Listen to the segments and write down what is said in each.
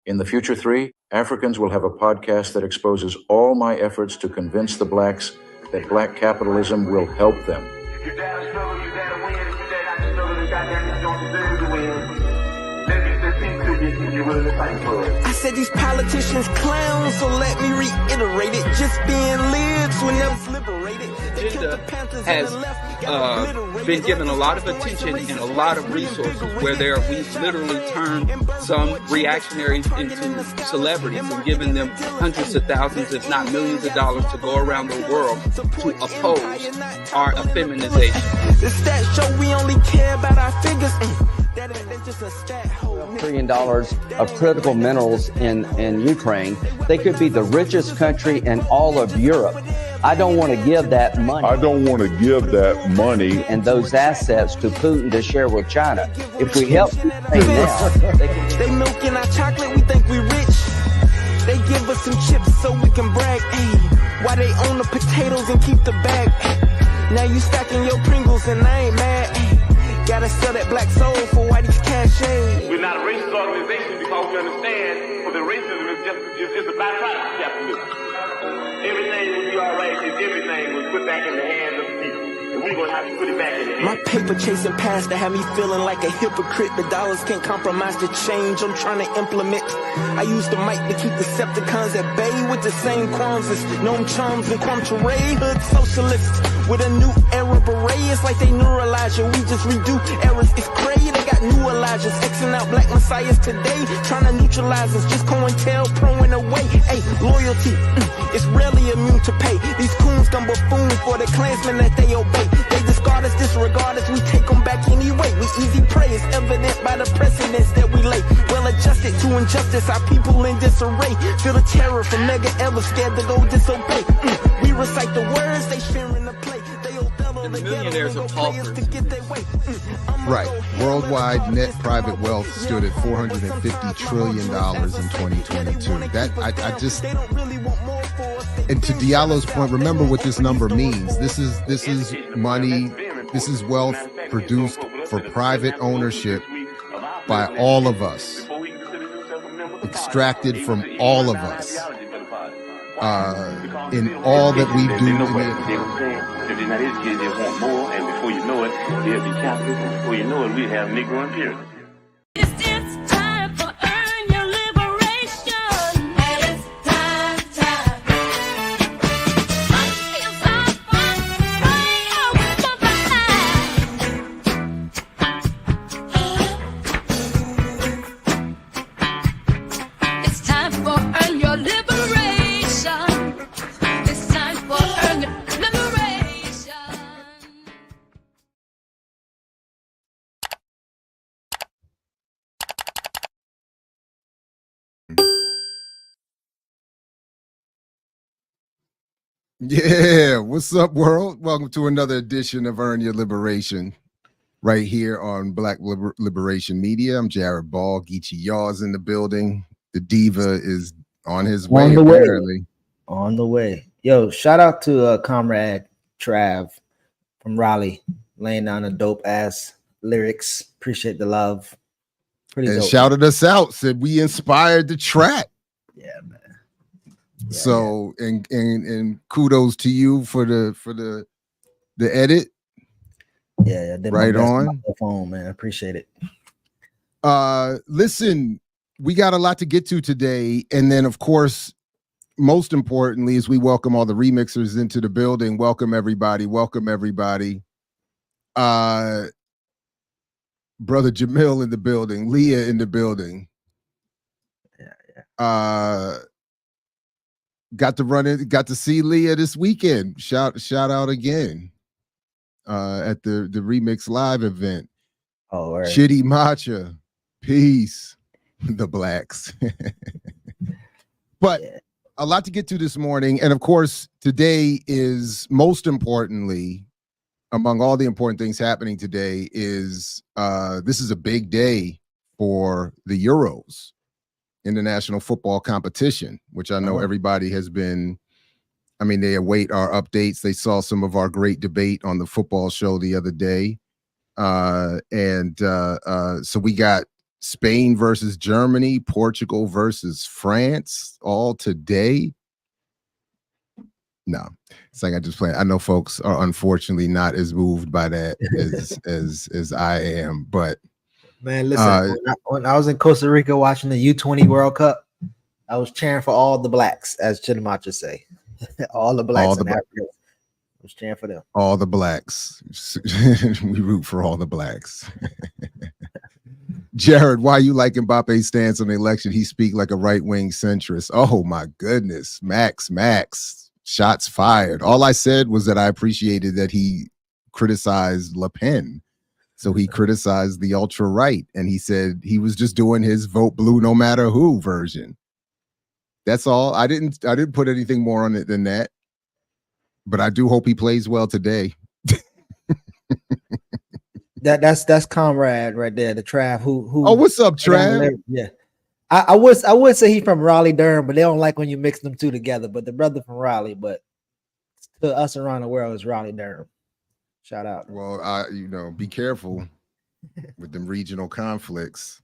In the future 3, Africans will have a podcast that exposes all my efforts to convince the blacks that black capitalism will help them. You gotta struggle, you gotta win. If you dare not to struggle, then goddamn you don't deserve to win. Let me just think to you if you're willing to fight for it. I said these politicians clowns, so let me reiterate it. Just being lives when they was liberated. They killed the Panthers has and left, got obliterated. been given a lot of attention and a lot of resources where we've literally turned some reactionaries into celebrities and given them hundreds of thousands, if not millions of dollars to go around the world to oppose our effeminization. The stats show we only care about our figures. That ain't just a stat hole. $1 trillion of critical minerals in Ukraine. They could be the richest country in all of Europe. I don't want to give that money. And those assets to Putin to share with China. If we help Ukraine now, they milking our chocolate, we think we rich. They give us some chips so we can brag. Ay, why they own the potatoes and keep the bag? Ay, now you stacking your Pringles and I ain't mad. Ay, gotta sell that black soul for Whitey's cachet. We're not a racist organization because we understand that racism is just a byproduct of capitalism. Everything will be all right if everything was put back in the hands of the people. And we're going to have to put it back in the hands. My paper chasing past to have me feeling like a hypocrite. The dollars can't compromise the change I'm trying to implement. I use the mic to keep the Decepticons at bay with the same qualms as Noam Chomsky and Kwame Ture, hood socialists. With a new era beret, it's like they neuralize you. We just redo errors. It's crazy. They got new Elijahs, Xing out black messiahs today, trying to neutralize us. Just COINTELPRO away. Hey, loyalty, it's rarely immune to pay. These coons come buffoon for the Klansmen that they obey. They discard us, disregard us, we take them back anyway. We easy prey, it's evident by the precedents that we lay. Well adjusted to injustice, our people in disarray. Feel the terror from mega ever scared to go disobey. We recite the words, they sharing the play. And the millionaires are paupers. Right. Worldwide net private wealth stood at $450 trillion in 2022. That I just, and to Diallo's point, remember what this number means. This is money. This is wealth produced for private ownership by all of us, extracted from all of us, in all that we do in the economy. If they're not educated, they want more, and before you know it, they'll be capitalists, and before you know it, we have Negro imperialism. It's time for earn your liberation. And it's time. It's time for earn your liberation. It's time for earn your liberation. Yeah, what's up, world? Welcome to another edition of Earn Your Liberation, right here on Black Liberation Media. I'm Jared Ball. Geechee Yaw's in the building. The diva is on his way, apparently. On the way. Yo, shout out to Comrade Trav from Raleigh, laying down a dope ass lyrics. Appreciate the love. Pretty And dope. shouted us out, said we inspired the track. Yeah, man. So and kudos to you for the edit. Yeah, I did Right my best on. on the phone, man. Appreciate it. Listen, we got a lot to get to today, and then of course, most importantly, is we welcome all the remixers into the building. Welcome everybody. Brother Jamil in the building, Leah in the building. Got to see Leah this weekend. Shout out again at the Remix Live event. Oh, right. Shitty Matcha, peace, the blacks. But a lot to get to this morning, and of course, today is most importantly, among all the important things happening today, is this is a big day for the Euros. International football competition, which I know everybody has been, I mean, they await our updates. They saw some of our great debate on the football show the other day. So we got Spain versus Germany, Portugal versus France, all today. No, it's like I just play. I know folks are unfortunately not as moved by that as I am, but Man, listen, when I was in Costa Rica watching the U20 World Cup, I was cheering for all the blacks, as Chinamacha say. All the blacks in Africa. I was cheering for them. All the blacks. We root for all the blacks. Jared, why you like Mbappe's stance on the election? He speak like a right-wing centrist. Oh my goodness. Max. Shots fired. All I said was that I appreciated that he criticized Le Pen. So he criticized the ultra-right, and he said he was just doing his vote blue no matter who version. That's all. I didn't put anything more on it than that. But I do hope he plays well today. That's Comrade right there, the Trav who Oh, what's up, Trav? Yeah. I would say he's from Raleigh, Durham, but they don't like when you mix them two together. But the brother from Raleigh, but to us around the world is Raleigh, Durham. Shout out. Well, be careful with them regional conflicts.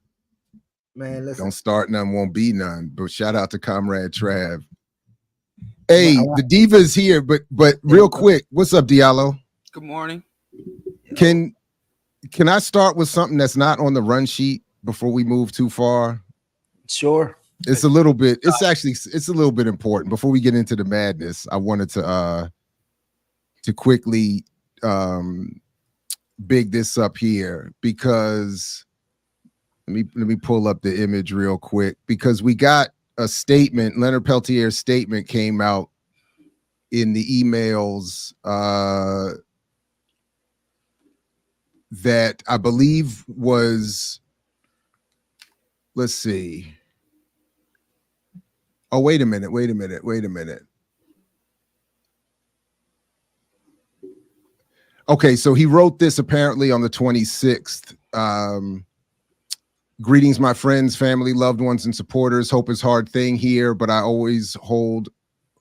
Man, listen. Don't start none, won't be none. But shout out to Comrade Trav. Hey, the diva is here, but real quick, what's up, Diallo? Good morning. Can I start with something that's not on the run sheet before we move too far? Sure. It's a little bit. It's a little bit important. Before we get into the madness, I wanted to quickly big this up here because let me pull up the image real quick because we got a statement. Leonard Peltier's statement came out in the emails that I believe was, let's see. Oh, wait a minute. Okay, so he wrote this apparently on the 26th. Greetings, my friends, family, loved ones, and supporters. Hope is hard thing here, but I always hold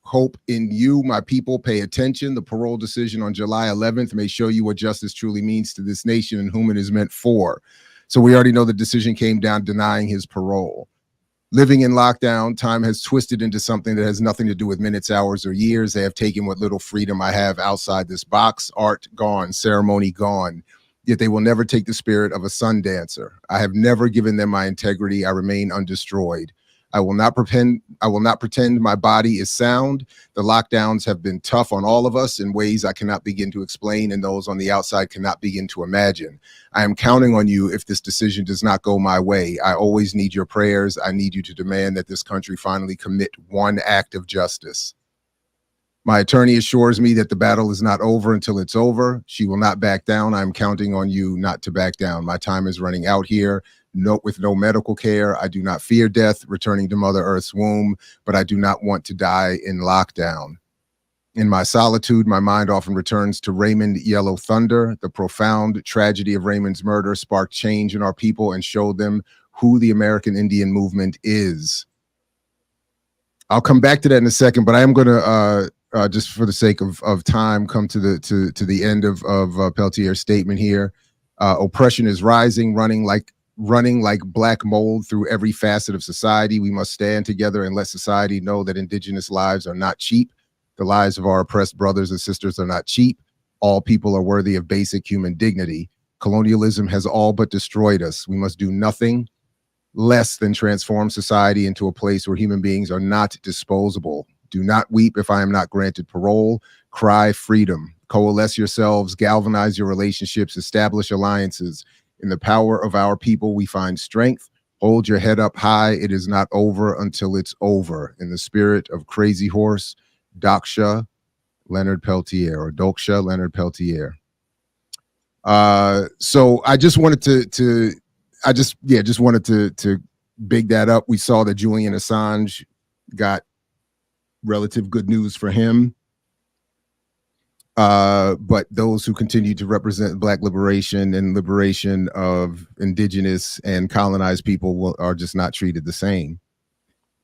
hope in you, my people. Pay attention. The parole decision on July 11th may show you what justice truly means to this nation and whom it is meant for. So we already know the decision came down denying his parole. Living in lockdown, time has twisted into something that has nothing to do with minutes, hours, or years. They have taken what little freedom I have outside this box. Art gone, ceremony gone. Yet they will never take the spirit of a sun dancer. I have never given them my integrity. I remain undestroyed. I will not pretend my body is sound. The lockdowns have been tough on all of us in ways I cannot begin to explain and those on the outside cannot begin to imagine. I am counting on you if this decision does not go my way. I always need your prayers. I need you to demand that this country finally commit one act of justice. My attorney assures me that the battle is not over until it's over. She will not back down. I'm counting on you not to back down. My time is running out here. With no medical care. I do not fear death returning to Mother Earth's womb, but I do not want to die in lockdown. In my solitude, my mind often returns to Raymond Yellow Thunder. The profound tragedy of Raymond's murder sparked change in our people and showed them who the American Indian movement is. I'll come back to that in a second, but I am going to, just for the sake of time, come to the end of Peltier's statement here. Oppression is rising, running like black mold through every facet of society. We must stand together and let society know that indigenous lives are not cheap. The lives of our oppressed brothers and sisters are not cheap. All people are worthy of basic human dignity. Colonialism has all but destroyed us. We must do nothing less than transform society into a place where human beings are not disposable. Do not weep if I am not granted parole. Cry freedom. Coalesce yourselves, galvanize your relationships, establish alliances. In the power of our people, we find strength. Hold your head up high. It is not over until it's over. In the spirit of Crazy Horse, Doksha Leonard Peltier, or Doksha Leonard Peltier. So I just wanted to big that up. We saw that Julian Assange got relative good news for him. But those who continue to represent Black liberation and liberation of indigenous and colonized people are just not treated the same.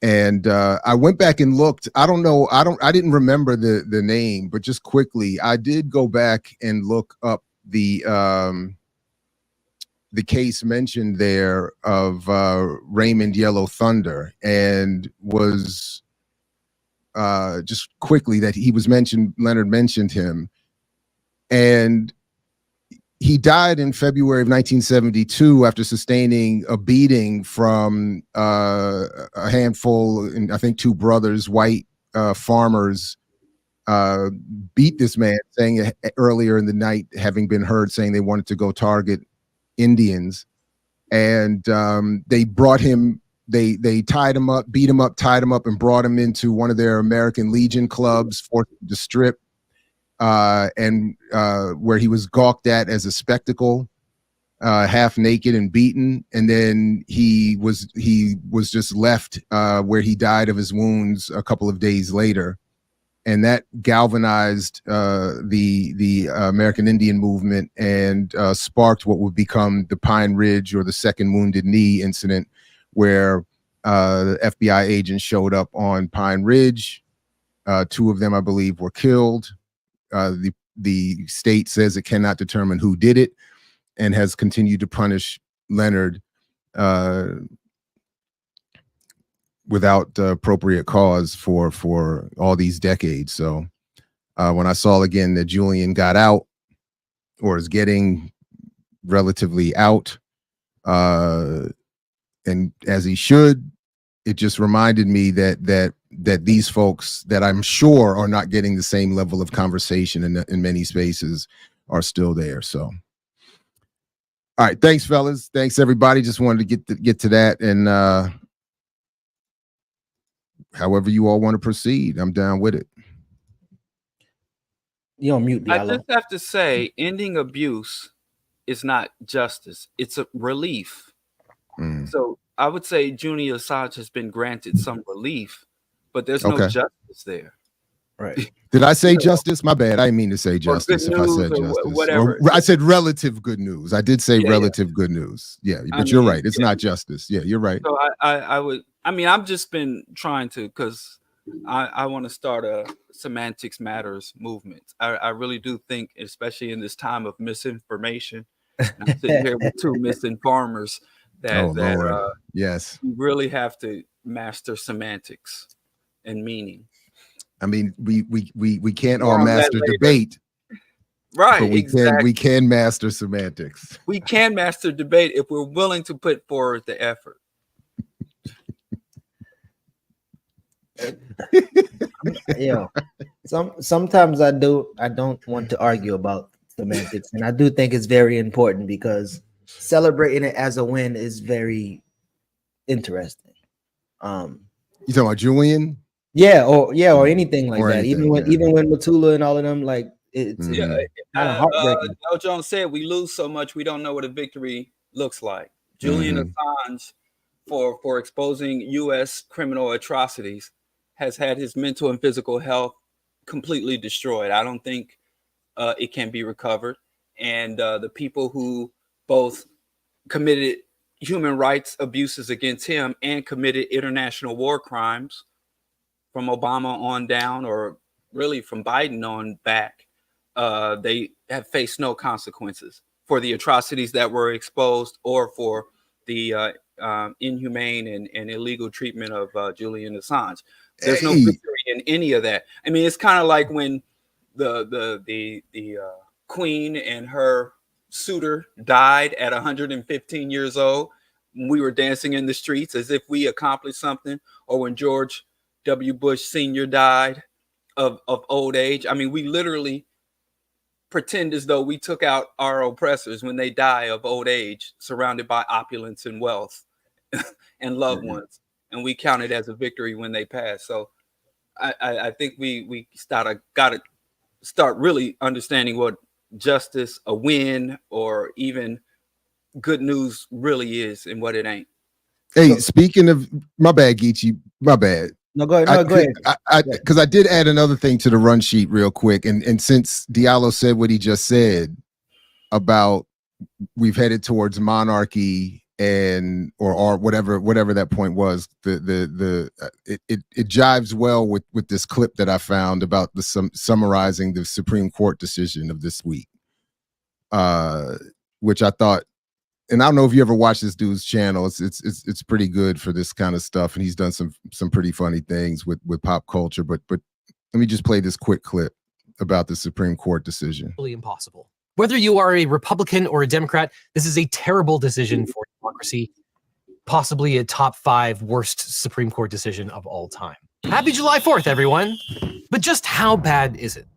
And I went back and looked. I didn't remember the name, but just quickly, I did go back and look up the the case mentioned there of Raymond Yellow Thunder, and was just quickly that he was mentioned. Leonard mentioned him, and he died in February of 1972 after sustaining a beating from a handful, and I think two brothers, white farmers, beat this man, saying earlier in the night, having been heard saying they wanted to go target Indians. And they brought him, they tied him up, beat him up, tied him up, and brought him into one of their American Legion clubs, forced him to strip, and where he was gawked at as a spectacle, half naked and beaten. And then he was just left where he died of his wounds a couple of days later. And that galvanized the American Indian movement, and sparked what would become the Pine Ridge, or the Second Wounded Knee incident, where the FBI agents showed up on Pine Ridge. Two of them, I believe, were killed. The state says it cannot determine who did it, and has continued to punish Leonard without appropriate cause for all these decades. So when I saw again that Julian got out, or is getting relatively out, and as he should, it just reminded me that these folks that I'm sure are not getting the same level of conversation in many spaces are still there. So, all right, thanks, fellas. Thanks, everybody. Just wanted to get to that, and however you all want to proceed, I'm down with it. You on mute, Diallo. I just have to say, ending abuse is not justice; it's a relief. So I would say Julian Assange has been granted some relief, but there's no justice there. Right. Did I say justice? My bad. I didn't mean to say justice. If I said justice, whatever. Or I said relative good news. I did say relative good news. Yeah, but you're right. It's not justice. Yeah, you're right. So I've just been trying to, because I want to start a semantics matters movement. I really do think, especially in this time of misinformation, I'm sitting here with two misinformers, that yes, you really have to master semantics and meaning. I mean, we can't all master debate, right? But we can master semantics. We can master debate if we're willing to put forward the effort. Sometimes I don't want to argue about semantics, and I do think it's very important, because celebrating it as a win is very interesting. You talking about Julian? or anything like that. Anything, even when Matula and all of them, like it's kind of heartbreaking. Dow Jones said we lose so much we don't know what a victory looks like. Julian Assange, for exposing U.S. criminal atrocities, has had his mental and physical health completely destroyed. I don't think it can be recovered. And the people who both committed human rights abuses against him and committed international war crimes, from Obama on down, or really from Biden on back, they have faced no consequences for the atrocities that were exposed, or for the inhumane and illegal treatment of Julian Assange. There's no victory in any of that. I mean, it's kind of like when the Queen and her suitor died at 115 years old. We were dancing in the streets as if we accomplished something. Or when George W. Bush Sr. died of old age. I mean, we literally pretend as though we took out our oppressors when they die of old age, surrounded by opulence and wealth and loved ones. And we count it as a victory when they pass. So I think we got to start really understanding what justice, a win, or even good news really is, and what it ain't. Hey, speaking of, my bad, Geechee, my bad. No, go ahead. Go ahead. Because I did add another thing to the run sheet real quick. And since Diallo said what he just said about we've headed towards monarchy and or whatever that point was, it jives well with this clip that I found about summarizing the Supreme Court decision of this week, which I thought and I don't know if you ever watch this dude's channel. It's pretty good for this kind of stuff, and he's done some pretty funny things with pop culture. But let me just play this quick clip about the Supreme Court decision. Impossible. Whether you are a Republican or a Democrat, this is a terrible decision for democracy. Possibly a top 5 worst Supreme Court decision of all time. Happy July 4th, everyone. But just how bad is it?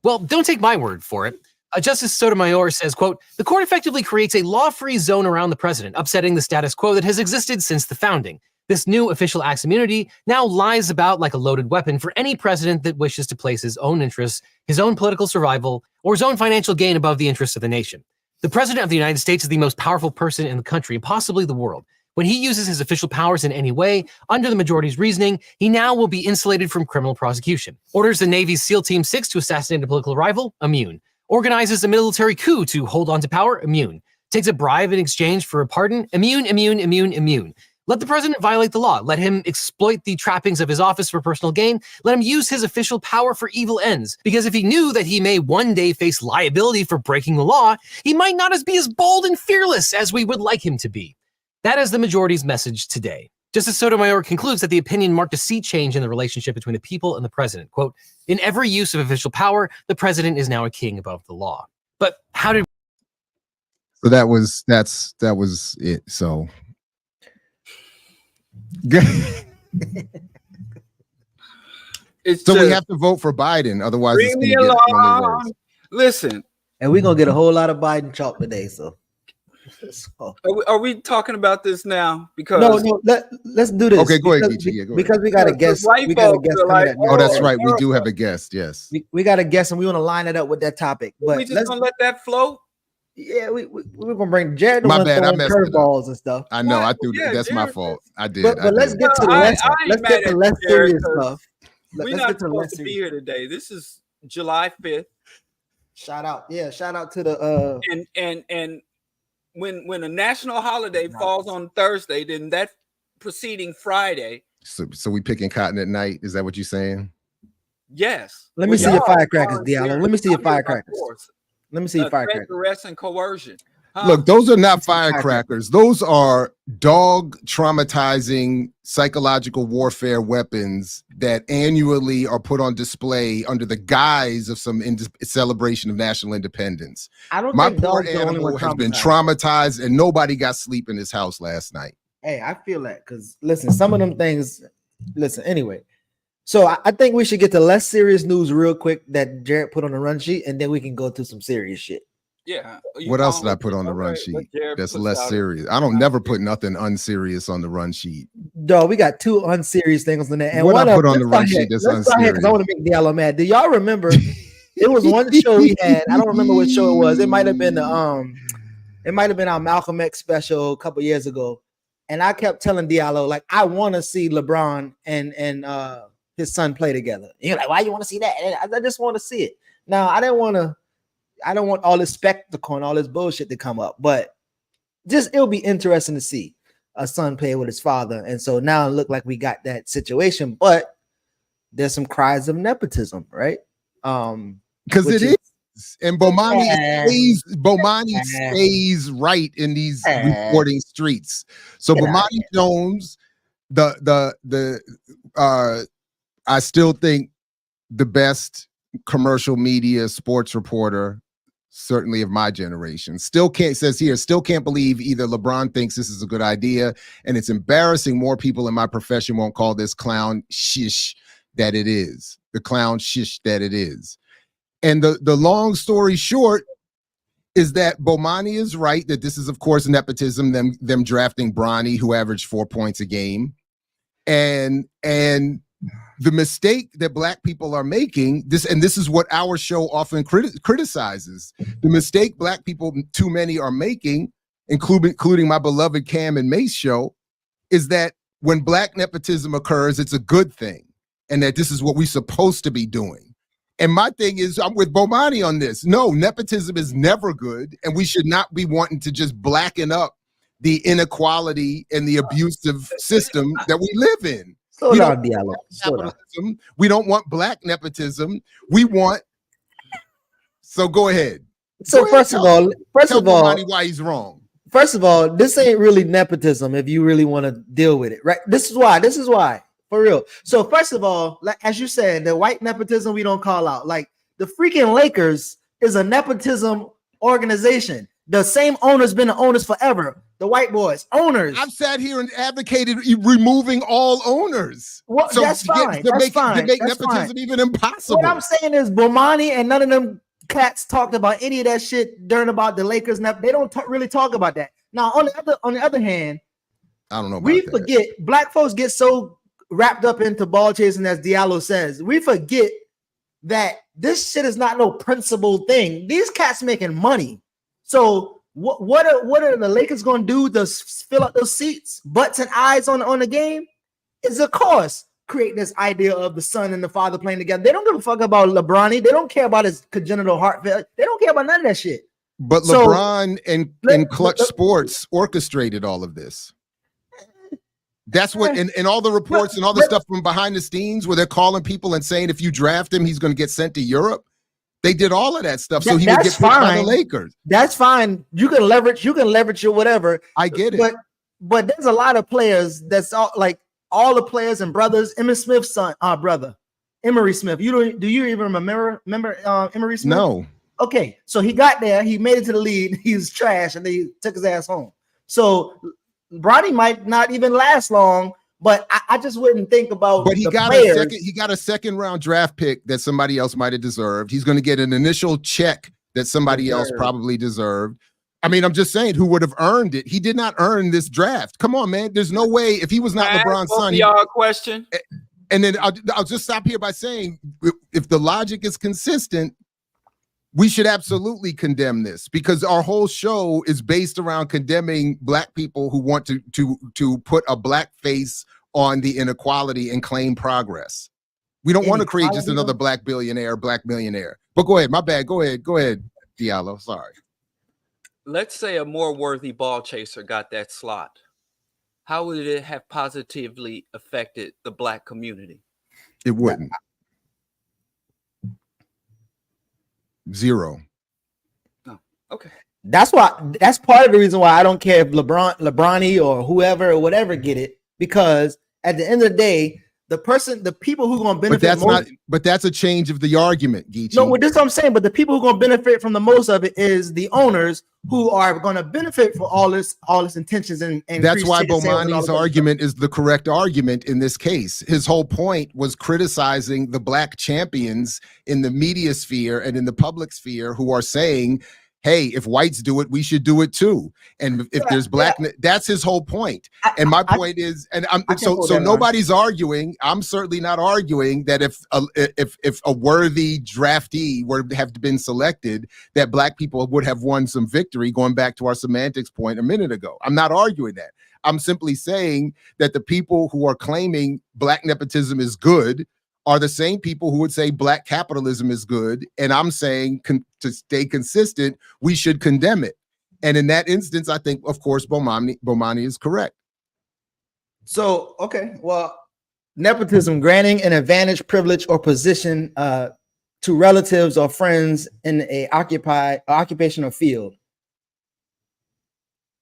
Well, don't take my word for it. Justice Sotomayor says, quote, the court effectively creates a law-free zone around the president, upsetting the status quo that has existed since the founding. This new official acts immunity now lies about like a loaded weapon for any president that wishes to place his own interests, his own political survival, or his own financial gain above the interests of the nation. The president of the United States is the most powerful person in the country, and possibly the world. When he uses his official powers in any way, under the majority's reasoning, he now will be insulated from criminal prosecution. Orders the Navy's SEAL Team 6 to assassinate a political rival? Immune. Organizes a military coup to hold on to power? Immune. Takes a bribe in exchange for a pardon? Immune, immune, immune, immune. Let the president violate the law. Let him exploit the trappings of his office for personal gain. Let him use his official power for evil ends. Because if he knew that he may one day face liability for breaking the law, he might not be as bold and fearless as we would like him to be. That is the majority's message today. Justice Sotomayor concludes that the opinion marked a sea change in the relationship between the people and the president. Quote, in every use of official power, the president is now a king above the law. But how did... So that was it. So we have to vote for Biden. Otherwise, it's bring me gonna get along. Listen. And we're going to get a whole lot of Biden chalk today. So. Are we talking about this now? Because no, let's do this. Okay, go ahead, because, Geechee. Yeah, go because ahead. we got a guest. We got a guest coming up. Oh, that's right. We do have a guest. Yes, we got a guest, and we want to line it up with that topic. But we just gonna let that float. Yeah, we're gonna bring Jared. My bad. I messed curveballs and stuff. I know. I threw. Yeah, that's Jared, my fault. I did. But let's get to the less serious stuff. We're not supposed to be here today. This is July 5th. Shout out to the and when a national holiday falls on Thursday, then that preceding Friday. So we picking cotton at night. Is that what you're saying? Yes. Let me see your firecrackers, Diallo. Let me see your firecrackers. Let me see your firecrackers. Arrest and coercion. Look, those are not firecrackers. Those are dog traumatizing psychological warfare weapons that annually are put on display under the guise of some celebration of national independence. I don't My think poor dogs are the only animal one has been traumatized, and nobody got sleep in his house last night. Hey, I feel that because listen, some of them things. Listen, anyway. So I think we should get to less serious news real quick that Jared put on the run sheet, and then we can go to some serious shit. Yeah. What else did I put on the run sheet that's less serious? I don't never put nothing unserious on the run sheet. No, we got 2 unserious things on there. And what I put on the run sheet that's unserious? Because I want to make Diallo mad. Do y'all remember? It was one show we had. I don't remember what show it was. It might have been our Malcolm X special a couple years ago. And I kept telling Diallo, like, I want to see LeBron and his son play together. And you're like, why you want to see that? And I just want to see it. Now, I don't want all this spectacle and all this bullshit to come up, but just it'll be interesting to see a son play with his father. And so now it look like we got that situation, but there's some cries of nepotism, right? Because it is. And Bomani stays right in these reporting streets. So Bomani Jones, I still think the best commercial media sports reporter, certainly of my generation, still can't believe either LeBron thinks this is a good idea, and it's embarrassing more people in my profession won't call this clown shish that it is. The clown shish that it is. And the long story short is that Bomani is right that this is, of course, nepotism, them drafting Bronny, who averaged 4 points a game. And the mistake that Black people are making, this is what our show often criticizes, the mistake Black people, too many, are making, including my beloved Cam and Mace show, is that when Black nepotism occurs, it's a good thing, and that this is what we're supposed to be doing. And my thing is, I'm with Bomani on this. No, nepotism is never good, and we should not be wanting to just blacken up the inequality and the abusive system that we live in. Slow down, Diallo. We don't want Black nepotism. We want. So go ahead. So first of all, Bomani why he's wrong. first of all, this ain't really nepotism if you really want to deal with it, right? This is why, for real. So first of all, like as you said, the white nepotism we don't call out. Like the freaking Lakers is a nepotism organization. The same owner's been the owners forever. The white boys, owners. I've sat here and advocated removing all owners. Well, so that's fine. To make That's nepotism fine. even impossible. What I'm saying is Bomani and none of them cats talked about any of that shit during about the Lakers. They don't really talk about that. Now, on the other hand, I don't know. We forget black folks get so wrapped up into ball chasing, as Diallo says. We forget that this shit is not no principled thing. These cats making money. So what are the Lakers going to do to fill up those seats, butts and eyes on the game? Is of course create this idea of the son and the father playing together. They don't give a fuck about LeBron. They don't care about his congenital heart failure. They don't care about none of that shit. But LeBron and Clutch Sports orchestrated all of this. That's what, and all the reports and all the stuff from behind the scenes where they're calling people and saying if you draft him, he's going to get sent to Europe. They did all of that stuff so he would get picked by the Lakers. That's fine. You can leverage your whatever. I get it. But there's a lot of players that's all like all the players and brothers. Emmitt Smith's son, brother, Emery Smith. Do you even remember Emery Smith? No. Okay, so he got there, he made it to the lead, he's trash, and they took his ass home. So Bronny might not even last long, but I just wouldn't think about. But he got a second round draft pick that somebody else might have deserved. He's going to get an initial check that somebody else probably deserved. I mean, I'm just saying, who would have earned it? He did not earn this draft. Come on, man. There's no way if he was not LeBron's son. Y'all question. And then I'll just stop here by saying, if the logic is consistent, we should absolutely condemn this because our whole show is based around condemning black people who want to put a black face on the inequality and claim progress. We don't want to create just another black billionaire, black millionaire. But go ahead, my bad. Go ahead, Diallo. Sorry. Let's say a more worthy ball chaser got that slot. How would it have positively affected the black community? It wouldn't. Zero. Oh, okay. That's part of the reason why I don't care if LeBronny or whoever or whatever get it, because at the end of the day, the people who are going to benefit but that's a change of the argument, Geechee. No, well, this is what I'm saying. But the people who are going to benefit from the most of it is the owners who are going to benefit for all this intentions and that's why Bomani's argument is the correct argument in this case. His whole point was criticizing the black champions in the media sphere and in the public sphere who are saying, hey, if whites do it, we should do it too. And if there's black, that's his whole point. And my point is, and so nobody's arguing. I'm certainly not arguing that if a worthy draftee were to have been selected, that black people would have won some victory. Going back to our semantics point a minute ago, I'm not arguing that. I'm simply saying that the people who are claiming black nepotism is good are the same people who would say black capitalism is good. And I'm saying to stay consistent, we should condemn it. And in that instance, I think, of course, Bomani is correct. So, okay, well, nepotism, granting an advantage, privilege, or position to relatives or friends in a occupational field.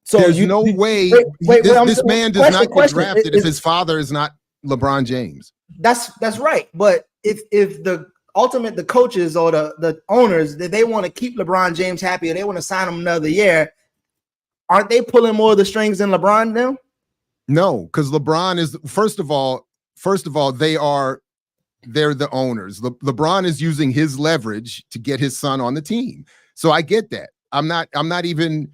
So there's no way this man does not get drafted if his father is not LeBron James. That's right. But if the coaches or the owners, that they want to keep LeBron James happy or they want to sign him another year, aren't they pulling more of the strings than LeBron now? No, because LeBron is first of all, they're the owners. LeBron is using his leverage to get his son on the team. So I get that. I'm not even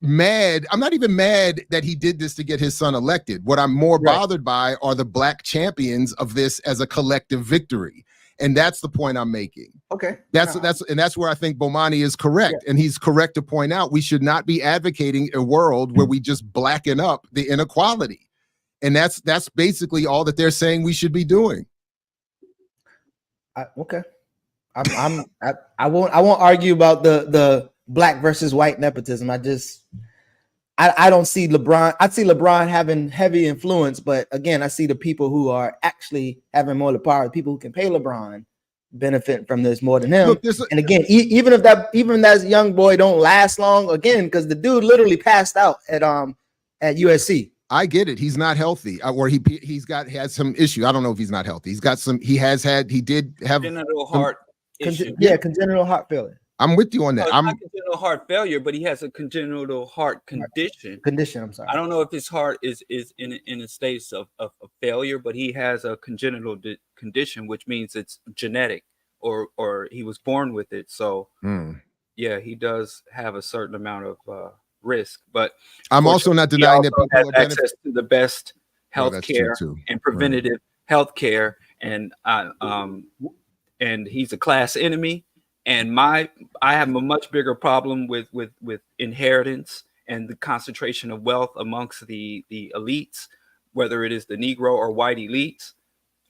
mad. I'm not even mad that he did this to get his son elected. What I'm more bothered by are the black champions of this as a collective victory. And that's the point I'm making. Okay. That's where I think Bomani is correct. Yeah. And he's correct to point out we should not be advocating a world where we just blacken up the inequality. And that's basically all that they're saying we should be doing. Okay. I won't argue about the black versus white nepotism. I don't see LeBron. I see LeBron having heavy influence, but again, I see the people who are actually having more of the power, the people who can pay LeBron, benefiting from this more than him. Look, And again, even if that young boy don't last long, again, because the dude literally passed out at USC. I get it. He's not healthy, or he had some issue. I don't know if he's not healthy. He did have congenital heart issue. Congenital heart failure. I'm with you on that. No, it's not congenital heart failure, but he has a congenital heart condition. I'm sorry. I don't know if his heart is in a state of failure, but he has a congenital condition, which means it's genetic, or he was born with it. So yeah, he does have a certain amount of risk. But I'm also not denying that people have are access to the best health care and preventative health care, and he's a class enemy. And I have a much bigger problem with inheritance and the concentration of wealth amongst the elites, whether it is the Negro or white elites.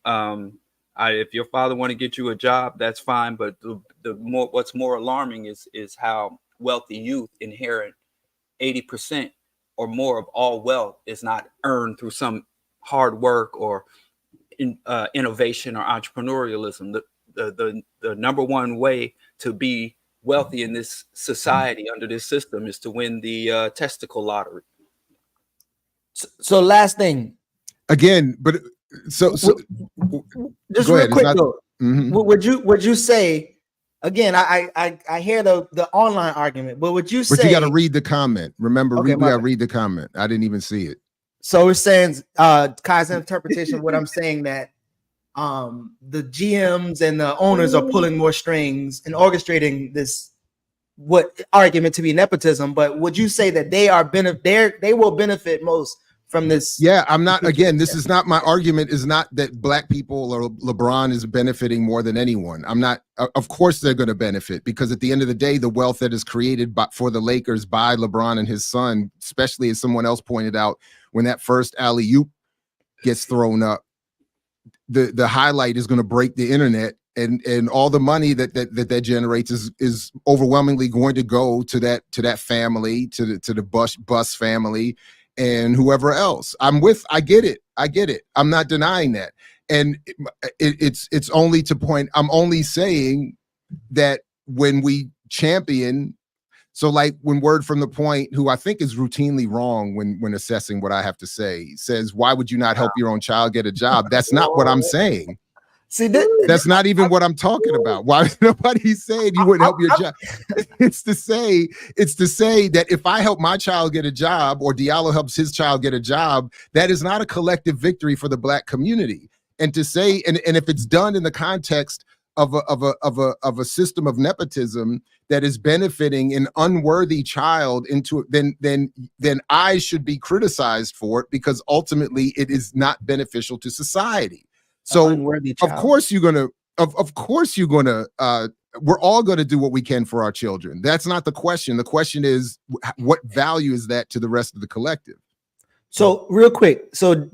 If your father want to get you a job, that's fine. But what's more alarming is how wealthy youth inherit 80% or more of all wealth is not earned through some hard work or innovation or entrepreneurialism. The number one way to be wealthy in this society under this system is to win the testicle lottery. So last thing, again, but so just real quick though, would you say again? I hear the online argument, but would you say? But you got to read the comment. Remember, we got to read the comment. I didn't even see it. So we're saying Kai's interpretation of what I'm saying, that the GMs and the owners are pulling more strings and orchestrating this argument to be nepotism. But would you say that they will benefit most from this? Yeah, I'm not. Again, this is not my argument. Is not that black people or LeBron is benefiting more than anyone. I'm not. Of course, they're going to benefit, because at the end of the day, the wealth that is created for the Lakers by LeBron and his son, especially as someone else pointed out, when that first alley-oop gets thrown up, the highlight is going to break the internet, and all the money that generates is overwhelmingly going to go to that family, to the bus family, and whoever else. I get it. I'm not denying that. And it's only to point. I'm only saying that when we champion. So like when Word from the Point, who I think is routinely wrong when assessing what I have to say, says, why would you not help your own child get a job? That's not what I'm saying. See, that's not even what I'm talking about. Why nobody's saying you wouldn't help your child? It's to say that if I help my child get a job, or Diallo helps his child get a job, that is not a collective victory for the black community. And to say, and if it's done in the context of a system of nepotism that is benefiting an unworthy child into it, then I should be criticized for it, because ultimately it is not beneficial to society. So of course you're gonna we're all gonna do what we can for our children. That's not the question. The question is, what value is that to the rest of the collective? So real quick, so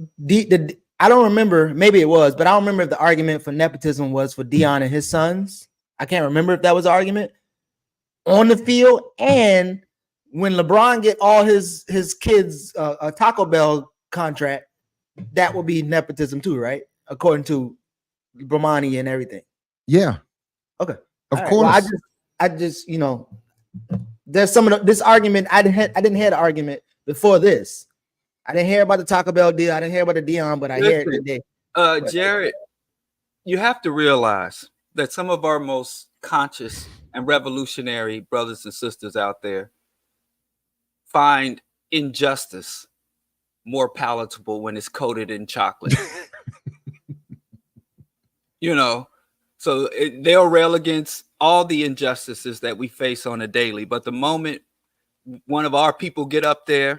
I don't remember, maybe it was, but I don't remember if the argument for nepotism was for Deion and his sons. I can't remember if that was the argument on the field. And when LeBron get all his kids a Taco Bell contract, that will be nepotism too, right? According to Bramani and everything. Yeah. Okay. Of course. Well, I just there's some of this argument. I didn't hear the argument before this. I didn't hear about the Taco Bell deal. I didn't hear about the Deion, but I hear it today. Jared, you have to realize that some of our most conscious and revolutionary brothers and sisters out there find injustice more palatable when it's coated in chocolate. So they'll rail against all the injustices that we face on a daily. But the moment one of our people get up there,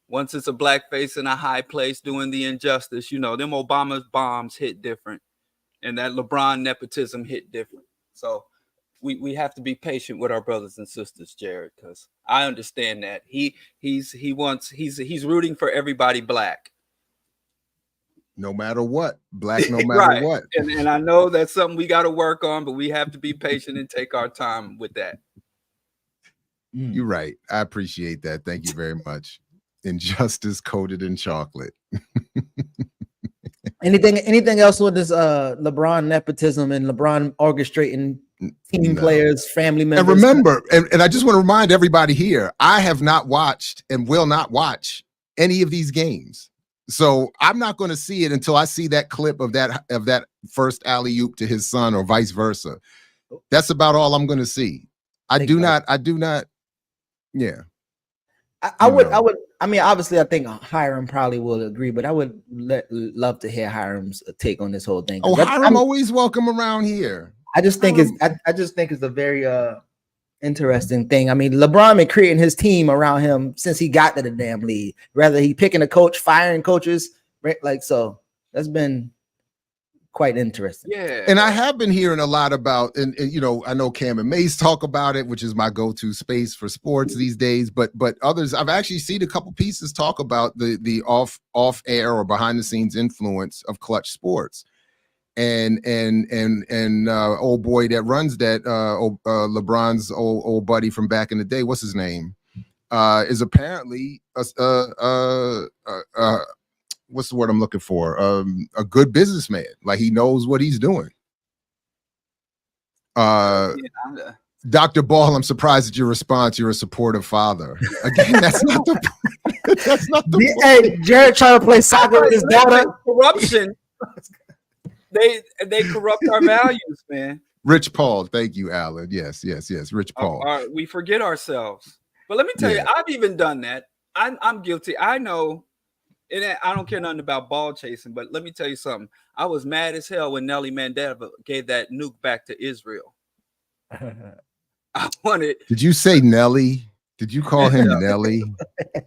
once it's a black face in a high place doing the injustice, them Obama's bombs hit different, and that LeBron nepotism hit different. So we have to be patient with our brothers and sisters, Jared, because I understand that he's rooting for everybody black. No matter what, black, no matter right. what. And I know that's something we got to work on, but we have to be patient and take our time with that. You're right. I appreciate that. Thank you very much. Injustice coated in chocolate. Anything else with this LeBron nepotism and LeBron orchestrating team players, family members? And remember, and I just want to remind everybody here, I have not watched and will not watch any of these games. So I'm not going to see it until I see that clip of that first alley-oop to his son or vice versa. That's about all I'm going to see. I do not. Yeah. I would. I mean, obviously, I think Hiram probably will agree, but I would love to hear Hiram's take on this whole thing. Oh, Hiram always welcome around here. I just think it's a very interesting thing. I mean, LeBron been creating his team around him since he got to the damn league. Rather he picking a coach, firing coaches, right? So that's been quite interesting. Yeah. And I have been hearing a lot about, and I know Cam and Mace talk about it, which is my go-to space for sports these days. But others, I've actually seen a couple pieces talk about the off air or behind the scenes influence of Clutch Sports, and old boy that runs that LeBron's old buddy from back in the day, what's his name, is apparently what's the word I'm looking for? A good businessman. Like he knows what he's doing. Dr. Ball, I'm surprised at your response. You're a supportive father. Again, that's not the point. That's not the point. Hey, Jared trying to play soccer with his daughter. Corruption. They corrupt our values, man. Rich Paul, thank you, Alan. Yes. Rich Paul. We forget ourselves. But let me tell you, I've even done that. I'm guilty. I know. And I don't care nothing about ball chasing, but let me tell you something. I was mad as hell when Nelly Mandela gave that nuke back to Israel. I wanted. Did you say Nelly? Did you call him Nelly?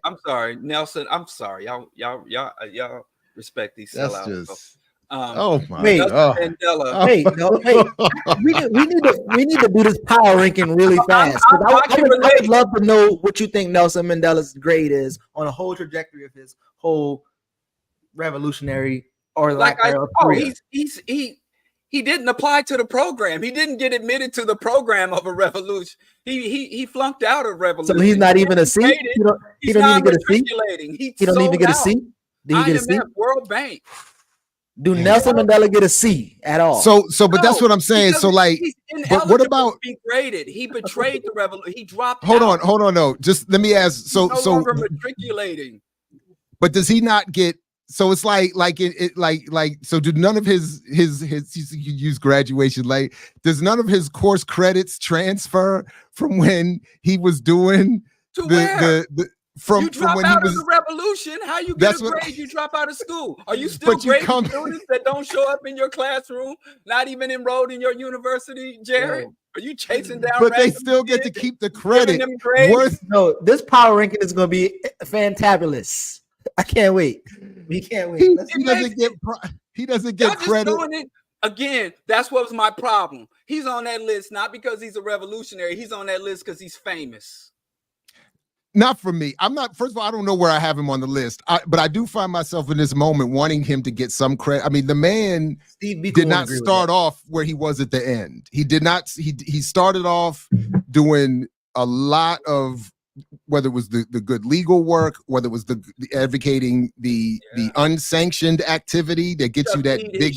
I'm sorry, Nelson. I'm sorry. Y'all respect these sellouts. Oh my God. Mandela. Wait. We need to do this power ranking really fast. I would love to know what you think Nelson Mandela's grade is on a whole trajectory of his whole revolutionary or he didn't apply to the program. He didn't get admitted to the program of a revolution. He flunked out of revolution. So he's not even a C. He don't even get a C. He don't even get a C. Did he get a C? World Bank. Do Nelson Mandela get a C at all? But that's what I'm saying. So like, but what about be graded? He betrayed the revolution. He dropped. Hold on. No, just let me ask. So matriculating. But does he not get? So it's like so do none of his you use graduation, like does none of his course credits transfer from when he was doing to where? From you drop when out he was of the revolution? How you get a grade? You drop out of school. Are you still grading students that don't show up in your classroom, not even enrolled in your university, Jared? Yeah. Are you chasing down? But they still get to keep the credit. No, this power ranking is going to be fantabulous. I can't wait. We can't wait. He doesn't get credit. Again, that's what was my problem. He's on that list not because he's a revolutionary. He's on that list because he's famous. Not for me. I'm not. First of all, I don't know where I have him on the list, but I do find myself in this moment wanting him to get some credit. I mean, the man did not start off where he was at the end. He did not. He started off doing a lot of, whether it was the good legal work, whether it was the advocating the unsanctioned activity that gets you that big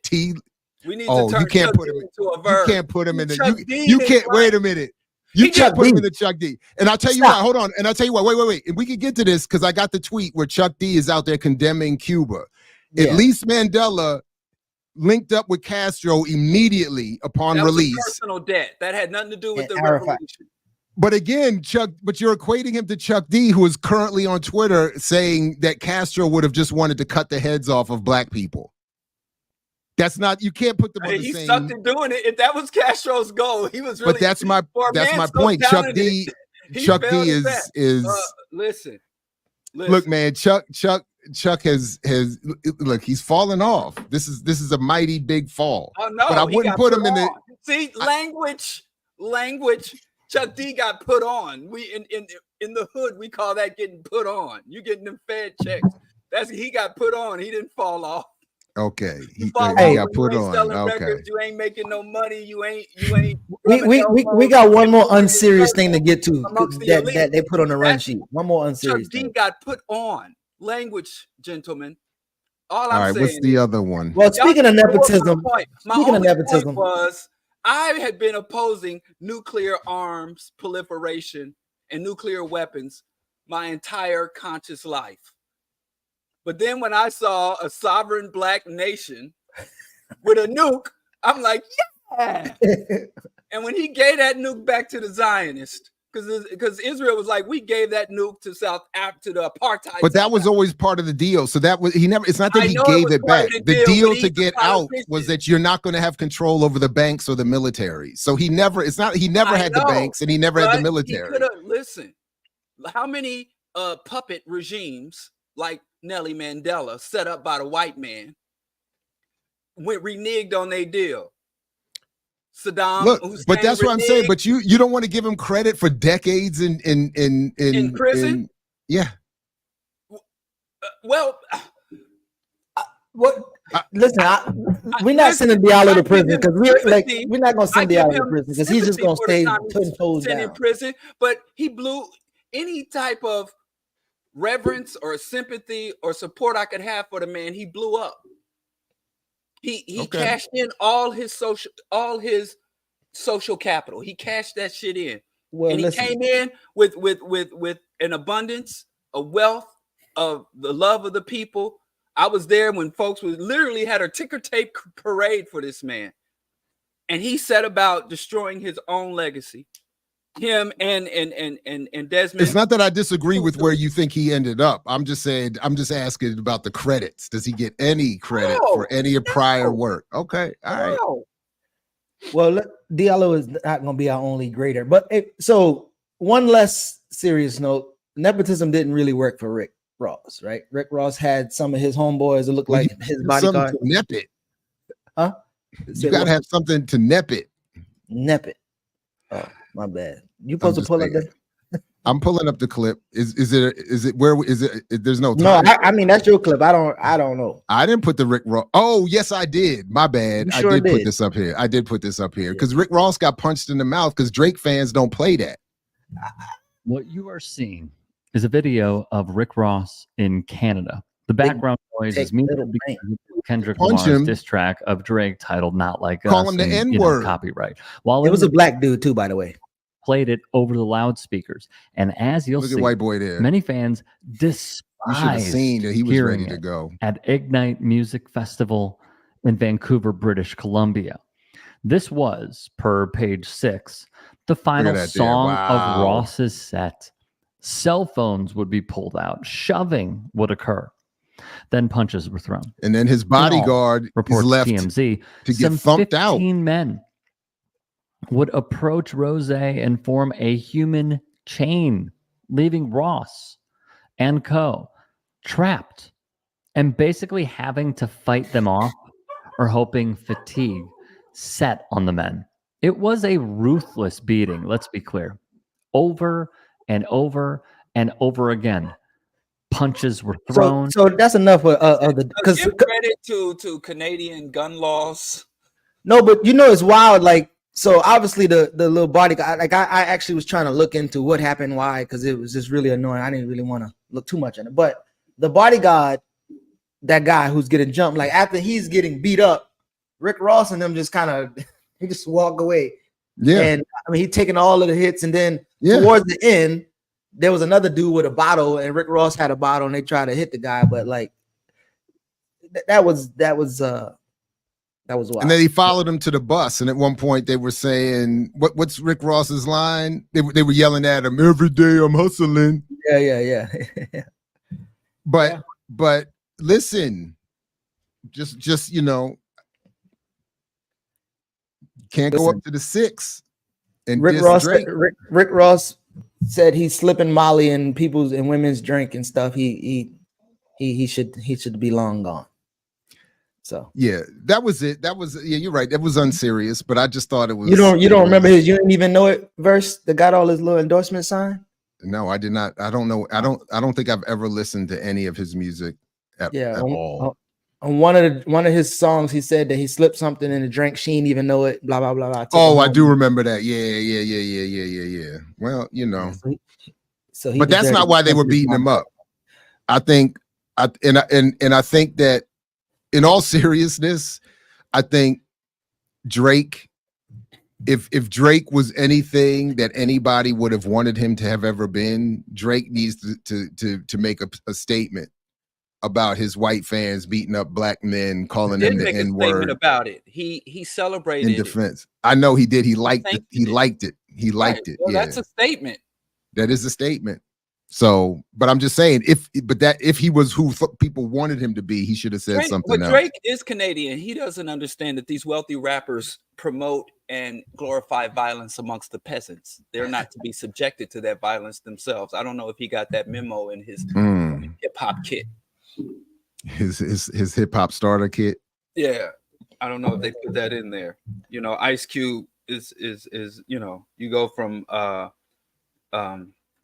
T. We need to turn you can't put him into a verb. You can't put him in the. You can't. Wait a minute. You can't put him in the Chuck D. And I'll tell you why. Hold on. And I'll tell you why. Wait. And we can get to this because I got the tweet where Chuck D is out there condemning Cuba. Yeah. At least Mandela linked up with Castro immediately upon release. Personal debt that had nothing to do with the revolution. But again, but you're equating him to Chuck D, who is currently on Twitter saying that Castro would have just wanted to cut the heads off of black people. That's not, you can't put them on the same. He sucked at doing it. If that was Castro's goal, he was really. But that's my point. Chuck D is listen. Look, man, Chuck has look, he's fallen off. This is a mighty big fall. Oh no, but I wouldn't put him in the language. Chuck D got put on. We in the hood, we call that getting put on. You getting them Fed checks. He got put on. He didn't fall off. Okay, he got put on. Okay, records, you ain't making no money. You ain't. We got one more unserious thing to get to that they put on the run sheet. One more unserious. Chuck D got put on. Language, gentlemen. All All I'm right, saying what's the is, other one? Well, speaking of nepotism, my speaking of only nepotism, point was I had been opposing nuclear arms proliferation and nuclear weapons my entire conscious life. But then when I saw a sovereign black nation with a nuke, I'm like, yeah. And when he gave that nuke back to the Zionists, because Israel was like, we gave that nuke to to the apartheid. But that was always part of the deal. So that was he never. It's not that he it gave was it part back. of the The deal, deal but to he's a get out was politician. that you're not going to have control over the banks or the military. So he never. It's not. He never I had the know, banks and he never had the but military. Listen, how many puppet regimes like Nelly Mandela set up by the white man went reneged on their deal? Saddam Look, Hussein but that's what I'm saying. reneged But you don't want to give him credit for decades in prison. Yeah. Well, what? Listen, we're not sending Diallo to prison because we're not going to send Diallo to prison because he's just going to stay 10 toes down in prison. But he blew any type of reverence or sympathy or support I could have for the man. He blew up. He cashed in all his social capital. He cashed that shit in. Well, and he came in with an abundance of wealth, of the love of the people. I was there when folks literally had a ticker tape parade for this man. And he set about destroying his own legacy. Him and Desmond. It's not that I disagree with where you think he ended up. I'm just asking about the credits. Does he get any credit for any prior work? Okay. All right. Well, Diallo is not going to be our only grader. But so one less serious note, nepotism didn't really work for Rick Ross, right? Rick Ross had some of his homeboys that looked like his bodyguard. To nep it. Huh? You got to have something to nep it. Nep it. Oh, my bad. You supposed to pull up the... I'm pulling up the clip. Is it where is it? There's no time. No, I mean that's your clip. I don't know. I didn't put the Rick Ross. Oh, yes, I did. My bad. Sure I did put this up here. I did put this up here because Rick Ross got punched in the mouth because Drake fans don't play that. What you are seeing is a video of Rick Ross in Canada. The background noise is Kendrick Lamar's diss track of Drake titled "Not Like Us." Call him the N-word. Copyright. While it was a black dude too, by the way. Played it over the loudspeakers, and as you'll Look see, at white boy there. Many fans despise. You should have seen that he was ready to go at Ignite Music Festival in Vancouver, British Columbia. This was, per page 6, the final song of Ross's set. Cell phones would be pulled out. Shoving would occur. Then punches were thrown. And then his bodyguard is left TMZ, to get thumped out. 15 men would approach Rose and form a human chain, leaving Ross and co. trapped and basically having to fight them off or hoping fatigue set on the men. It was a ruthless beating, let's be clear. Over and over and over again. Punches were thrown. So that's enough of the because give credit to Canadian gun laws. No, but it's wild. Like, so obviously the little bodyguard, like I actually was trying to look into what happened, why, because it was just really annoying. I didn't really want to look too much in it. But the bodyguard, that guy who's getting jumped, like after he's getting beat up, Rick Ross and them just kind of he just walk away. Yeah. And I mean, he taking all of the hits, and then towards the end, there was another dude with a bottle, and Rick Ross had a bottle, and they tried to hit the guy, but like that was wild. And then he followed him to the bus, and at one point they were saying, "What's Rick Ross's line?" They were yelling at him, "Every day I'm hustling." Yeah. But listen, just can't go up to the 6. And Rick Ross said he's slipping Molly in people's and women's drink and stuff. He should be long gone. So yeah, that was it. That was you're right. That was unserious, but I just thought it was. You don't remember his? You didn't even know it verse that got all his little endorsement sign. No, I did not. I don't know. I don't think I've ever listened to any of his music at all. On one of his songs, he said that he slipped something in a drink. She didn't even know it. Blah blah blah blah. Oh, I do remember that. Yeah. Well, but that's not why they were beating him up. I think, I think that in all seriousness, I think Drake, if Drake was anything that anybody would have wanted him to have ever been, Drake needs to make a statement about his white fans beating up black men, calling them the N-word about it. He celebrated in defense. I know he did. He liked it. He liked it. He Right. liked it. Well, Yeah, that's a statement. that is a statement. So, but I'm just saying, if he was who people wanted him to be, he should have said something else. Drake is Canadian. He doesn't understand that these wealthy rappers promote and glorify violence amongst the peasants. They're not to be subjected to that violence themselves. I don't know if he got that memo in his hip hop kit. His hip hop starter kit. Yeah, I don't know if they put that in there. You know, Ice Cube is you know, you go from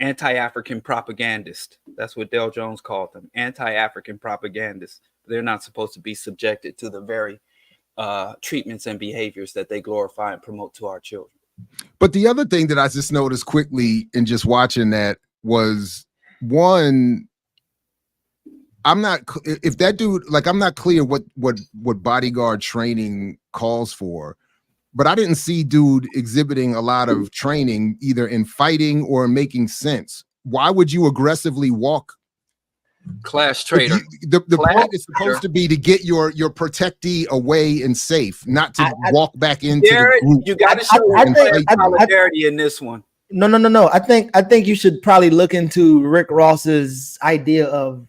anti-African propagandist. That's what Del Jones called them, anti-African propagandists. They're not supposed to be subjected to the very treatments and behaviors that they glorify and promote to our children. But the other thing that I just noticed quickly in just watching that was, one, I'm not, if that dude, like, I'm not clear what bodyguard training calls for, but I didn't see dude exhibiting a lot of training either in fighting or making sense. Why would you aggressively walk? Class traitor. The point is supposed to be to get your protectee away and safe, not to walk back into the group. You got to show solidarity in this one. No. I think you should probably look into Rick Ross's idea of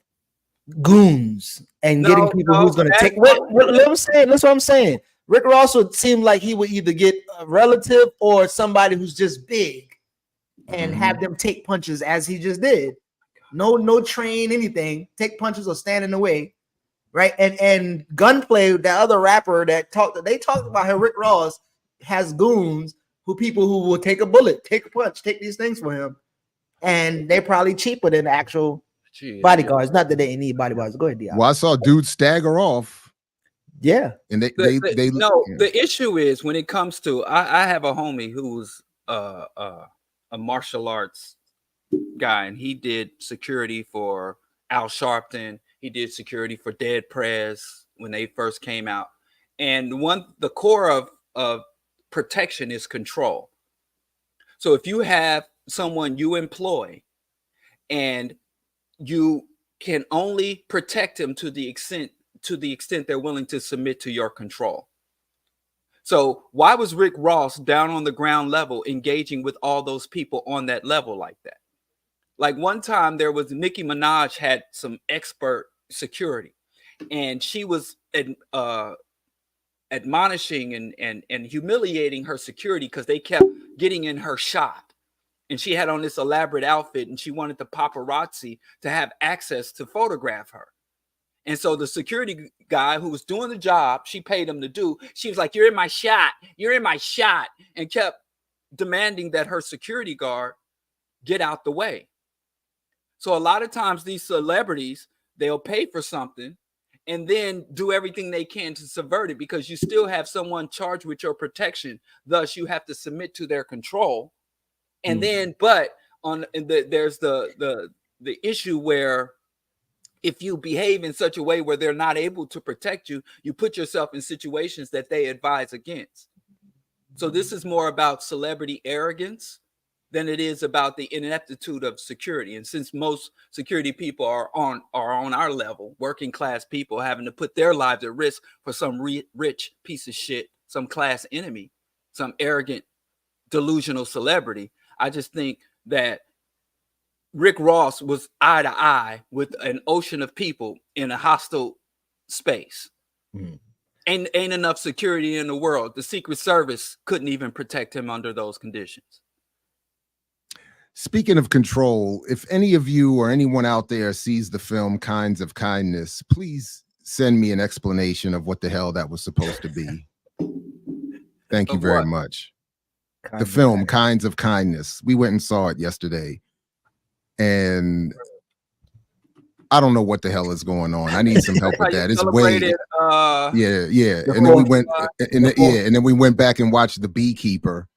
goons and getting people who's going to take. What I'm saying. That's what I'm saying. Rick Ross would seem like he would either get a relative or somebody who's just big and have them take punches as he just did. No train, anything. Take punches or stand in the way, right? And Gunplay, that other rapper they talked about how Rick Ross has goons people who will take a bullet, take a punch, take these things for him, and they're probably cheaper than actual bodyguards. Not that they need bodyguards. Go ahead, Dion. Well, I saw dudes stagger off. Yeah, and they the issue is when it comes to I have a homie who's a martial arts guy, and he did security for Al Sharpton. He did security for Dead Prez when they first came out. And the core of protection is control. So if you have someone you employ and you can only protect him to the extent they're willing to submit to your control. So why was Rick Ross down on the ground level engaging with all those people on that level like that? Like one time there was Nicki Minaj had some expert security, and she was admonishing and humiliating her security because they kept getting in her shot. And she had on this elaborate outfit, and she wanted the paparazzi to have access to photograph her. And so the security guy who was doing the job, she paid him to do, she was like, "You're in my shot. You're in my shot," and kept demanding that her security guard get out the way. So a lot of times these celebrities, they'll pay for something and then do everything they can to subvert it, because you still have someone charged with your protection. Thus, you have to submit to their control. And then, but there's the issue where if you behave in such a way where they're not able to protect you, you put yourself in situations that they advise against. So this is more about celebrity arrogance than it is about the ineptitude of security. And since most security people are on our level, working class people having to put their lives at risk for some rich piece of shit, some class enemy, some arrogant, delusional celebrity, I just think that Rick Ross was eye to eye with an ocean of people in a hostile space. Ain't enough security in the world. The Secret Service couldn't even protect him under those conditions. Speaking of control, if any of you or anyone out there sees the film Kinds of Kindness, please send me an explanation of what the hell that was supposed to be. Thank you very much. The film Kinds of Kindness. We went and saw it yesterday, and I don't know what the hell is going on. I need some help with that. It's way yeah. And then we went and then we went back and watched The Beekeeper,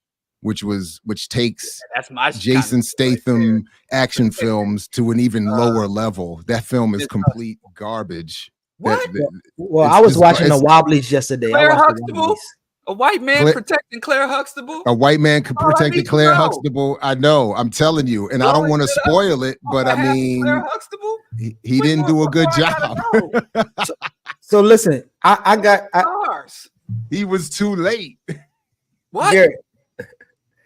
which takes that's my Jason Statham action films to an even lower level. That film is complete garbage. What? Well, I was watching the Wobblies yesterday. Claire I watched the Huxtable? Wobblies. A white man protecting Claire Huxtable? A white man could All I protect need to Claire know. Huxtable. I know. I'm telling you, and I don't want to spoil it, but I mean, Claire Huxtable? he didn't do a good job. So listen, he was too late. What? Jared,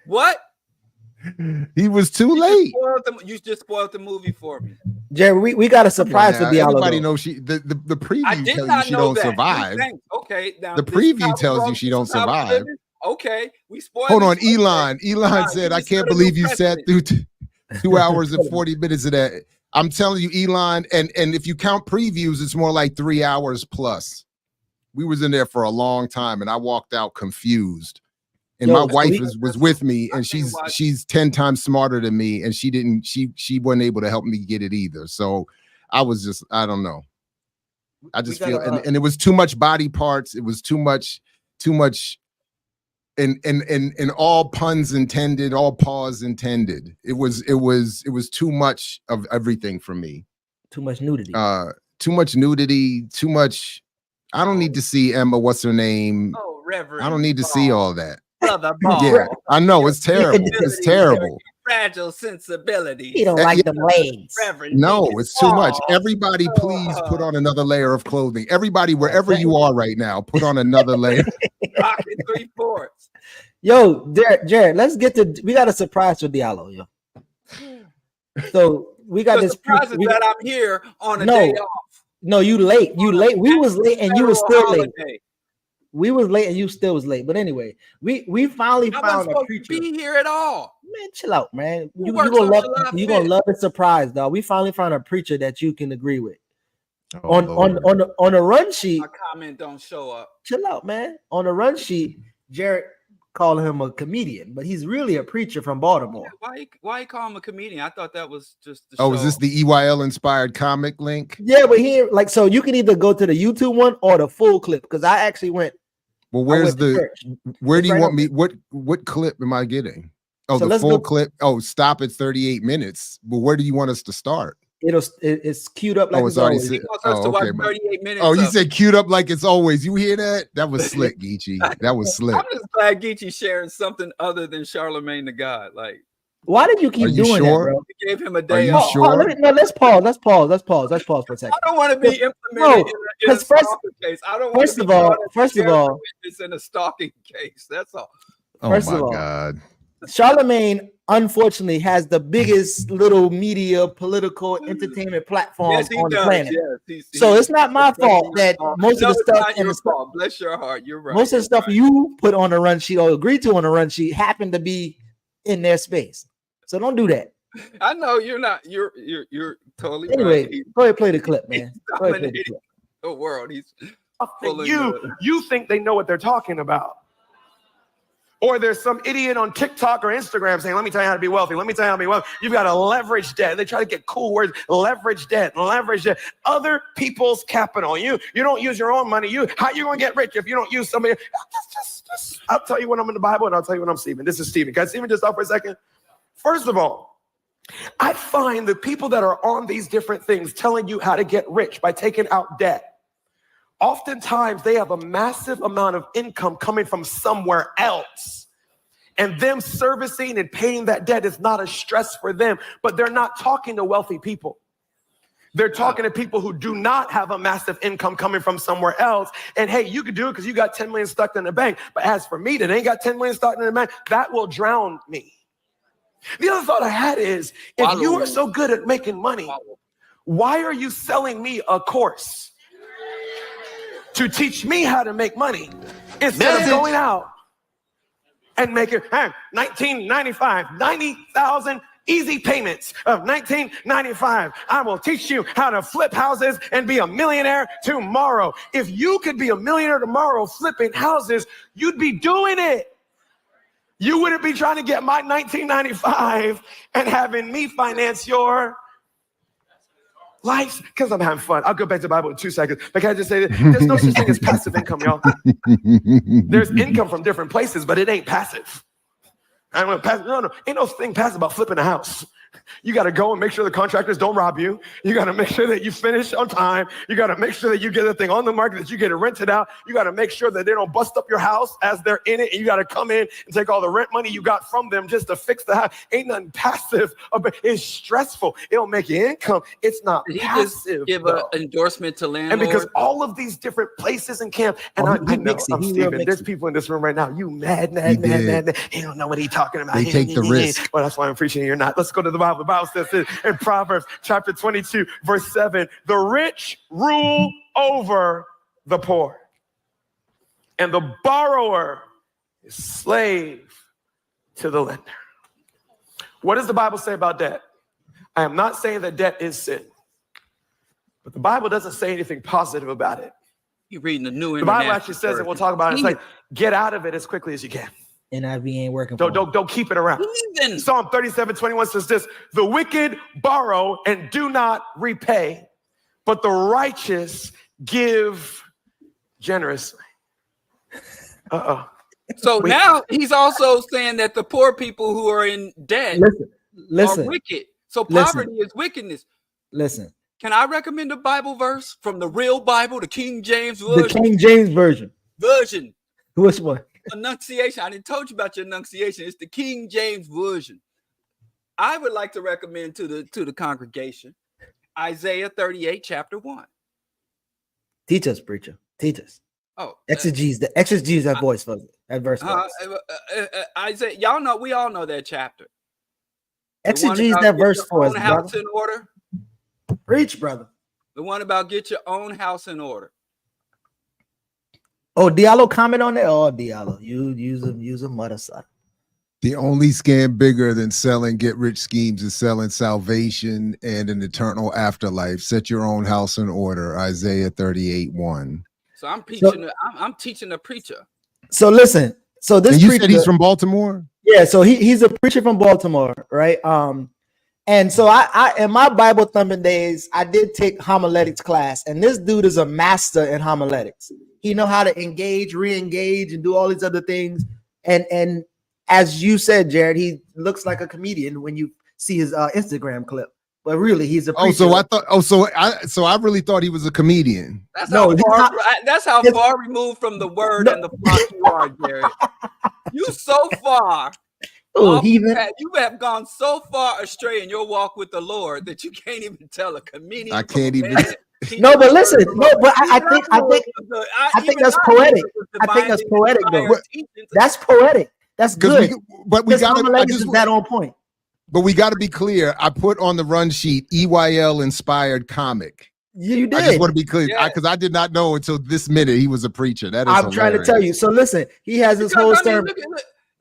What? He was too late. You just spoiled the movie for me. Jared, we got a surprise for Diallo. Everybody though. knows the preview I did tells not you she know don't that. survive. Okay, now The this is how preview we tells roll. you she This don't is how we survive. live it. Okay, we spoiled. Hold on, it. Elon. Elon said, "I can't believe you sat through 2 hours and 40 minutes of that." I'm telling you, Elon, and if you count previews, it's more like 3 hours plus. We was in there for a long time, and I walked out confused. And my wife was with me, and she's 10 times smarter than me, and she wasn't able to help me get it either. So I was just, I don't know. I just feel, and it was too much body parts. It was too much, and all puns intended, all pause intended. It was too much of everything for me. Too much nudity. Too much nudity. Too much. I don't need to see Emma. What's her name? Oh, Reverend. I don't need to see all that. Brother Ball. Yeah, I know it's terrible. It's terrible. Fragile sensibility. He don't like the legs. Reverend. No, it's too much. Everybody, please put on another layer of clothing. Everybody, wherever you are right now, put on another layer. Rocking 3/4. Yo, Jared, let's get to. We got a surprise for Diallo, yo. So we got this. Surprise is that I'm here on a day off. No, you late. You late. We was late, and you was still late. We was late and you still was late. But anyway, we finally found a preacher. Be here at all. Man, chill out, man. You gonna love the surprise, dog. We finally found a preacher that you can agree with. On a run sheet. My comment don't show up. Chill out, man. On the run sheet, Jared called him a comedian, but he's really a preacher from Baltimore. Why you call him a comedian? I thought that was just the show. Is this the EYL inspired comic link? Yeah, but here, like, so you can either go to the YouTube one or the full clip, because I actually went. Well, where do you want me? What clip am I getting? Oh, so the full clip. Oh, stop at 38 minutes. Well, where do you want us to start? It's queued up like it's always. Okay. 38 minutes. Oh, you said queued up like it's always. You hear that? That was slick, Geechee. That was slick. I'm just glad Geechee sharing something other than Charlemagne the God. Like, why did you keep doing that, bro? We gave him a day off. Sure? Let's pause for a second. I don't want to be implemented in a stalking case. I don't want to be first of all, it's in a stalking case. That's all. First of all, God. Charlemagne unfortunately has the biggest little media, political, entertainment platform on the planet. Yes, so it's not my fault that most of the stuff in the stuff. Bless your heart, you're right. Most of the stuff you put on the run sheet or agreed to on the run sheet happened to be in their space. So don't do that. I know you're not. You're totally anyway, right. Go ahead, play the clip, man. Go ahead, play the clip. The world. He's you think they know what they're talking about. Or there's some idiot on TikTok or Instagram saying, let me tell you how to be wealthy. Let me tell you how to be wealthy. You've got to leverage debt. They try to get cool words. Leverage debt. Other people's capital. You don't use your own money. How you going to get rich if you don't use somebody? Just, I'll tell you when I'm in the Bible and I'll tell you when I'm Stephen. This is Stephen. Can Stephen just stop for a second? First of all, I find the people that are on these different things telling you how to get rich by taking out debt, oftentimes they have a massive amount of income coming from somewhere else. And them servicing and paying that debt is not a stress for them, but they're not talking to wealthy people. They're talking to people who do not have a massive income coming from somewhere else. And hey, you could do it because you got 10 million stuck in the bank. But as for me that ain't got 10 million stuck in the bank, that will drown me. The other thought I had is, if you are so good at making money, why are you selling me a course to teach me how to make money instead of going out and making $19.95, 90,000 easy payments of $19.95. I will teach you how to flip houses and be a millionaire tomorrow. If you could be a millionaire tomorrow flipping houses, you'd be doing it. You wouldn't be trying to get my $19.95 and having me finance your life, because I'm having fun. I'll go back to the Bible in 2 seconds. But can I just say that there's no such thing as passive income, y'all. There's income from different places, but it ain't passive. I don't know, passive. No, ain't no thing passive about flipping a house. You got to go and make sure the contractors don't rob you. You got to make sure that you finish on time. You got to make sure that you get the thing on the market, that you get it rented out. You got to make sure that they don't bust up your house as they're in it. And you got to come in and take all the rent money you got from them just to fix the house. Ain't nothing passive. It's stressful. It'll make you income. It's not Did he passive. just give an endorsement to landlords? And because all of these different places and camp, and I know, I'm Steven. There's people in this room right now. You mad. He don't know what he's talking about. They take the risk. Well, that's why I'm preaching. You're not. Let's go to the Bible. The Bible says this in Proverbs chapter 22, verse 7. The rich rule over the poor, and the borrower is slave to the lender. What does the Bible say about debt? I am not saying that debt is sin, but the Bible doesn't say anything positive about it. You're reading the New The Bible actually says, and we'll talk about it, it's like, get out of it as quickly as you can. NIV ain't working. Don't keep it around. Even. Psalm 37:21 says this: the wicked borrow and do not repay, but the righteous give generously. So now he's also saying that the poor people who are in debt listen, are wicked. So poverty is wickedness. Listen. Can I recommend a Bible verse from the real Bible, the King James version? The King James version. Which one? Enunciation. I didn't told you about your enunciation. It's the King James version. I would like to recommend to the congregation Isaiah 38, chapter 1. Teach us, preacher. Teach us. Oh, exegese that voice for that verse. Isaiah, y'all know, we all know that chapter. Exegese that verse for us, house brother. in order. Preach, brother. The one about get your own house in order. Oh, Diallo comment on that. Oh, Diallo, you use a mother son. The only scam bigger than selling get-rich schemes is selling salvation and an eternal afterlife. Set your own house in order. Isaiah 38:1. So I'm teaching. I'm teaching a preacher. So listen. So this and you preacher, said he's from Baltimore. Yeah. So he's a preacher from Baltimore, right? And so I in my Bible thumping days, I did take homiletics class, and this dude is a master in homiletics. He know how to engage, re-engage, and do all these other things. And as you said, Jared, he looks like a comedian when you see his Instagram clip, but really he's a preacher. So I really thought he was a comedian. That's how far removed from the word and the flock you are, Jared. You so far. You have gone so far astray in your walk with the Lord that you can't even tell a comedian. I can't even. No, but listen, I think that's poetic. I think that's poetic, though. That's poetic. That's good. But we got that on point. But we got to be clear. I put on the run sheet EYL inspired comic. You did. I just want to be clear because I did not know until this minute he was a preacher. That is I'm trying to tell you. So listen, he has his whole sermon.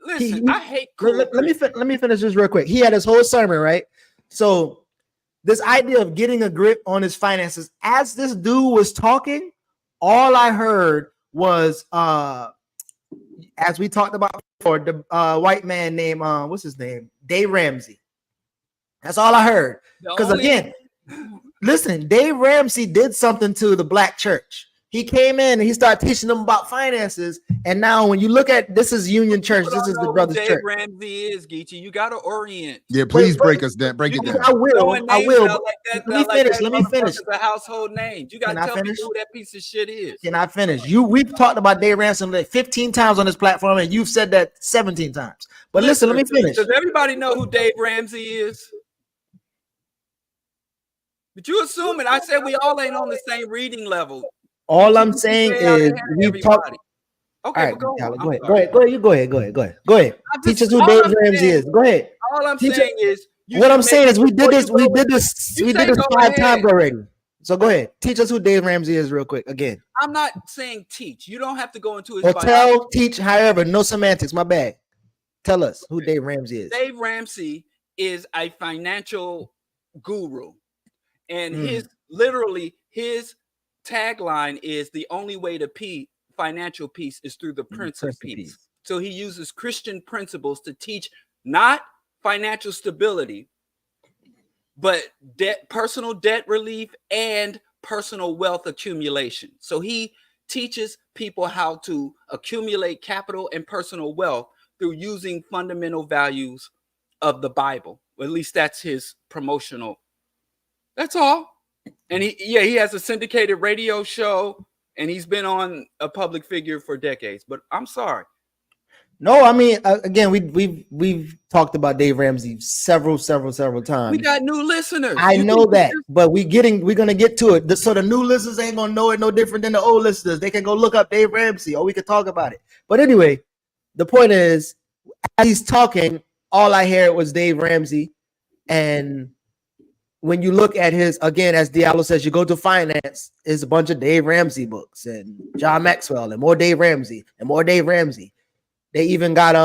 Listen, I hate. Let me finish this real quick. He had his whole sermon, right? So this idea of getting a grip on his finances. As this dude was talking, all I heard was as we talked about before, the white man named what's his name? Dave Ramsey. That's all I heard. Because again, listen, Dave Ramsey did something to the black church. He came in and he started teaching them about finances. And now when you look at this is Union Church, this is the Brothers Dave Church. Ramsey is Geechee. You got to orient. Yeah, please break us down. Break it down. I will. Let me finish. The household names. You got to tell me who that piece of shit is. Can I finish? We've talked about Dave Ramsey like 15 times on this platform, and you've said that 17 times. But listen, let me finish. Does everybody know who Dave Ramsey is? But you assuming I said we all ain't on the same reading level. All I'm saying is we've talked. Okay, right, go ahead. You go ahead. Teach us who Dave Ramsey is. Go ahead. All I'm saying is what I'm saying is we did this 5 times already. So go ahead. Teach us who Dave Ramsey is real quick again. I'm not saying teach. You don't have to go into his or tell, teach, however, no semantics. My bad. Tell us who Dave Ramsey is. Dave Ramsey is a financial guru, and his tagline is the only way to financial peace is through the Prince of Peace. So he uses Christian principles to teach not financial stability, but personal debt relief and personal wealth accumulation. So he teaches people how to accumulate capital and personal wealth through using fundamental values of the Bible, Well, at least that's his promotional. That's all. And he has a syndicated radio show, and he's been on a public figure for decades. But I'm sorry. No, I mean, again, we've talked about Dave Ramsey several times. We got new listeners. I know that, but we're gonna get to it. So the new listeners ain't gonna know it no different than the old listeners. They can go look up Dave Ramsey, or we can talk about it. But anyway, the point is, as he's talking, all I heard was Dave Ramsey. And when you look at his, again, as Diallo says, you go to finance, is a bunch of Dave Ramsey books and John Maxwell and more Dave Ramsey and more Dave Ramsey. They even got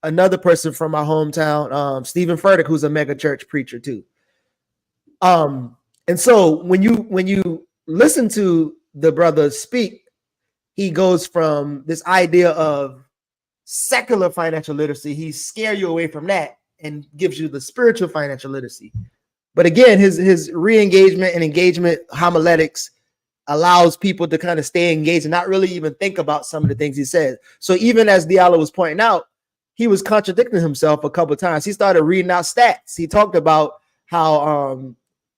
another person from my hometown, Stephen Furtick, who's a mega church preacher too. And so when you listen to the brother speak, he goes from this idea of secular financial literacy, he scare you away from that and gives you the spiritual financial literacy. But again, his re-engagement and engagement homiletics allows people to kind of stay engaged and not really even think about some of the things he says. So even as Diallo was pointing out, he was contradicting himself a couple of times. He started reading out stats. He talked about how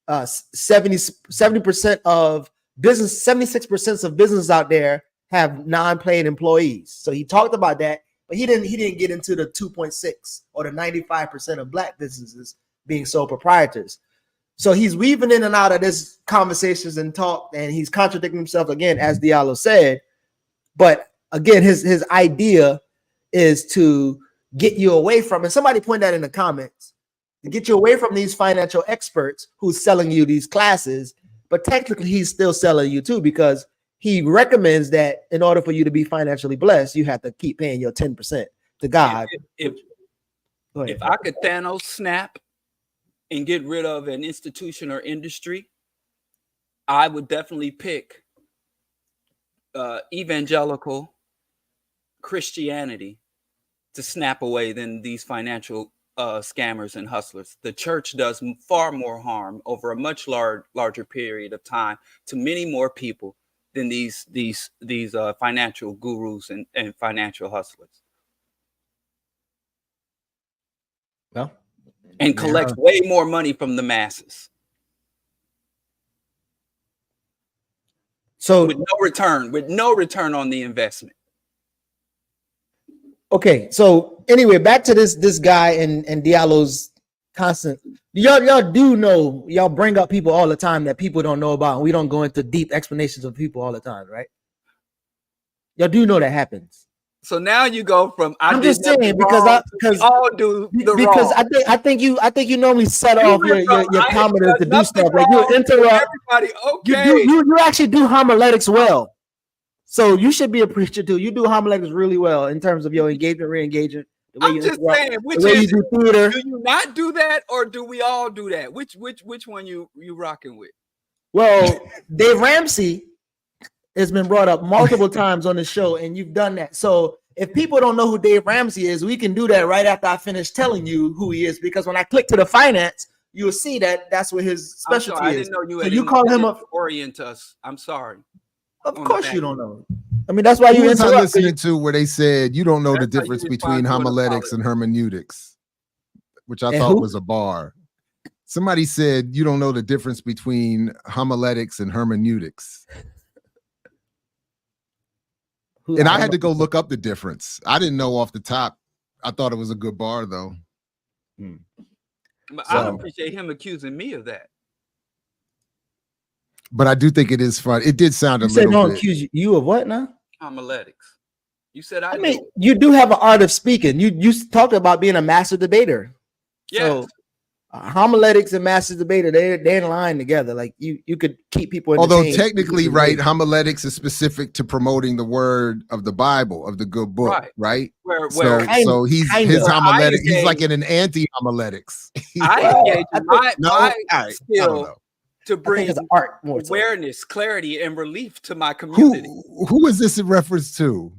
70% of business, 76% of business out there have non-paying employees. So he talked about that, but he didn't get into the 2.6 or the 95% of black businesses being sole proprietors. So he's weaving in and out of this conversations and talk, and he's contradicting himself again, as Diallo said. But again, his idea is to get you away from, and somebody pointed that in the comments, to get you away from these financial experts who's selling you these classes. But technically, he's still selling you too, because he recommends that in order for you to be financially blessed, you have to keep paying your 10% to God. If I could Thanos snap and get rid of an institution or industry, I would definitely pick evangelical Christianity to snap away than these financial scammers and hustlers. The church does far more harm over a much larger period of time to many more people than these financial gurus and financial hustlers. Well, and collects way more money from the masses. So with no return on the investment. Okay, so anyway, back to this guy and Diallo's constant. Y'all do know, y'all bring up people all the time that people don't know about, and we don't go into deep explanations of people all the time, right? Y'all do know that happens. So now you go from I'm just saying because all do the because wrong. I think you normally set off your commenters to do stuff like you interrupt everybody. Okay, you actually do homiletics well, so you should be a preacher too. You do homiletics really well in terms of your engagement, re-engagement. I'm just saying, which is do theater. Do you not do that, or do we all do that? Which one you rocking with? Well, Dave Ramsey has been brought up multiple times on the show, and you've done that. So if people don't know who Dave Ramsey is, we can do that right after I finish telling you who he is, because when I click to the finance, you'll see that that's what his specialty is. I didn't know you. So you call him up. Orient us. I'm sorry. Of course you don't know. I mean, that's why you was listening to where they said you don't know the difference between homiletics and hermeneutics, which I thought was a bar. Somebody said you don't know the difference between homiletics and hermeneutics. And I had to go look up the difference. I didn't know off the top. I thought it was a good bar, though. But I appreciate him accusing me of that. But I do think it is fun. It did sound a little bit. Don't accuse you of what now? Homiletics. You said I mean, you do have an art of speaking. You talked about being a master debater. Yes. So, homiletics and master debater, they're in line together. Like you could keep people entertained. Although technically, right, homiletics is specific to promoting the word of the Bible, of the good book, right? So he's his homiletics. He's like in an anti-homiletics. I engage in my skill to bring art awareness, clarity, and relief to my community. Who is this in reference to?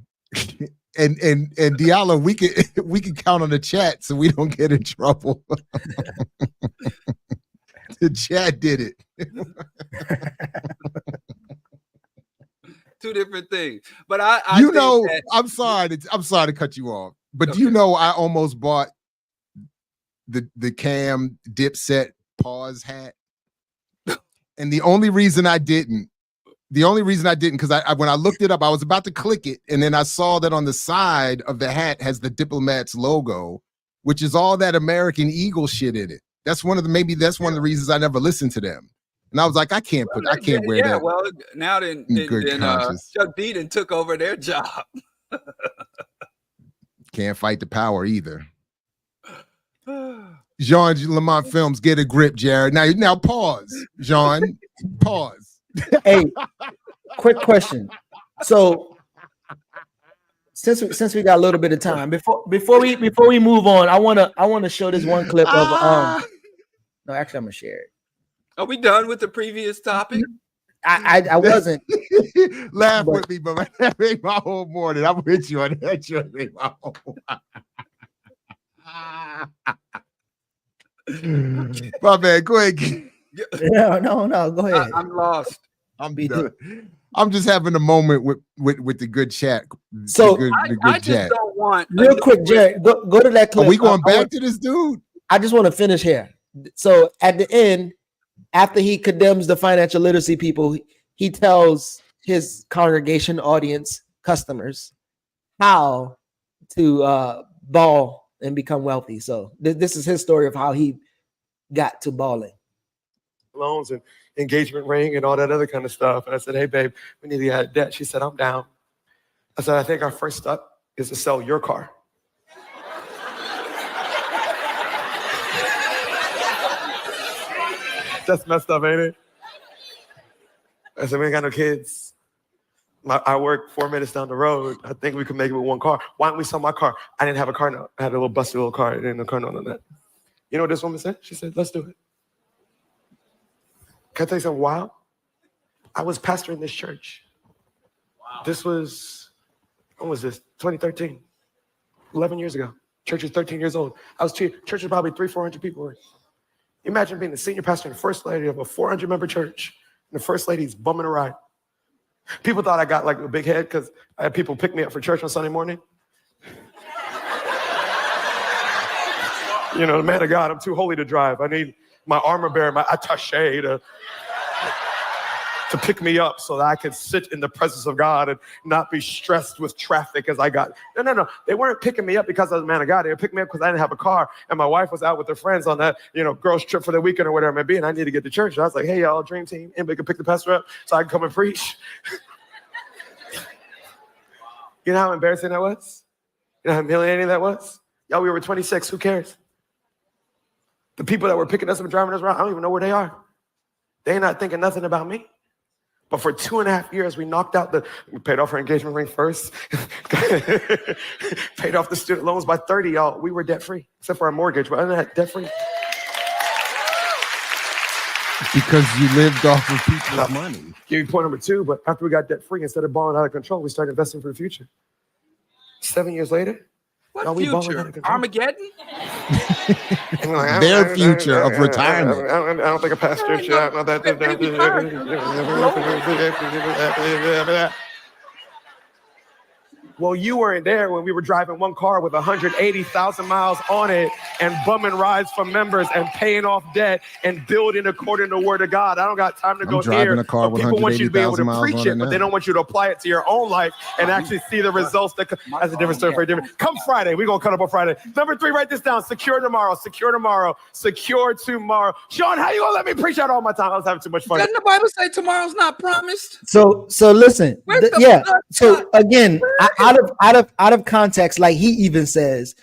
And Diallo, we can count on the chat so we don't get in trouble. The chat did it. Two different things, but I'm sorry to cut you off, but do you know I almost bought the Cam Dipset pause hat. And the only reason I didn't, because I when I looked it up, I was about to click it, and then I saw that on the side of the hat has the Diplomats logo, which is all that American Eagle shit in it. That's one of the reasons I never listened to them. And I was like, I can't wear that. Well, now then Chuck D took over their job. Can't fight the power either. Jean Lamont Films, get a grip, Jared. Now pause, Jean. Pause. Hey, quick question. So since we got a little bit of time, before we move on, I wanna show this one clip of no, actually I'm gonna share it. Are we done with the previous topic? I wasn't. Laugh with me, but that made my whole morning. I'm with you on that. You made my whole my man, go ahead. No, go ahead. I'm lost. I'm done. I'm just having a moment with the good chat. So I just don't want real quick, Jared. Go to that clip. Are we going back to this dude? I just want to finish here. So at the end, after he condemns the financial literacy people, he tells his congregation, audience, customers how to ball and become wealthy. So this is his story of how he got to balling. Loans and engagement ring and all that other kind of stuff. And I said, hey, babe, we need to get out of debt. She said, I'm down. I said, I think our first step is to sell your car. That's messed up, ain't it? I said, we ain't got no kids. I work 4 minutes down the road. I think we could make it with one car. Why don't we sell my car? I didn't have a car note. I had a little busted little car. I didn't have a car note on that. You know what this woman said? She said, let's do it. Can I tell you something wild? I was pastoring this church. Wow. This was, when was this? 2013. 11 years ago. Church is 13 years old. Church was probably 300-400 people. Imagine being the senior pastor and the first lady of a 400-member church, and the first lady's bumming a ride. People thought I got like a big head because I had people pick me up for church on Sunday morning. You know, the man of God, I'm too holy to drive. I need my armor bearer, my attaché to pick me up so that I could sit in the presence of God and not be stressed with traffic as I got. No. They weren't picking me up because I was a man of God. They were picking me up because I didn't have a car and my wife was out with her friends on that, girls trip for the weekend or whatever it may be, and I need to get to church. And I was like, hey, y'all, dream team, anybody can pick the pastor up so I can come and preach. You know how embarrassing that was? You know how humiliating that was? Y'all, we were 26. Who cares? The people that were picking us up and driving us around, I don't even know where they are. They're not thinking nothing about me. But for 2.5 years, we knocked out we paid off our engagement ring first, paid off the student loans by 30, y'all. We were debt free, except for our mortgage, but other than that, debt free. Because you lived off of people's money. Give you point number 2, but after we got debt free, instead of balling out of control, we started investing for the future. 7 years later, what future? Armageddon? Their future of retirement. I don't think a pastor should. I don't know that. Well, you weren't there when we were driving one car with 180,000 miles on it and bumming rides from members and paying off debt and building according to the word of God. I don't got time to go here. But people want you to be able to preach it, but they don't want you to apply it to your own life and actually see the results. That's a different story for a different. Come Friday, we're going to cut up on Friday. Number 3, write this down. Secure tomorrow. Secure tomorrow. Secure tomorrow. Sean, how you going to let me preach out all my time? I was having too much fun. Doesn't the Bible say tomorrow's not promised? So listen. So again, out of context, like he even says,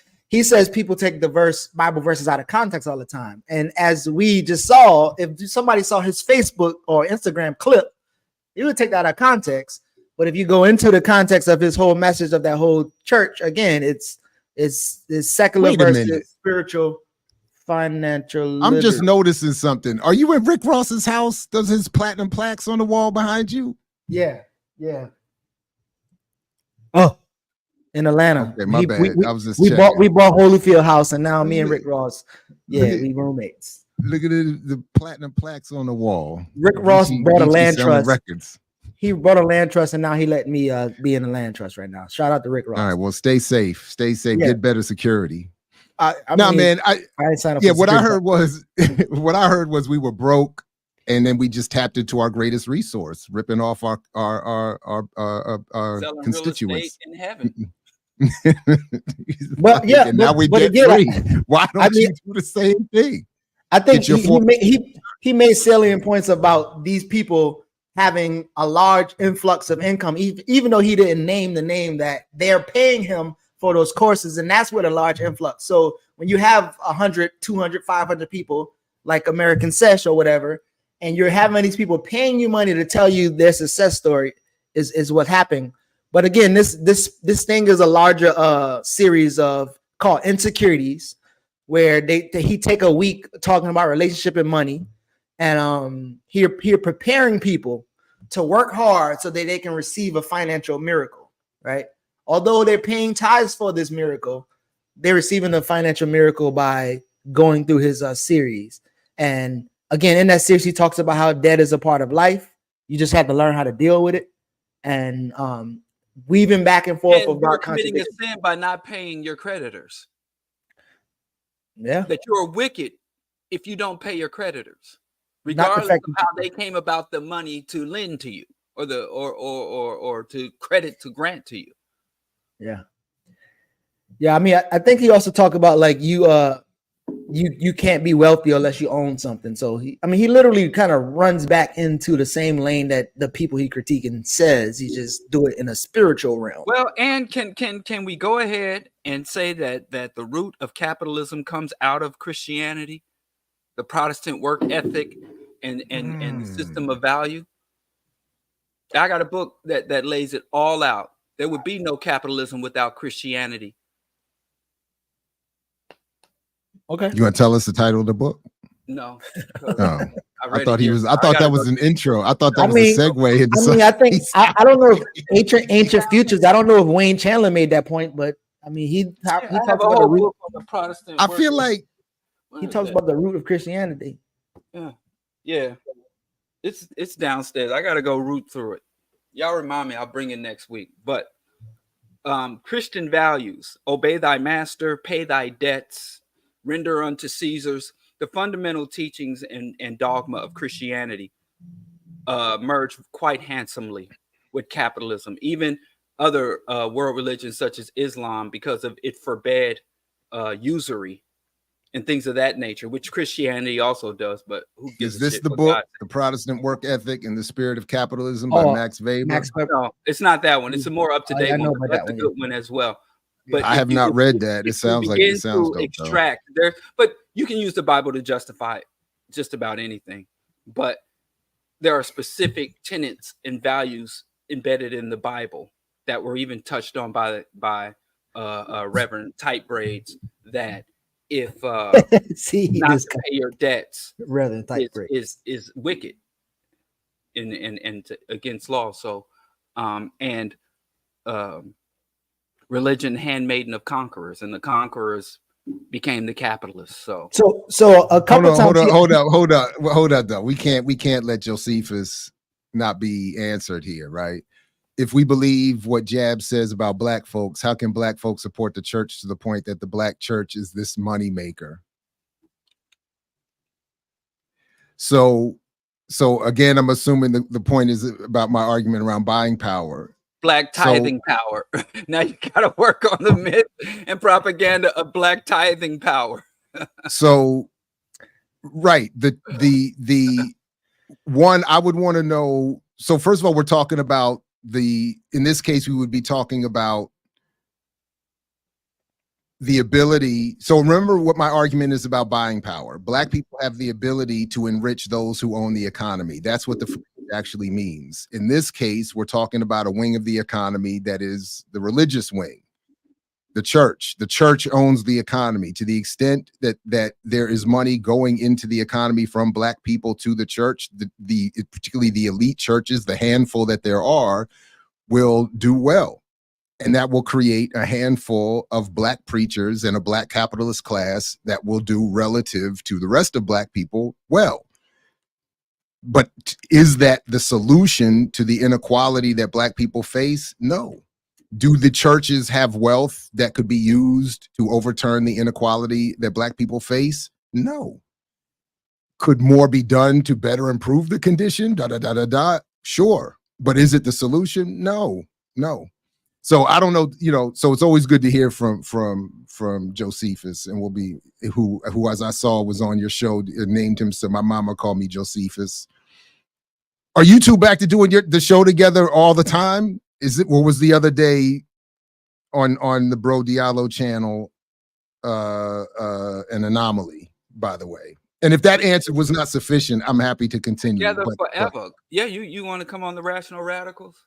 people take the Bible verses out of context all the time. And as we just saw, if somebody saw his Facebook or Instagram clip, you would take that out of context. But if you go into the context of his whole message of that whole church, again, it's secular versus spiritual, financial. I'm just noticing something. Are you in Rick Ross's house? Does his platinum plaques on the wall behind you? Yeah. Oh, in Atlanta. Okay, my bad. I was just we bought Holyfield House, and now me and Rick Ross, we roommates. Look at the platinum plaques on the wall. Rick Ross bought a land trust. Records. He bought a land trust, and now he let me be in the land trust right now. Shout out to Rick Ross. All right, well, stay safe. Yeah. Get better security. No, man, I ain't signed up. yeah, for what I security. heard was what I heard was we were broke, and then we just tapped into our greatest resource, ripping off our Selling constituents. real estate in heaven. But yeah, and now we but debt again, free. Why don't I mean, you do the same thing? I think Get your he made salient points about these people having a large influx of income, even though he didn't name the name that they're paying him for those courses. And that's where the large influx. So when you have 100, 200, 500 people like American Sesh or whatever, and you're having these people paying you money to tell you their success story is what happened. But again, this thing is a larger series of called Insecurities, where he take a week talking about relationship and money, and here preparing people to work hard so that they can receive a financial miracle, right? Although they're paying tithes for this miracle, they're receiving the financial miracle by going through his series. And again, in that series, he talks about how debt is a part of life. You just have to learn how to deal with it. And weaving back and forth And you're about committing a sin by not paying your creditors. Yeah. That you're wicked if you don't pay your creditors, regardless of how they came about the money to lend to you or to credit to grant to you. Yeah. Yeah. I mean, I think he also talked about like you can't be wealthy unless you own something. So he literally kind of runs back into the same lane that the people he critiquing says. He just do it in a spiritual realm. Well, and can we go ahead and say that the root of capitalism comes out of Christianity, the Protestant work ethic, and the system of value? I got a book that lays it all out. There would be no capitalism without Christianity. Okay. You want to tell us the title of the book? No. Oh. I thought that was an intro. I thought that was a segue into I think I don't know if ancient futures. I don't know if Wayne Chandler made that point, but I mean he talks about the root. On the Protestant I feel like he talks about the root of Christianity. Yeah. It's downstairs. I gotta go root through it. Y'all remind me, I'll bring it next week. But Christian values: obey thy master, pay thy debts, render unto Caesars. The fundamental teachings and dogma of Christianity merge quite handsomely with capitalism. Even other world religions such as Islam, because of it forbade usury and things of that nature, which Christianity also does. But who gives is this a shit the what book, God The Protestant Work Ethic and the Spirit of Capitalism by Max Weber? No, it's not that one. It's a more up-to-date one. But that's a good one as well. But I have not read that. It sounds like it sounds dope. Extract there, but you can use the Bible to justify just about anything. But there are specific tenets and values embedded in the Bible that were even touched on by Reverend Tight Braids. That if not to pay your debts, Reverend Tight Braids is wicked and against law. So religion, handmaiden of conquerors, and the conquerors became the capitalists. So a couple times. Hold up, though. We can't let Josephus not be answered here, right? If we believe what Jab says about black folks, how can black folks support the church to the point that the black church is this money maker? So again, I'm assuming the point is about my argument around buying power. Black tithing power. Now you got to work on the myth and propaganda of black tithing power. So, right. The one I would want to know. So first of all, we're talking about in this case, we would be talking about the ability. So remember what my argument is about buying power. Black people have the ability to enrich those who own the economy. That's what the phrase actually means. In this case, we're talking about a wing of the economy that is the religious wing, the church. The church owns the economy to the extent that there is money going into the economy from black people to the church. Particularly the elite churches, the handful that there are, will do well. And that will create a handful of black preachers and a black capitalist class that will do relative to the rest of black people well. But is that the solution to the inequality that black people face? No. Do the churches have wealth that could be used to overturn the inequality that Black people face? No. Could more be done to better improve the condition? Sure. But is it the solution? No. So I don't know, so it's always good to hear from Josephus, and who as I saw was on your show, named him, so my mama called me Josephus. Are you two back to doing the show together all the time? What was the other day on the Bro Diallo channel, an anomaly, by the way? And if that answer was not sufficient, I'm happy to continue. Together forever. Yeah, you want to come on the Rational Radicals?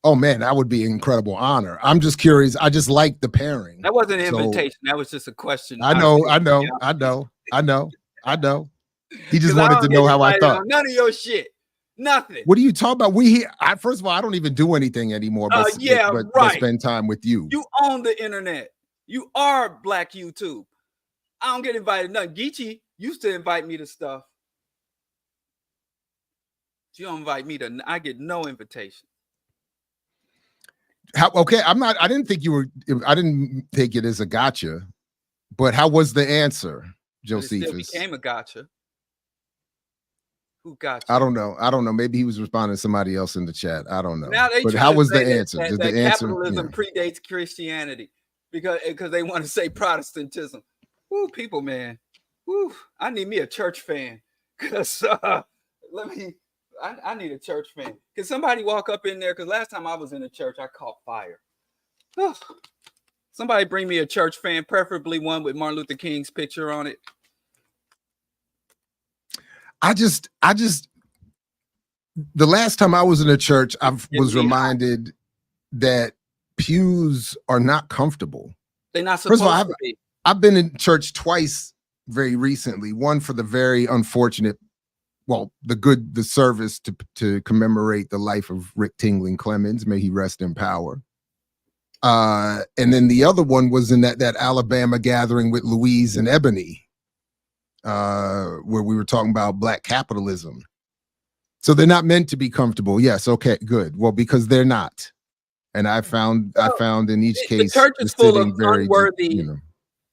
Oh man, that would be an incredible honor. I'm just curious. I just like the pairing. That wasn't an invitation. That was just a question. I know. He just wanted to know how I thought. None of your shit. Nothing. What are you talking about? First of all, I don't even do anything anymore. But spend time with you. You own the internet. You are Black YouTube. I don't get invited. Nothing. Geechee used to invite me to stuff. You don't invite me to. I get no invitation. Okay, I didn't think it as a gotcha, but how was the answer, Josephus? It became a gotcha. Who got you? I don't know. Maybe he was responding to somebody else in the chat. I don't know. Now but how was the answer? Did the answer capitalism predates Christianity because they want to say Protestantism? Woo, people, man. Woo, I need me a church fan because I need a church fan. Can somebody walk up in there? Because last time I was in a church, I caught fire. Somebody bring me a church fan, preferably one with Martin Luther King's picture on it. I just the last time I was in a church, I was reminded that pews are not comfortable. They're not supposed to be. I've been in church twice very recently. One for the very unfortunate, the service to commemorate the life of Rick Tingling Clemens. May he rest in power. And then the other one was in that Alabama gathering with Louise and Ebony, where we were talking about Black capitalism. So they're not meant to be comfortable. Yes. Okay, good. Well, because they're not. And I found in each case, the church is full of unworthy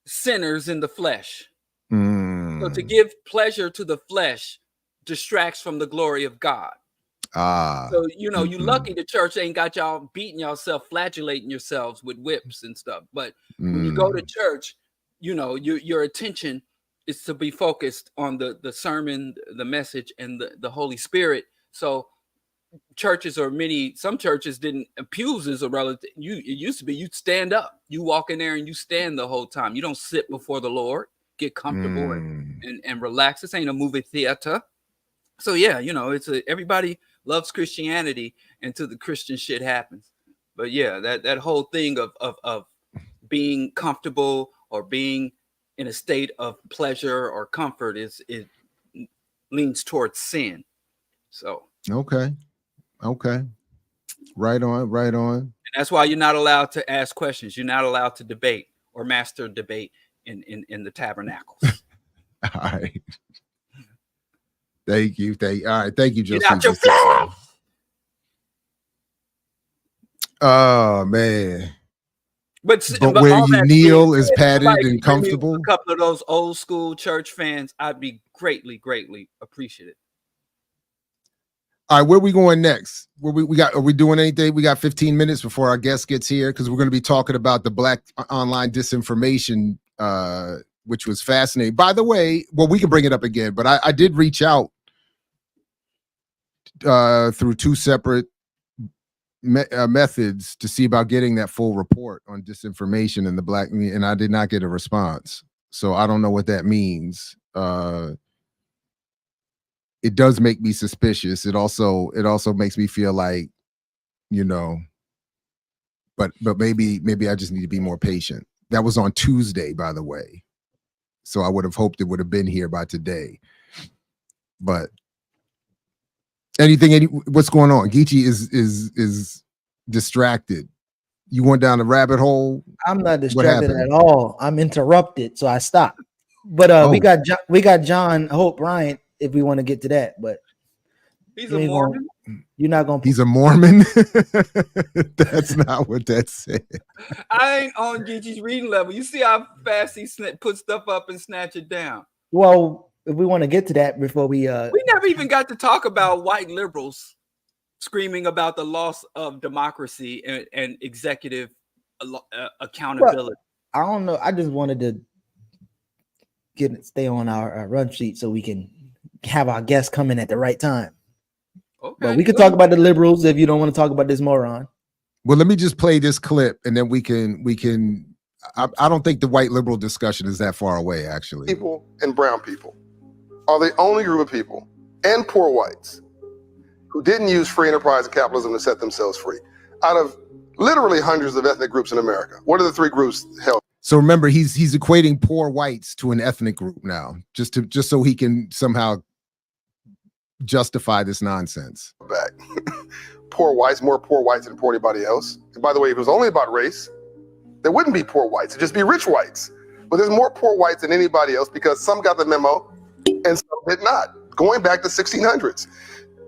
sinners in the flesh. So to give pleasure to the flesh distracts from the glory of God. So you lucky the church ain't got y'all beating yourself, flagellating yourselves with whips and stuff. But when you go to church, your attention is to be focused on the sermon, the message, and the Holy Spirit. So churches some churches didn't. Pews is a relative. It used to be you'd stand up, you walk in there and you stand the whole time. You don't sit before the Lord. Get comfortable and relax. This ain't a movie theater. So yeah, everybody loves Christianity until the Christian shit happens. But yeah, that whole thing of being comfortable or being in a state of pleasure or comfort it leans towards sin. So okay, right on. And that's why you're not allowed to ask questions. You're not allowed to debate or master debate in the tabernacles. All right. Thank you. All right. Thank you, Joseph. Get out your flesh. Oh man. But where you kneel is padded and comfortable. A couple of those old school church fans, I'd be greatly appreciative. All right, where are we going next? Are we doing anything? We got 15 minutes before our guest gets here because we're going to be talking about the Black online disinformation, which was fascinating. By the way, we can bring it up again, but I did reach out through two separate methods to see about getting that full report on disinformation in the Black, and I did not get a response. So I don't know what that means. It does make me suspicious. It also makes me feel like, but maybe I just need to be more patient. That was on Tuesday, by the way. So I would have hoped it would have been here by today. But what's going on? Geechee is distracted. You went down a rabbit hole. I'm not distracted at all. I'm interrupted, so I stopped. But we got John Hope Bryant if we want to get to that. But he's a Mormon. You're not gonna. He's a Mormon. That's not what that said. I ain't on Geechee's reading level. You see how fast he put stuff up and snatch it down. Well, if we want to get to that before we never even got to talk about white liberals screaming about the loss of democracy and executive accountability. Well, I don't know. I just wanted to stay on our run sheet so we can have our guests come in at the right time. Okay, but we could talk about the liberals if you don't want to talk about this moron. Well, let me just play this clip and then we can. I don't think the white liberal discussion is that far away, actually. People and brown people are the only group of people, and poor whites, who didn't use free enterprise and capitalism to set themselves free. Out of literally hundreds of ethnic groups in America, what are the three groups held? So remember, he's equating poor whites to an ethnic group now, just so he can somehow justify this nonsense. Back. Poor whites, more poor whites than poor anybody else. And by the way, if it was only about race, there wouldn't be poor whites, it'd just be rich whites. But there's more poor whites than anybody else because some got the memo and some did not. Going back to 1600s,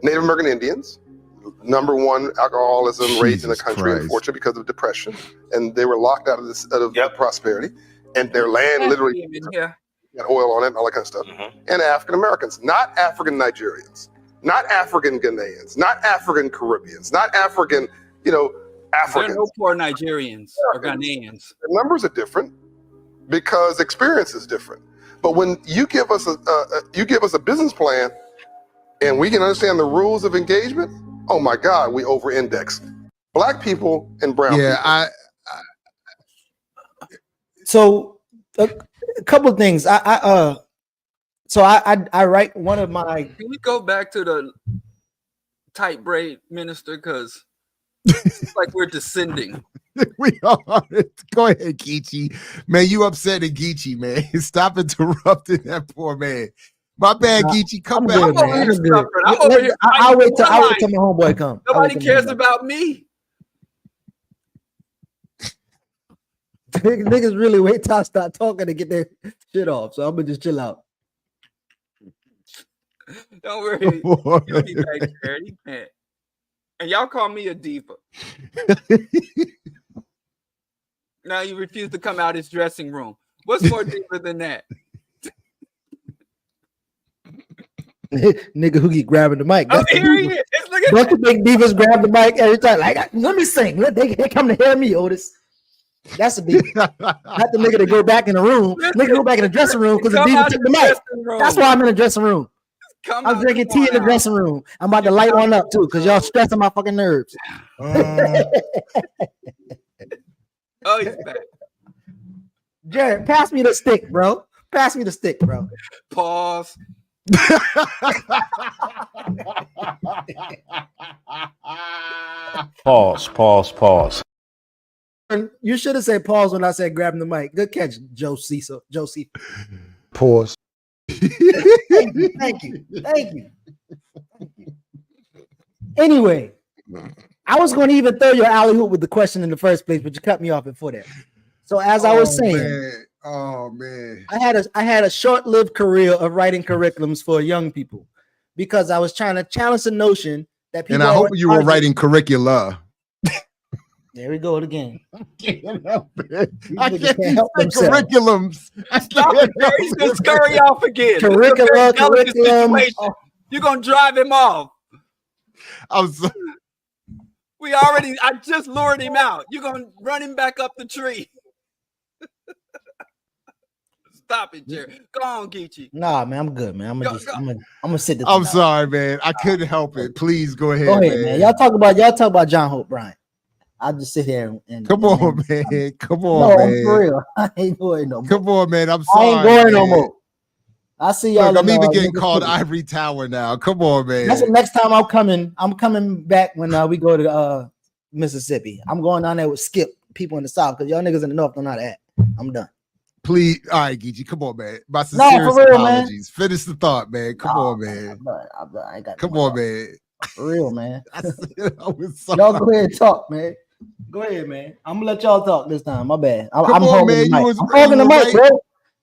Native American Indians, #1 alcoholism rate in the country, unfortunately, because of depression, and they were locked out of prosperity, and their land literally had oil on it and all that kind of stuff. And African Americans, not African Nigerians, not African Ghanaians, not African Caribbeans, not African, Africans. There are no poor Nigerians or Ghanaians. The numbers are different because experience is different. But when you give us a business plan and we can understand the rules of engagement, oh my God, we over-index. Black people and brown people. So a couple of things. I write one of my. Can we go back to the tight braid minister? Because it's like we're descending. We are. Go ahead, Geechee. Man, you upsetting Geechee, man. Stop interrupting that poor man. My bad, Geechee. Come back. I'll wait till my homeboy come. Nobody cares about me. Niggas really wait till I start talking to get their shit off. So I'm gonna just chill out. Don't worry. You'll be back there. You can't. And y'all call me a diva. Now you refuse to come out his dressing room. What's more diva than that? Nigga who keep grabbing the mic. Oh, here he is. Don't you big divas grab the mic every time? Like, let me sing. They come to hear me, Otis. That's a diva. Not the nigga to go back in the room. Nigga go back in the dressing room because the diva took the mic. That's why I'm in the dressing room. I'm drinking tea in the dressing room. I'm about to light one up too because y'all stressing my fucking nerves. Oh, he's back. Jared, pass me the stick, bro. Pass me the stick, bro. Pause. Pause. You should have said pause when I said grabbing the mic. Good catch, Josie. Pause. Thank you. Anyway, I was going to even throw your alley hoop with the question in the first place, but you cut me off before that. So as I was saying, I had a short-lived career of writing curriculums for young people because I was trying to challenge the notion that people. And I hope you were writing curricula. There we go again. I can't help it. I can't help curriculums. He's gonna scurry off again. Curriculum. You're gonna drive him off. I just lured him out. You're gonna run him back up the tree. Stop it, Jerry. Go on, Geechee. Nah, man, I'm good, man. I'm gonna sit this. I'm sorry, man. I couldn't help it. Please go ahead. Go ahead, man. Y'all talk about John Hope Bryant. I'll just sit here and come on, man. Come on, man. For real. I ain't going no more. Come on, man. I'm sorry. I ain't going no more. I see y'all. Look, I'm even getting called Ivory Tower now. Come on, man. That's the next time I'm coming. I'm coming back when we go to Mississippi. I'm going down there with Skip, people in the South, because y'all niggas in the North don't know how to act. I'm done. Please, all right, Geechee, come on, man. My sincerest apologies. Man. Finish the thought, man. Come on, man. Come on, man. For real, man. Y'all go ahead and talk, man. Go ahead, man. I'm gonna let y'all talk this time. My bad. I'm hogging the mic. I'm hogging the mic, bro.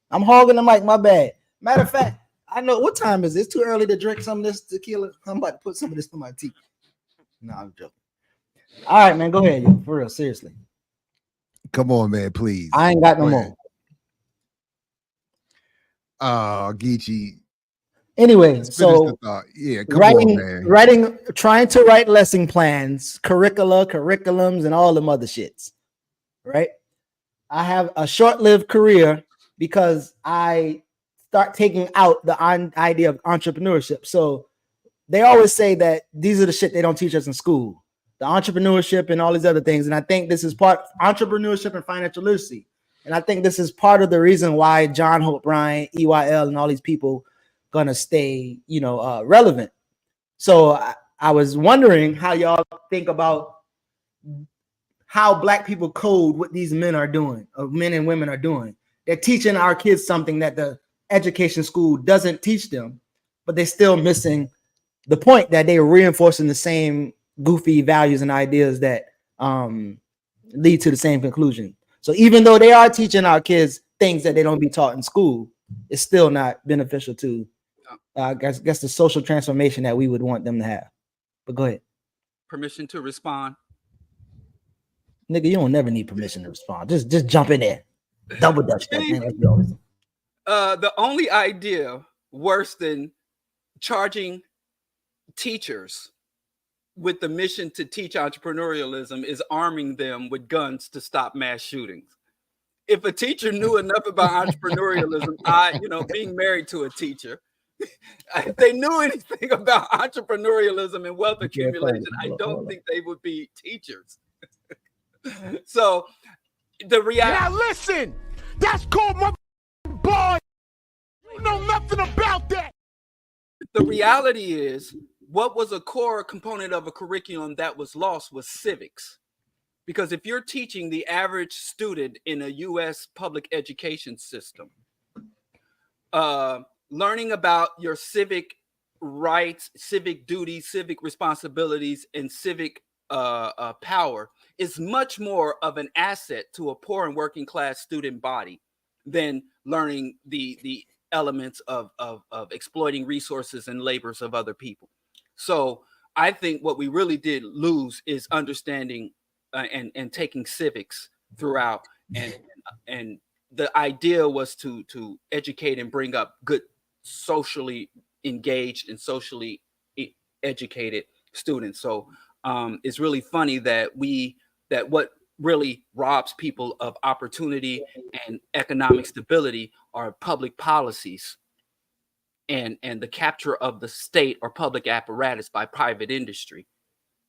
I'm hogging the mic. My bad. Matter of fact, I know what time is it? It's too early to drink some of this tequila. I'm about to put some of this in my tea. No, I'm joking. All right, man, go ahead, yo, for real, seriously. Come on, man, please. I ain't got no Go more. ahead. Geechee. Anyway, Let's finish so the thought. Yeah, come on, man. trying to write lesson plans, curriculums, and all them other shits. Right? I have a short-lived career because I start taking out the idea of entrepreneurship. So they always say that these are the shit they don't teach us in school, the entrepreneurship and all these other things. And I think this is part entrepreneurship and financial literacy. And I think this is part of the reason why John Hope Bryant, EYL, and all these people gonna stay, relevant. So I was wondering how y'all think about how Black people code what these men are doing, or men and women are doing. They're teaching our kids something that the education school doesn't teach them, but they're still missing the point that they're reinforcing the same goofy values and ideas that lead to the same conclusion. So even though they are teaching our kids things that they don't be taught in school, it's still not beneficial to I guess the social transformation that we would want them to have. But go ahead. Permission to respond. Nigga, you don't never need permission to respond. Just jump in there. Double dutch that, man. Let's go. The only idea worse than charging teachers with the mission to teach entrepreneurialism is arming them with guns to stop mass shootings. If a teacher knew enough about entrepreneurialism, being married to a teacher, if they knew anything about entrepreneurialism and wealth accumulation, I don't think they would be teachers. So the reality. Now listen, that's called my boy. You know nothing about that. The reality is, what was a core component of a curriculum that was lost was civics. Because if you're teaching the average student in a U.S. public education system, learning about your civic rights, civic duties, civic responsibilities, and civic power is much more of an asset to a poor and working class student body than learning the elements of exploiting resources and labors of other people. So I think what we really did lose is understanding and taking civics throughout, and the idea was to educate and bring up good, socially engaged and socially educated students. So it's really funny that what really robs people of opportunity and economic stability are public policies and the capture of the state or public apparatus by private industry.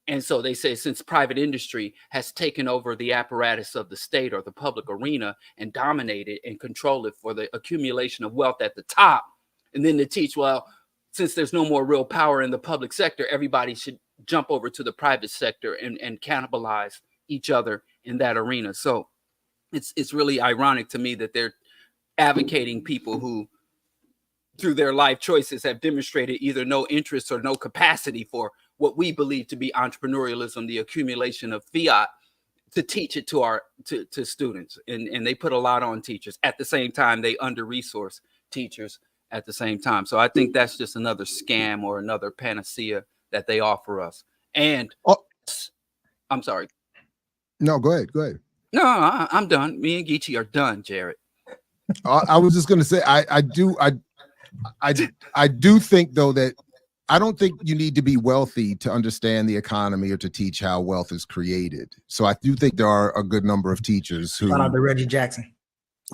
And so they say, since private industry has taken over the apparatus of the state or the public arena and dominate it and control it for the accumulation of wealth at the top, and then to teach, well, since there's no more real power in the public sector, everybody should jump over to the private sector and cannibalize each other in that arena. So it's really ironic to me that they're advocating people who, through their life choices, have demonstrated either no interest or no capacity for what we believe to be entrepreneurialism, the accumulation of fiat, to teach it to students. And they put a lot on teachers. At the same time, they under-resource teachers at the same time. So I think that's just another scam or another panacea that they offer us. And I'm sorry. No, go ahead. Go ahead. No, I'm done. Me and Geechee are done, Jared. I was just going to say, I do think, though, that I don't think you need to be wealthy to understand the economy or to teach how wealth is created. So I do think there are a good number of teachers who, shout out to Reggie Jackson,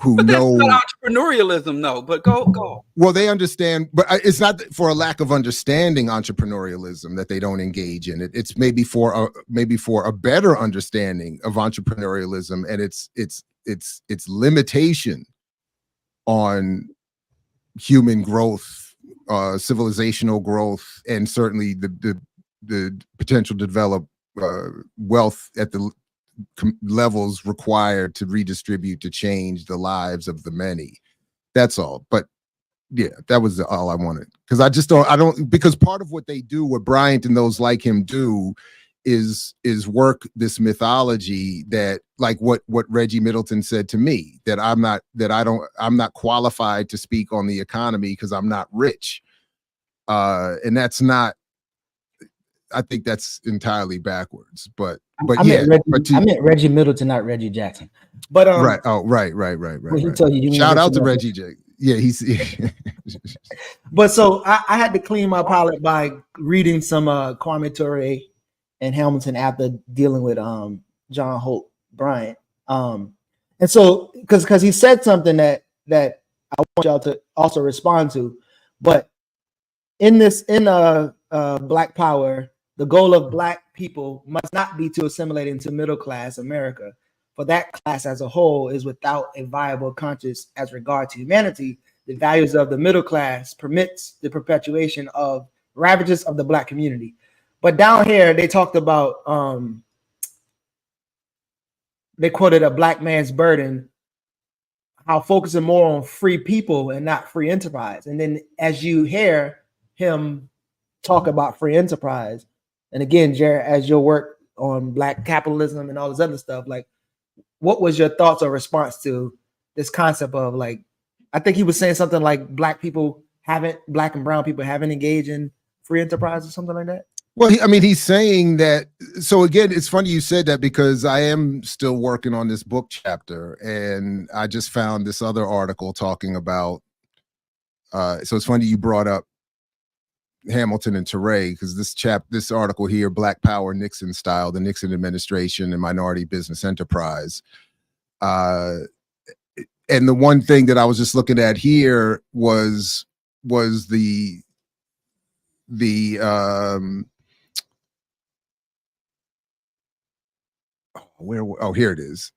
who but know that's not entrepreneurialism, though. But go. Well, they understand, but it's not for a lack of understanding entrepreneurialism that they don't engage in it. It's maybe for a better understanding of entrepreneurialism and its limitation on human growth, civilizational growth, and certainly the potential to develop wealth at the levels required to redistribute, to change the lives of the many. That's all. But yeah, that was all I wanted. Because I don't because part of what they do, what Bryant and those like him do, is work this mythology that, like what Reggie Middleton said to me, that I'm not qualified to speak on the economy because I'm not rich. And that's not I think that's entirely backwards. But I yeah, meant Reggie Middleton, not Reggie Jackson. But right. Oh, right. Well, he tell you Shout out to Reggie J. Yeah, he's. But so I had to clean my palate by reading some Kwame Ture and Hamilton after dealing with John Hope Bryant. And so because he said something that I want y'all to also respond to, but in Black Power, the goal of Black people must not be to assimilate into middle class America. For that class as a whole is without a viable conscience as regard to humanity. The values of the middle class permits the perpetuation of ravages of the Black community. But down here, they talked about, they quoted A Black Man's Burden, how focusing more on free people and not free enterprise. And then as you hear him talk about free enterprise, and again, Jared, as your work on Black capitalism and all this other stuff, like, what was your thoughts or response to this concept of, like, I think he was saying something like Black and brown people haven't engaged in free enterprise or something like that? Well, I mean, he's saying that. So again, it's funny you said that because I am still working on this book chapter, and I just found this other article talking about. So it's funny you brought up Hamilton and Ture, because this article here, Black Power Nixon Style, the Nixon Administration and Minority Business Enterprise. And the one thing that I was just looking at here was the here it is.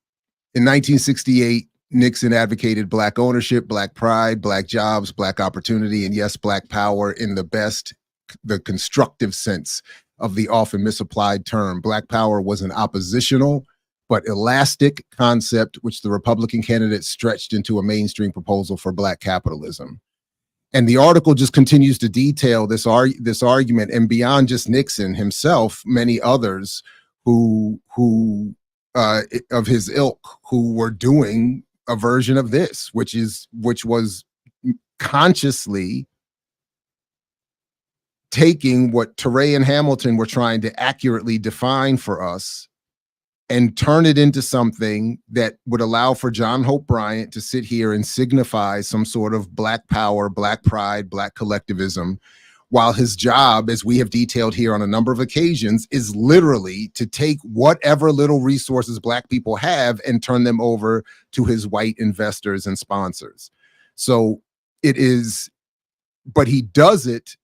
In 1968, Nixon advocated Black ownership, Black pride, Black jobs, Black opportunity, and yes, Black power in the constructive sense of the often misapplied term. Black power was an oppositional but elastic concept which the Republican candidates stretched into a mainstream proposal for Black capitalism. And the article just continues to detail this argument, and beyond just Nixon himself, many others who of his ilk who were doing a version of this, which was consciously taking what Ture and Hamilton were trying to accurately define for us and turn it into something that would allow for John Hope Bryant to sit here and signify some sort of Black power, Black pride, Black collectivism, while his job, as we have detailed here on a number of occasions, is literally to take whatever little resources Black people have and turn them over to his white investors and sponsors. So it is, but he does it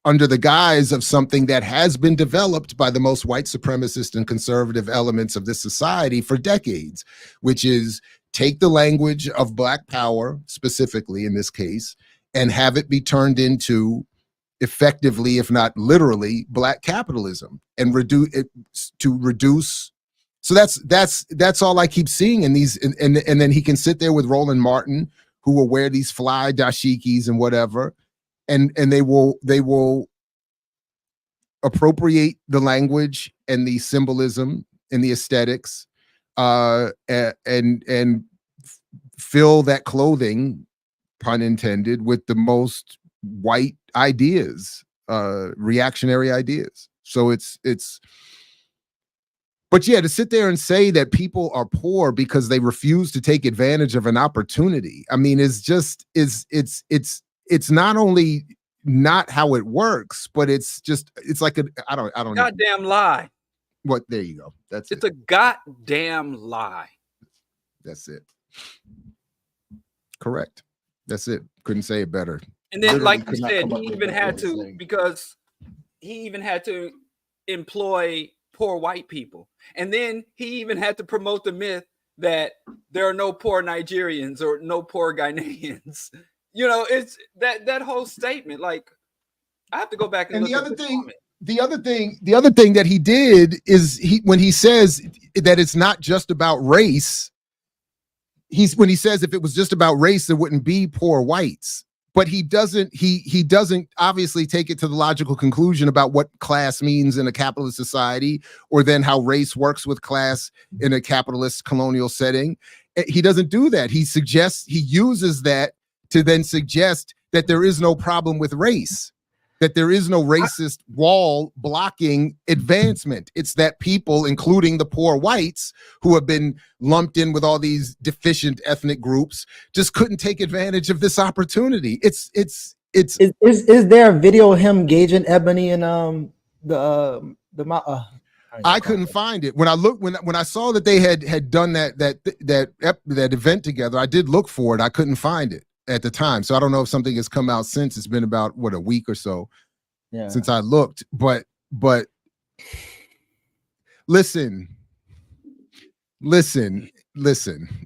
under the guise of something that has been developed by the most white supremacist and conservative elements of this society for decades, which is take the language of Black power, specifically in this case, and have it be turned into effectively, if not literally, Black capitalism, and reduce. So that's all I keep seeing in these, and then he can sit there with Roland Martin, who will wear these fly dashikis and whatever, and they will appropriate the language and the symbolism and the aesthetics, and fill that clothing, pun intended, with the most white ideas, reactionary ideas. So it's but yeah, to sit there and say that people are poor because they refuse to take advantage of an opportunity, I mean, it's not only not how it works, but it's like I don't goddamn know. Lie. What? There you go. It's a goddamn lie. That's it. Correct. That's it. Couldn't say it better. And then, like you said, he even had to employ poor white people. And then he even had to promote the myth that there are no poor Nigerians or no poor Ghanaians. You know, it's that whole statement. Like, I have to go back and look at the other thing that he did is when he says that it's not just about race, when he says if it was just about race, there wouldn't be poor whites. But he doesn't obviously take it to the logical conclusion about what class means in a capitalist society, or then how race works with class in a capitalist colonial setting. He doesn't do that. He uses that to then suggest that there is no problem with race. that there is no racist wall blocking advancement. It's that people, including the poor whites who have been lumped in with all these deficient ethnic groups, just couldn't take advantage of this opportunity. Is there a video of him gauging Ebony and I couldn't find it. When I saw that they had done that event together, I did look for it. I couldn't find it at the time. So I don't know if something has come out since. It's been about a week or so since I looked. But listen.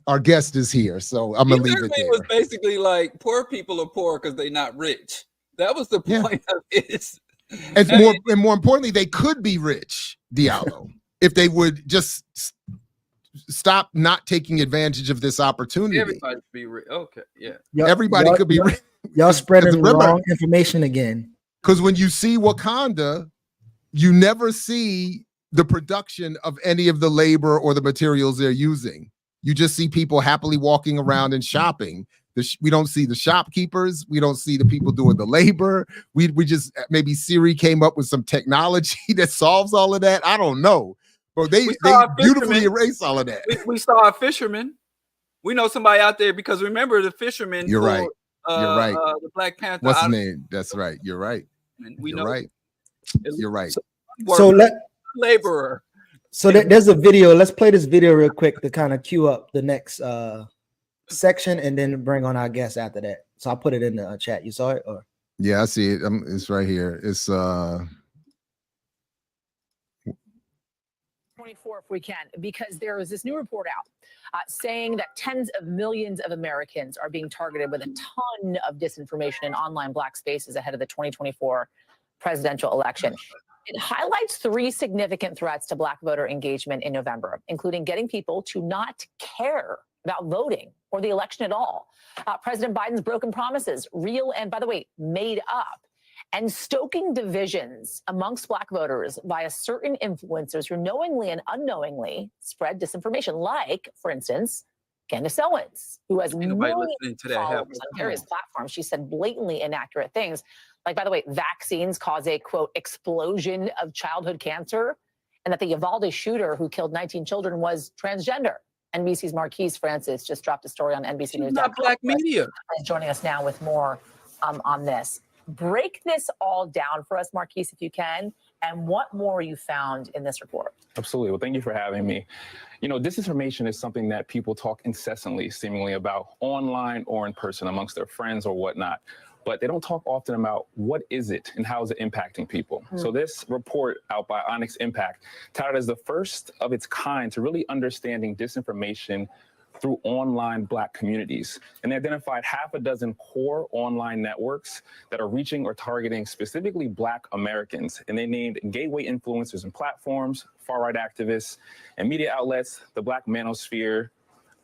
Our guest is here, so I'm gonna leave it there. It was basically like poor people are poor because they're not rich. That was the point of it. And more importantly, they could be rich, Diallo, if they would just stop not taking advantage of this opportunity. Everybody should be rich. Okay, yeah. Everybody could be rich. Y'all spreading wrong information again. Because when you see Wakanda, you never see the production of any of the labor or the materials they're using. You just see people happily walking around and shopping. We don't see the shopkeepers. We don't see the people doing the labor. We just, maybe Siri came up with some technology that solves all of that. I don't know. But they beautifully erase all of that. We saw a fisherman. We know somebody out there because remember the fisherman. You're right. You're right. The Black Panther. What's his name? That's right. You're right. You're right. You're right. So laborer. So there's a video. Let's play this video real quick to kind of cue up the next section and then bring on our guests after that. So I'll put it in the chat. You saw it? Or yeah, I see it. It's right here. It's 24 if we can, because there is this new report out saying that tens of millions of Americans are being targeted with a ton of disinformation in online black spaces ahead of the 2024 presidential election. It highlights 3 significant threats to black voter engagement in November, including getting people to not care about voting or the election at all. President Biden's broken promises, real and, by the way, made up, and stoking divisions amongst black voters via certain influencers who knowingly and unknowingly spread disinformation, like, for instance, Candace Owens, who has millions of followers on various platforms. She said blatantly inaccurate things, like, by the way, vaccines cause a, quote, explosion of childhood cancer, and that the Uvalde shooter who killed 19 children was transgender. NBC's Marquise Francis just dropped a story on NBC News. Not black media. Is joining us now with more on this. Break this all down for us, Marquise, if you can, and what more you found in this report. Absolutely. Well, thank you for having me. You know, disinformation is something that people talk incessantly, seemingly about online or in person amongst their friends or whatnot. But they don't talk often about what is it and how is it impacting people. So this report out by Onyx Impact touted as the first of its kind to really understanding disinformation through online black communities. And they identified 6 core online networks that are reaching or targeting specifically black Americans. And they named gateway influencers and platforms, far-right activists, and media outlets, the Black Manosphere,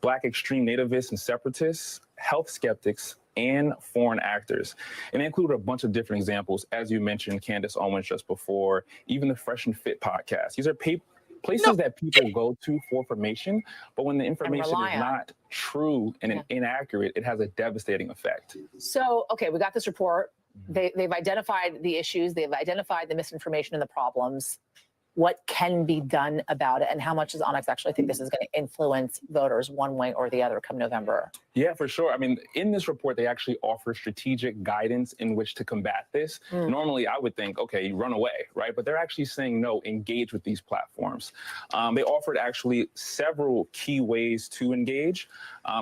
Black extreme nativists and separatists, health skeptics, and foreign actors. And they included a bunch of different examples, as you mentioned, Candace Owens just before, even the Fresh and Fit podcast. These are places that people go to for information, but when the information is not true and inaccurate, it has a devastating effect. So, okay, we got this report. They've identified the issues. They've identified the misinformation and the problems. What can be done about it, and how much does Onyx actually think this is going to influence voters one way or the other come November? Yeah, for sure. I mean, in this report, they actually offer strategic guidance in which to combat this. Normally, I would think, okay, you run away, right? But they're actually saying, no, engage with these platforms. They offered actually several key ways to engage,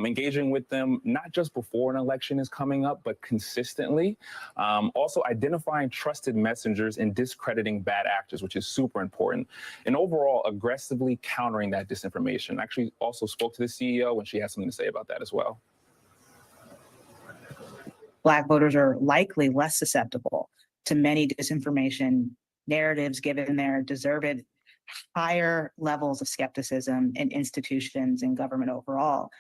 engaging with them, not just before an election is coming up, but consistently. Also identifying trusted messengers and discrediting bad actors, which is super important. And overall, aggressively countering that disinformation. I actually also spoke to the CEO, and she has something to say about that as well. Black voters are likely less susceptible to many disinformation narratives, given their deserved higher levels of skepticism in institutions and government overall.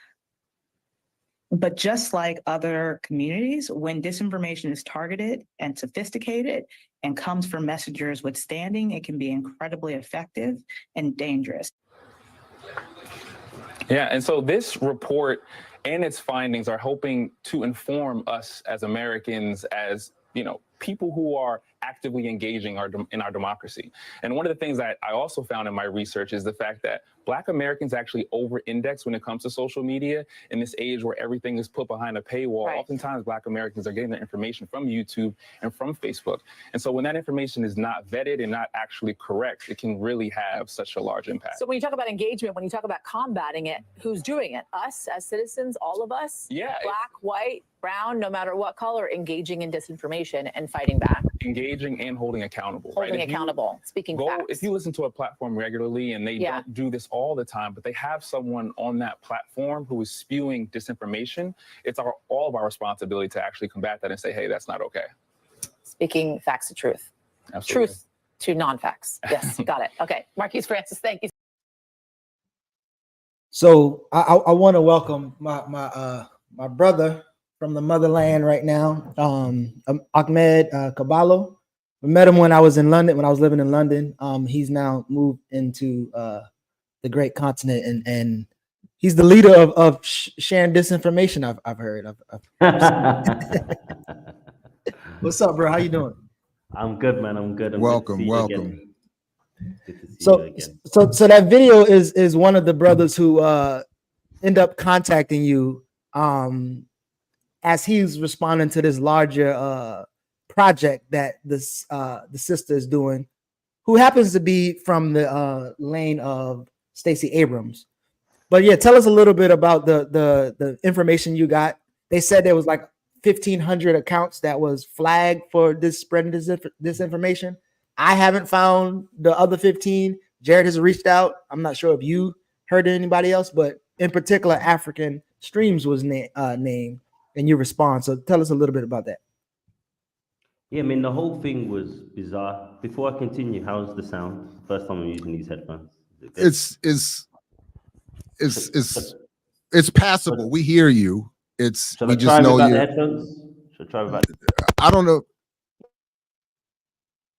But just like other communities, when disinformation is targeted and sophisticated and comes from messengers with standing, it can be incredibly effective and dangerous. Yeah, and so this report and its findings are hoping to inform us as Americans, as, you know, people who are actively engaging in our democracy. And one of the things that I also found in my research is the fact that Black Americans actually over-index when it comes to social media in this age where everything is put behind a paywall. Right. Oftentimes, Black Americans are getting their information from YouTube and from Facebook. And so when that information is not vetted and not actually correct, it can really have such a large impact. So when you talk about engagement, when you talk about combating it, who's doing it? Us as citizens, all of us? Yeah. Black, white, brown, no matter what color, engaging in disinformation and fighting back. Engaging and holding accountable. Holding right? accountable, speaking facts. If you listen to a platform regularly, and they don't do this all the time, but they have someone on that platform who is spewing disinformation, it's all of our responsibility to actually combat that and say, hey, that's not okay. Speaking facts to truth. Absolutely. Truth to non-facts. Yes, got it. Okay, Marquise Francis, thank you. So I want to welcome my brother from the motherland right now, Ahmed Caballo. I met him when I was in London, when I was living in London. He's now moved into the great continent, and he's the leader of sharing disinformation. I've heard. What's up, bro? How you doing? I'm good, man. I'm good. Welcome. So that video is one of the brothers who end up contacting you as he's responding to this larger project that the sister is doing, who happens to be from the lane of Stacey Abrams. But yeah, tell us a little bit about the information you got. They said there was like 1,500 accounts that was flagged for this spreading disinformation. I haven't found the other 15. Jared has reached out. I'm not sure if you heard anybody else, but in particular, African Streams was named in your response. So tell us a little bit about that. Yeah, I mean, the whole thing was bizarre. Before I continue, how's the sound? First time I'm using these headphones. It's passable. We hear you. Should we I just try know without you. the headphones? Should I try without? I don't know.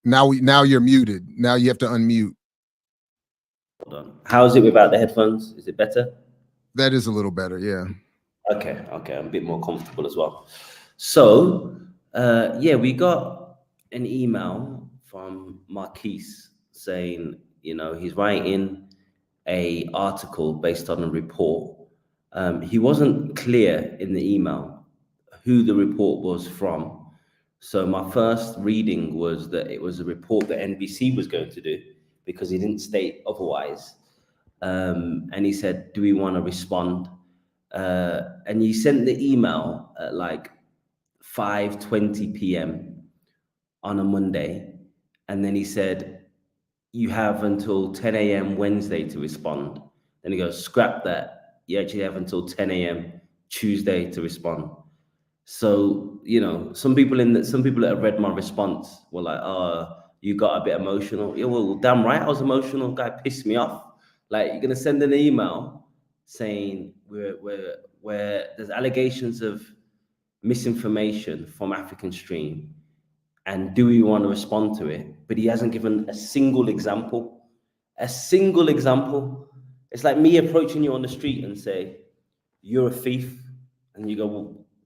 Now you're muted. Now you have to unmute. Hold on. How's it without the headphones? Is it better? That is a little better, yeah. Okay, I'm a bit more comfortable as well. So, yeah, we got an email from Marquise saying, he's writing a article based on a report. He wasn't clear in the email who the report was from. So my first reading was that it was a report that NBC was going to do because he didn't state otherwise. And he said, do we want to respond? And he sent the email at like 5:20 p.m. on a Monday. And then he said, you have until 10 a.m. Wednesday to respond. Then he goes, scrap that. You actually have until 10 a.m. Tuesday to respond. So, some people that have read my response were like, oh, you got a bit emotional. Yeah, well, damn right, I was emotional. Guy pissed me off. Like, you're gonna send an email saying where there's allegations of misinformation from African Stream, and do we want to respond to it? But he hasn't given a single example. A single example. It's like me approaching you on the street and say, you're a thief. And you go,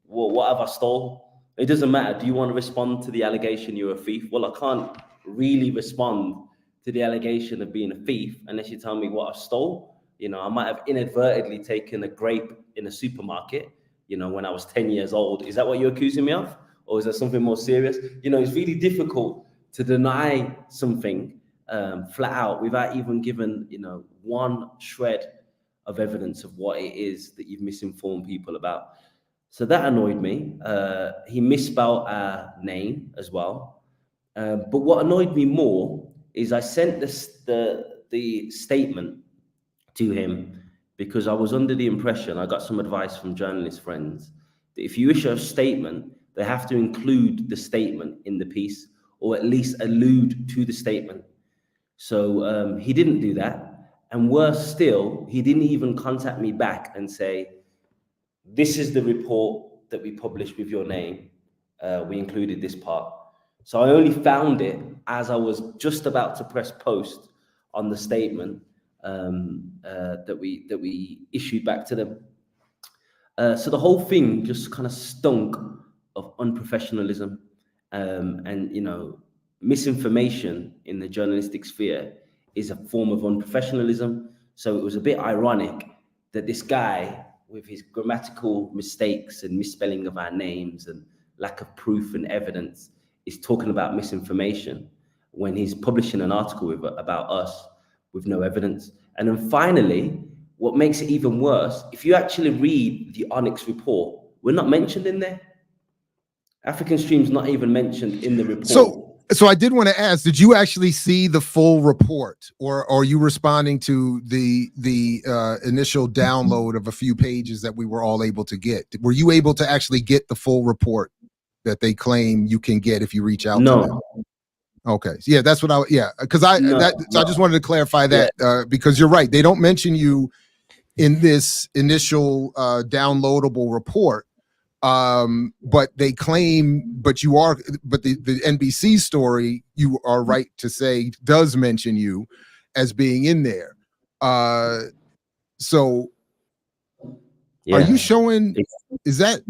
well, what have I stole? It doesn't matter. Do you want to respond to the allegation you're a thief? Well, I can't really respond to the allegation of being a thief unless you tell me what I stole. I might have inadvertently taken a grape in a supermarket, when I was 10 years old. Is that what you're accusing me of? Or is there something more serious? It's really difficult to deny something flat out without even given, one shred of evidence of what it is that you've misinformed people about. So that annoyed me. He misspelled our name as well. But what annoyed me more is I sent the statement to him because I was under the impression, I got some advice from journalist friends, that if you issue a statement, they have to include the statement in the piece or at least allude to the statement. So he didn't do that. And worse still, he didn't even contact me back and say, this is the report that we published with your name. We included this part. So I only found it as I was just about to press post on the statement that we issued back to them. So the whole thing just kind of stunk of unprofessionalism. And misinformation in the journalistic sphere is a form of unprofessionalism. So it was a bit ironic that this guy, with his grammatical mistakes and misspelling of our names and lack of proof and evidence, is talking about misinformation when he's publishing an article about us with no evidence. And then finally, what makes it even worse, if you actually read the Onyx report, we're not mentioned in there. African Stream's not even mentioned in the report. So I did want to ask, did you actually see the full report, or are you responding to the initial download of a few pages that we were all able to get? Were you able to actually get the full report that they claim you can get if you reach out to them? Okay. Yeah, that's what because I just wanted to clarify that because you're right. They don't mention you in this initial downloadable report. But they claim, but the NBC story, you are right to say, does mention you as being in there. So are you showing, is that,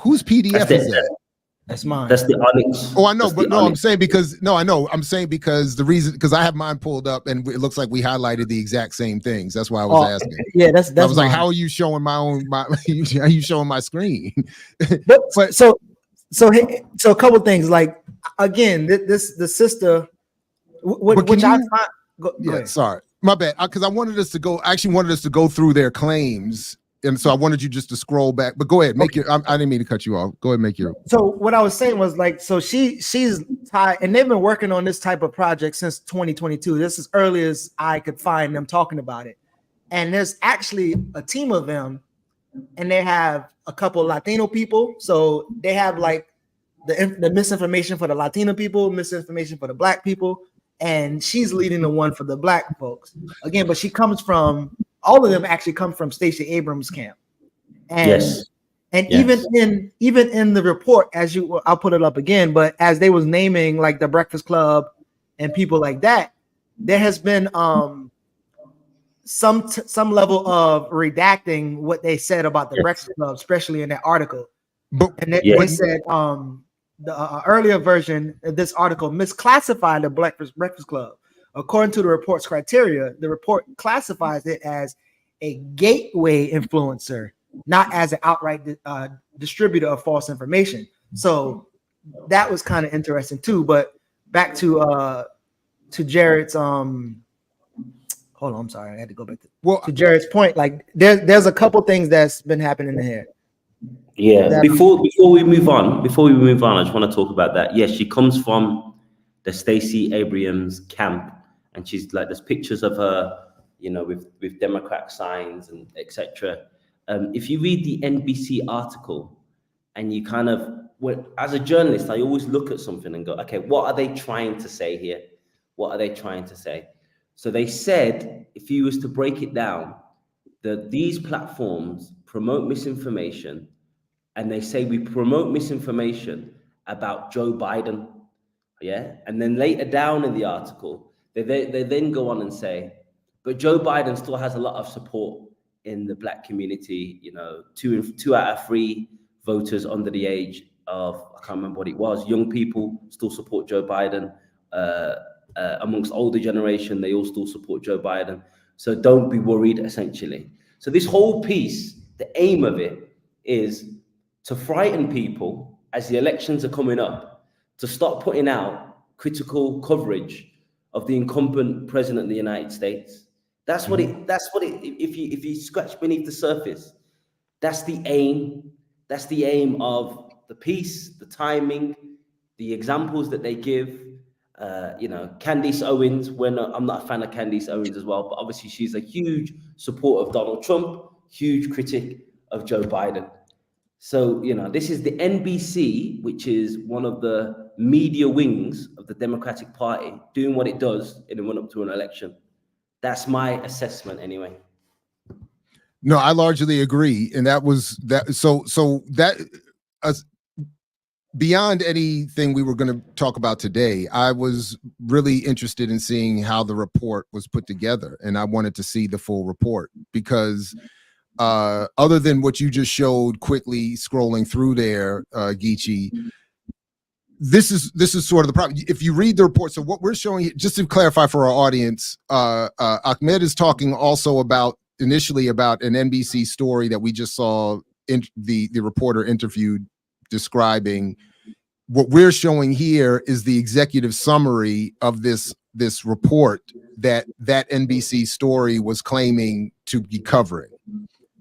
whose PDF is that? That's mine. That's the Onyx. Oh, I know, but no, I'm saying because the reason, because I have mine pulled up and it looks like we highlighted the exact same things. That's why I was asking. Yeah, that's I was mine. like, how are you showing how are you showing my screen? but so a couple things, like, again, the sister, which I find. Go ahead. Sorry, my bad. Because I wanted us to go through their claims. And so I wanted you just to scroll back, but go ahead, make your. I didn't mean to cut you off. Go ahead, make your. So what I was saying was, like, so she's tied, and they've been working on this type of project since 2022. This is early as I could find them talking about it. And there's actually a team of them, and they have a couple of Latino people. So they have like the misinformation for the Latino people, misinformation for the Black people, and she's leading the one for the Black folks. Again, but she comes from. All of them actually come from Stacey Abrams' camp, and even in the report, I'll put it up again. But as they was naming like the Breakfast Club and people like that, there has been some level of redacting what they said about the Breakfast Club, especially in that article. And they said the earlier version of this article misclassified the Breakfast Club. According to the report's criteria, the report classifies it as a gateway influencer, not as an outright distributor of false information. So that was kind of interesting too. But back to Jared's hold on, I'm sorry, I had to go back to Jared's point. Like there's a couple things that's been happening here. Yeah. Before we move on, I just want to talk about that. Yes, she comes from the Stacey Abrams camp. And she's like, there's pictures of her, with Democrat signs and etc. If you read the NBC article, and you kind of, as a journalist, I always look at something and go, okay, what are they trying to say here? What are they trying to say? So they said, if you was to break it down, that these platforms promote misinformation, and they say we promote misinformation about Joe Biden, and then later down in the article, they then go on and say, but Joe Biden still has a lot of support in the Black community. 2 out of 3 voters under the age of, I can't remember what it was, young people still support Joe Biden. Amongst older generation, they all still support Joe Biden. So don't be worried, essentially. So this whole piece, the aim of it is to frighten people as the elections are coming up, to stop putting out critical coverage of the incumbent president of the United States. That's what it, if you scratch beneath the surface, that's the aim. That's the aim of the piece, the timing, the examples that they give. Candace Owens, I'm not a fan of Candace Owens as well, but obviously she's a huge supporter of Donald Trump, huge critic of Joe Biden. So, this is the NBC, which is one of the media wings of the Democratic Party, doing what it does in the run-up to an election. That's my assessment anyway. No, I largely agree. And that was that. So that beyond anything we were going to talk about today, I was really interested in seeing how the report was put together. And I wanted to see the full report because other than what you just showed quickly scrolling through there, Geechee, this is sort of the problem. If you read the report, so what we're showing, just to clarify for our audience, Ahmed is talking also initially about an NBC story that we just saw in the reporter interviewed describing. What we're showing here is the executive summary of this report that NBC story was claiming to be covering.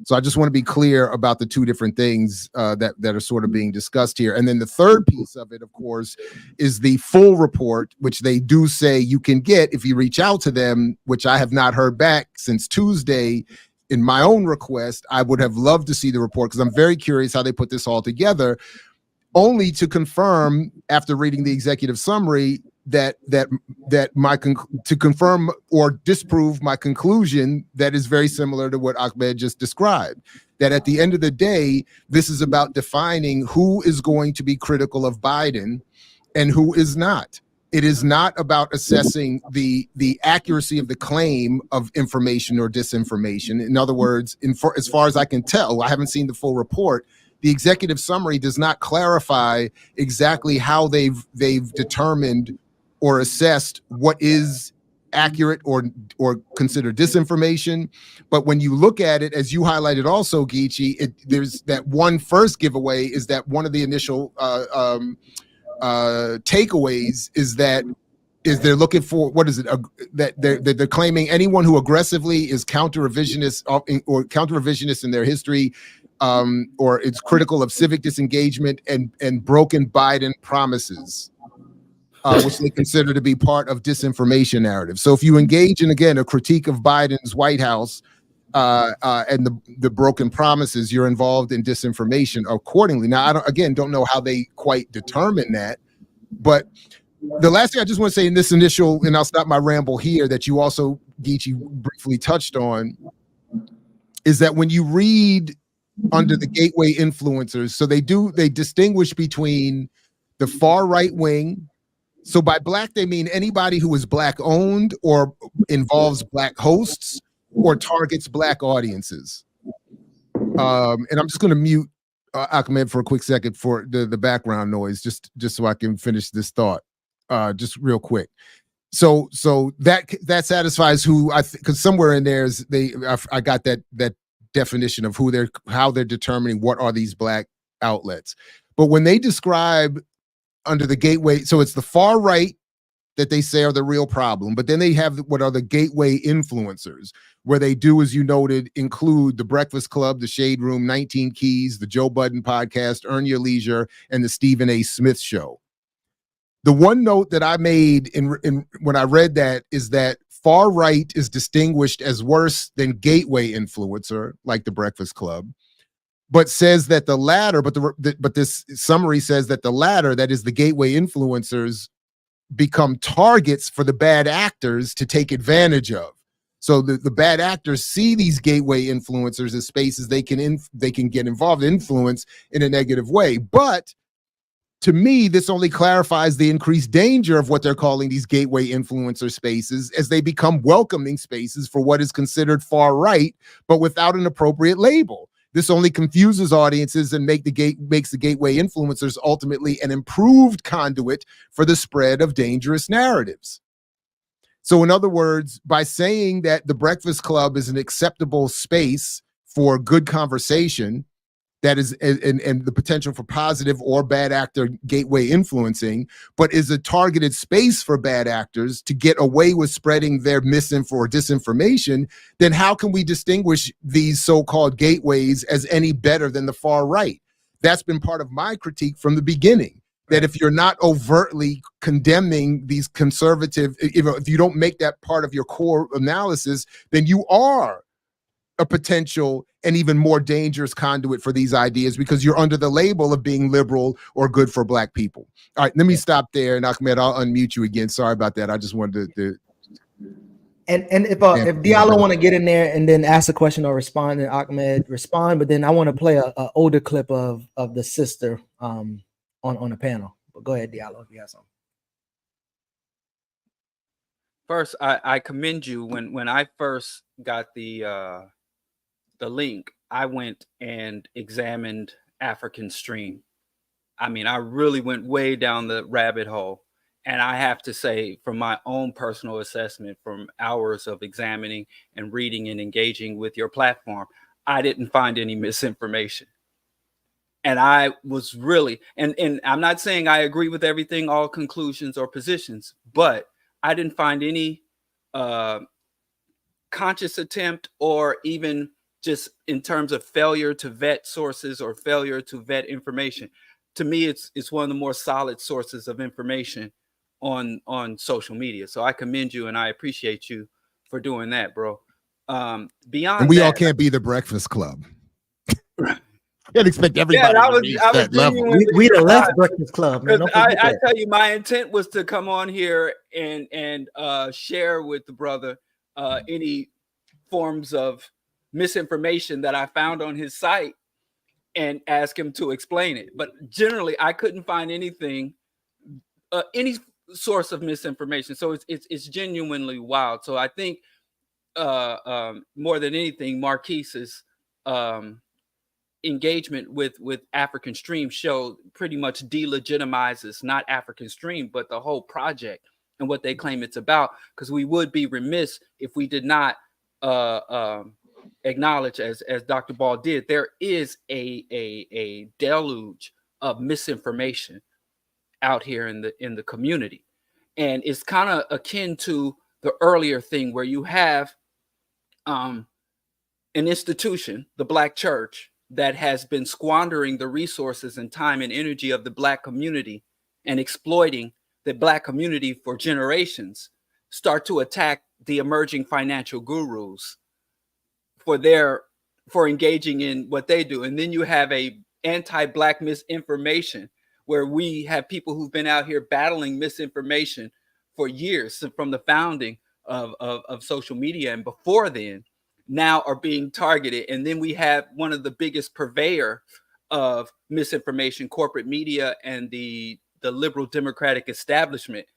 So I just want to be clear about the two different things that are sort of being discussed here. And then the third piece of it, of course, is the full report, which they do say you can get if you reach out to them, which I have not heard back since Tuesday. In my own request, I would have loved to see the report because I'm very curious how they put this all together, only to confirm after reading the executive summary to confirm or disprove my conclusion that is very similar to what Ahmed just described, that at the end of the day, this is about defining who is going to be critical of Biden and who is not. It is not about assessing the accuracy of the claim of information or disinformation. In other words, as far as I can tell, I haven't seen the full report. The executive summary does not clarify exactly how they've determined or assessed what is accurate or considered disinformation. But when you look at it, as you highlighted also, Geechee, there's that one first giveaway is that one of the initial takeaways is they're looking for, what is it, that they're claiming anyone who aggressively is counter-revisionist or counter-revisionist in their history, or it's critical of civic disengagement and broken Biden promises, which they consider to be part of disinformation narrative. So if you engage in, again, a critique of Biden's White House and the broken promises, you're involved in disinformation accordingly. Now, I don't know how they quite determine that, but the last thing I just want to say in this initial, and I'll stop my ramble here, that you also, Geechee, briefly touched on, is that when you read under the gateway influencers, so they distinguish between the far right wing. So by black, they mean anybody who is black owned or involves black hosts or targets black audiences. And I'm just going to mute Ahmed for a quick second for the background noise, just so I can finish this thought, just real quick. So that satisfies who because somewhere in there is I got that definition of how they're determining what are these black outlets. But when they describe under the gateway, so it's the far right that they say are the real problem, but then they have what are the gateway influencers, where they do, as you noted, include the Breakfast Club, the Shade Room, 19 Keys, the Joe Budden podcast, Earn Your Leisure, and the Stephen A. Smith Show. The one note that I made in when I read that is that far right is distinguished as worse than gateway influencer, like the Breakfast Club, but says that the latter, but this summary says that the latter, that is the gateway influencers, become targets for the bad actors to take advantage of. So the bad actors see these gateway influencers as spaces they can get involved in influence in a negative way. But to me, this only clarifies the increased danger of what they're calling these gateway influencer spaces, as they become welcoming spaces for what is considered far right, but without an appropriate label. This only confuses audiences and makes the gateway influencers ultimately an improved conduit for the spread of dangerous narratives. So in other words, by saying that the Breakfast Club is an acceptable space for good conversation, that is, and the potential for positive or bad actor gateway influencing, but is a targeted space for bad actors to get away with spreading their misinfo or disinformation, then how can we distinguish these so-called gateways as any better than the far right? That's been part of my critique from the beginning, that if you're not overtly condemning these conservative, if you don't make that part of your core analysis, then you are a potential and even more dangerous conduit for these ideas, because you're under the label of being liberal or good for black people. All right, let me stop there, and Ahmed, I'll unmute you again. Sorry about that. I just wanted to and if Diallo want to get in there and then ask a question or respond, and Ahmed respond, but then I want to play a older clip of the sister on the panel. But go ahead, Diallo, if you have something. First, I commend you. When I first got the link, I went and examined African Stream, I mean, I really went way down the rabbit hole. And I have to say, from my own personal assessment, from hours of examining and reading and engaging with your platform, I didn't find any misinformation. And I was really, and I'm not saying I agree with everything, all conclusions or positions, but I didn't find any conscious attempt, or even just in terms of failure to vet sources or failure to vet information. To me, it's one of the more solid sources of information on social media. So I commend you and I appreciate you for doing that, bro. Beyond And we all that, can't be the Breakfast Club. Can't expect yeah, everybody I to was reach I was that level. genuinely We the left surprised. Breakfast Club, man. Because Don't forget I that. tell you, my intent was to come on here and share with the brother any forms of misinformation that I found on his site and ask him to explain it. But generally, I couldn't find anything, any source of misinformation. So it's genuinely wild. So I think more than anything, Marquise's engagement with African Stream show pretty much delegitimizes not African Stream, but the whole project and what they claim it's about. Because we would be remiss if we did not acknowledge, as Dr. Ball did, there is a deluge of misinformation out here in the community, and it's kind of akin to the earlier thing where you have an institution, the Black Church, that has been squandering the resources and time and energy of the Black community and exploiting the Black community for generations, start to attack the emerging financial gurus for engaging in what they do. And then you have a anti-Black misinformation, where we have people who've been out here battling misinformation for years, from the founding of social media and before then, now are being targeted. And then we have one of the biggest purveyor of misinformation, corporate media, and the liberal democratic establishment,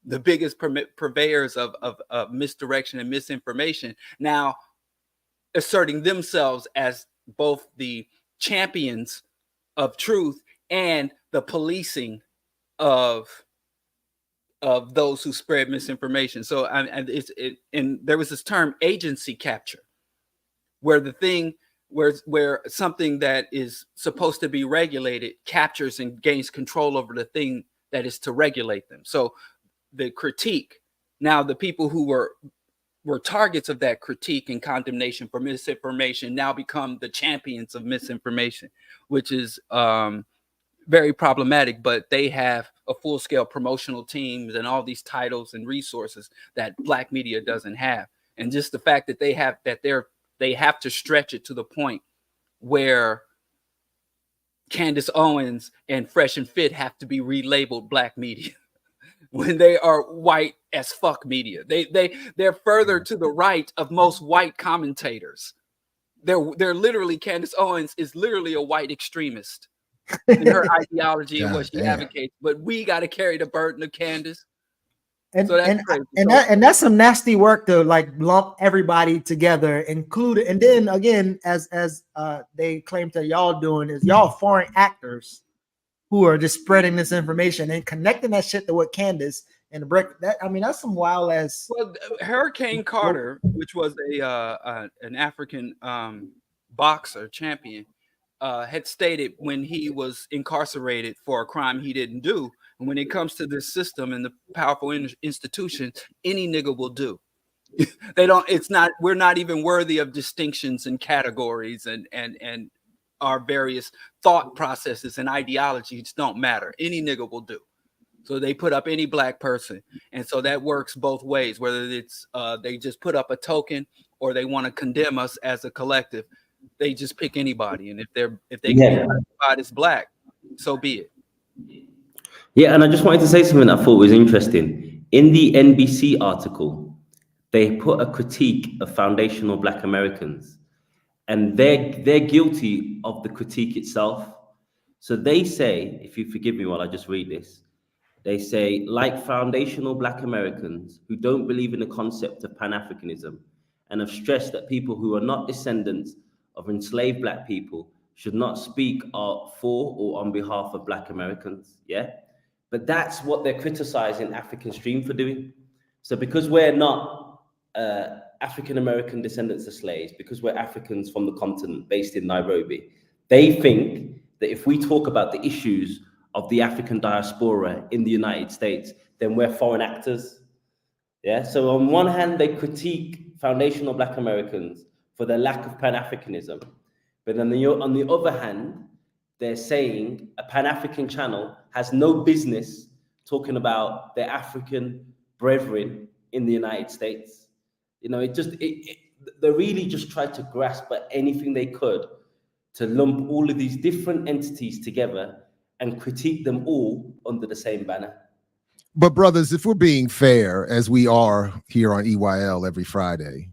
the biggest purveyors of misdirection and misinformation, now asserting themselves as both the champions of truth and the policing of those who spread misinformation. So and there was this term, agency capture, where the thing where something that is supposed to be regulated captures and gains control over the thing that is to regulate them. So the critique, now the people who were targets of that critique and condemnation for misinformation now become the champions of misinformation, which is very problematic. But they have a full-scale promotional teams and all these titles and resources that Black media doesn't have. And just the fact that they have to stretch it to the point where Candace Owens and Fresh and Fit have to be relabeled Black media when they are white as fuck media. They're further to the right of most white commentators. They're literally, Candace Owens is literally a white extremist in her ideology and what she advocates. But we got to carry the burden of Candace. And so that's crazy. And that's some nasty work to like lump everybody together, include it. And then again, as they claim that y'all doing is y'all foreign actors who are just spreading this information and connecting that shit to what Candace and the break. That, I mean, that's some wild ass. Well, Hurricane Carter, which was an African boxer champion, had stated when he was incarcerated for a crime he didn't do, and when it comes to this system and the powerful institutions, any nigga will do. They don't. It's not. We're not even worthy of distinctions and categories and our various thought processes and ideologies don't matter. Any nigga will do. So they put up any Black person. And so that works both ways, whether it's they just put up a token or they want to condemn us as a collective. They just pick anybody. And if they can be classified as Black, so be it. Yeah, and I just wanted to say something I thought was interesting. In the NBC article, they put a critique of foundational Black Americans, and they're guilty of the critique itself. So they say, if you forgive me while I just read this, they say, like foundational Black Americans who don't believe in the concept of Pan-Africanism and have stressed that people who are not descendants of enslaved Black people should not speak for or on behalf of Black Americans. Yeah. But that's what they're criticizing African Stream for doing. So because we're not African American descendants of slaves, because we're Africans from the continent based in Nairobi, they think that if we talk about the issues of the African diaspora in the United States, then we're foreign actors. Yeah. So on one hand, they critique foundational Black Americans for their lack of Pan-Africanism. But on the other hand, they're saying a Pan-African channel has no business talking about their African brethren in the United States. You know, they really just tried to grasp at anything they could to lump all of these different entities together and critique them all under the same banner. But brothers, if we're being fair, as we are here on EYL every Friday,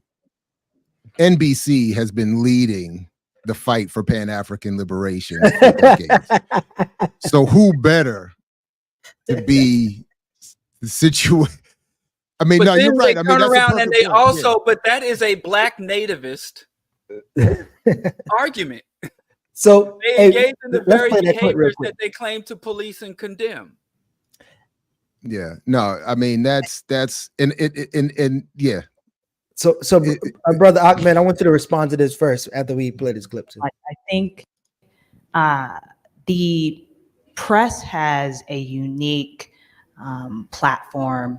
NBC has been leading the fight for Pan-African liberation for decades. So who better to be the situation? I mean, but no, then you're right. They I mean, turn that's around and they point. also, Yeah. but that is a Black nativist argument. So they engage in the very play that clip real behaviors quick. that they claim to police and condemn. Yeah, no, I mean that's and yeah. So brother Ahmed, I want you to respond to this first after we play this clip too. I think the press has a unique platform,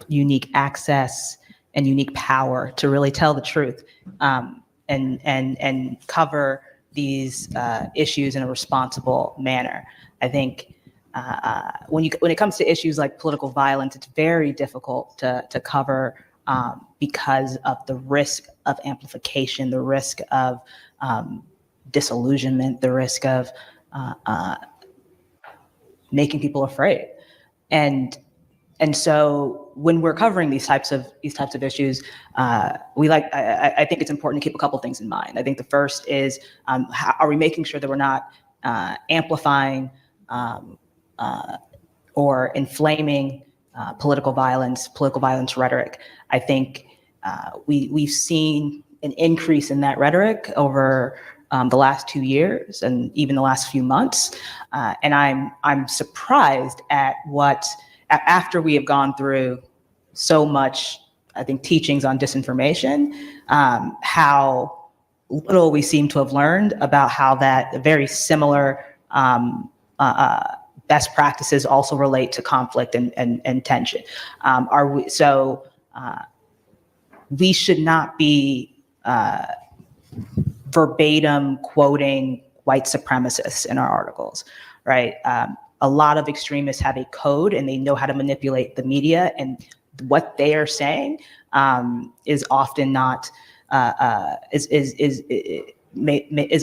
unique access, and unique power to really tell the truth and cover these issues in a responsible manner. I think when it comes to issues like political violence, it's very difficult to cover because of the risk of amplification, the risk of disillusionment, the risk of making people afraid. And so when we're covering these types of issues, I think it's important to keep a couple things in mind. I think the first is, how are we making sure that we're not amplifying or inflaming political violence rhetoric. I think we've seen an increase in that rhetoric over the last 2 years and even the last few months, and I'm surprised at what, after we have gone through so much, I think, teachings on disinformation, how little we seem to have learned about how that very similar best practices also relate to conflict and tension. We should not be verbatim quoting white supremacists in our articles, right? A lot of extremists have a code and they know how to manipulate the media, and what they are saying is often not is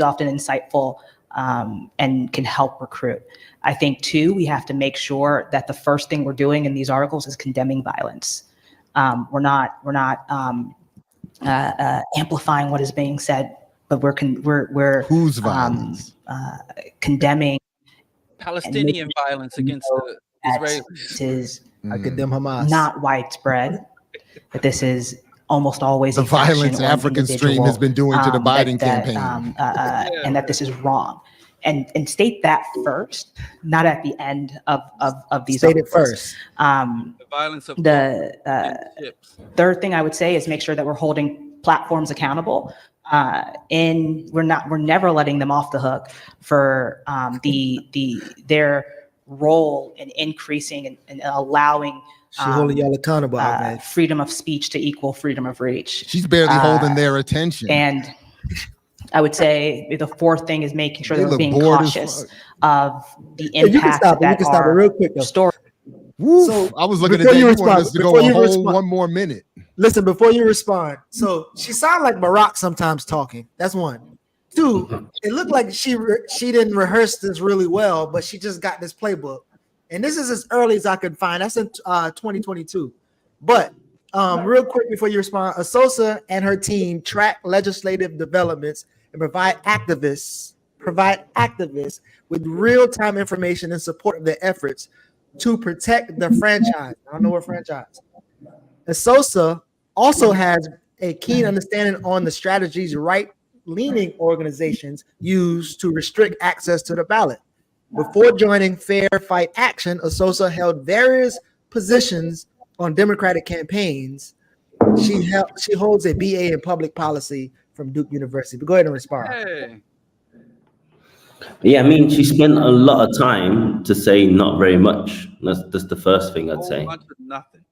often insightful and can help recruit. I think too, we have to make sure that the first thing we're doing in these articles is condemning violence. We're not amplifying what is being said, but we're whose violence? Condemning Palestinian violence against the Israelis. This is Hamas. Not widespread, but this is almost always the violence African Stream has been doing to the Biden campaign, and that this is wrong. And state that first, not at the end of these. State it first. The violence of the third thing I would say is make sure that we're holding platforms accountable. We're never letting them off the hook for their role in increasing and allowing holding y'all accountable, freedom of speech to equal freedom of reach. She's barely holding their attention. And I would say the fourth thing is making sure that we're being cautious of the impact that our real quick, story. So I was looking at that. You wanted us to go a whole one more minute. Listen, before you respond. So she sounded like Barack sometimes talking. That's one. Two, it looked like she didn't rehearse this really well, but she just got this playbook. And this is as early as I could find. That's in 2022. But real quick before you respond, Asosa and her team track legislative developments and provide activists with real-time information in support of their efforts to protect the franchise. I don't know what franchise. Asosa also has a keen understanding on the strategies leaning organizations use to restrict access to the ballot. Before joining Fair Fight Action, Asosa held various positions on Democratic campaigns. She holds a BA in public policy from Duke University. But go ahead and respond. Hey. Yeah, I mean, she spent a lot of time to say not very much. That's the first thing I'd say. Bunch of nothing.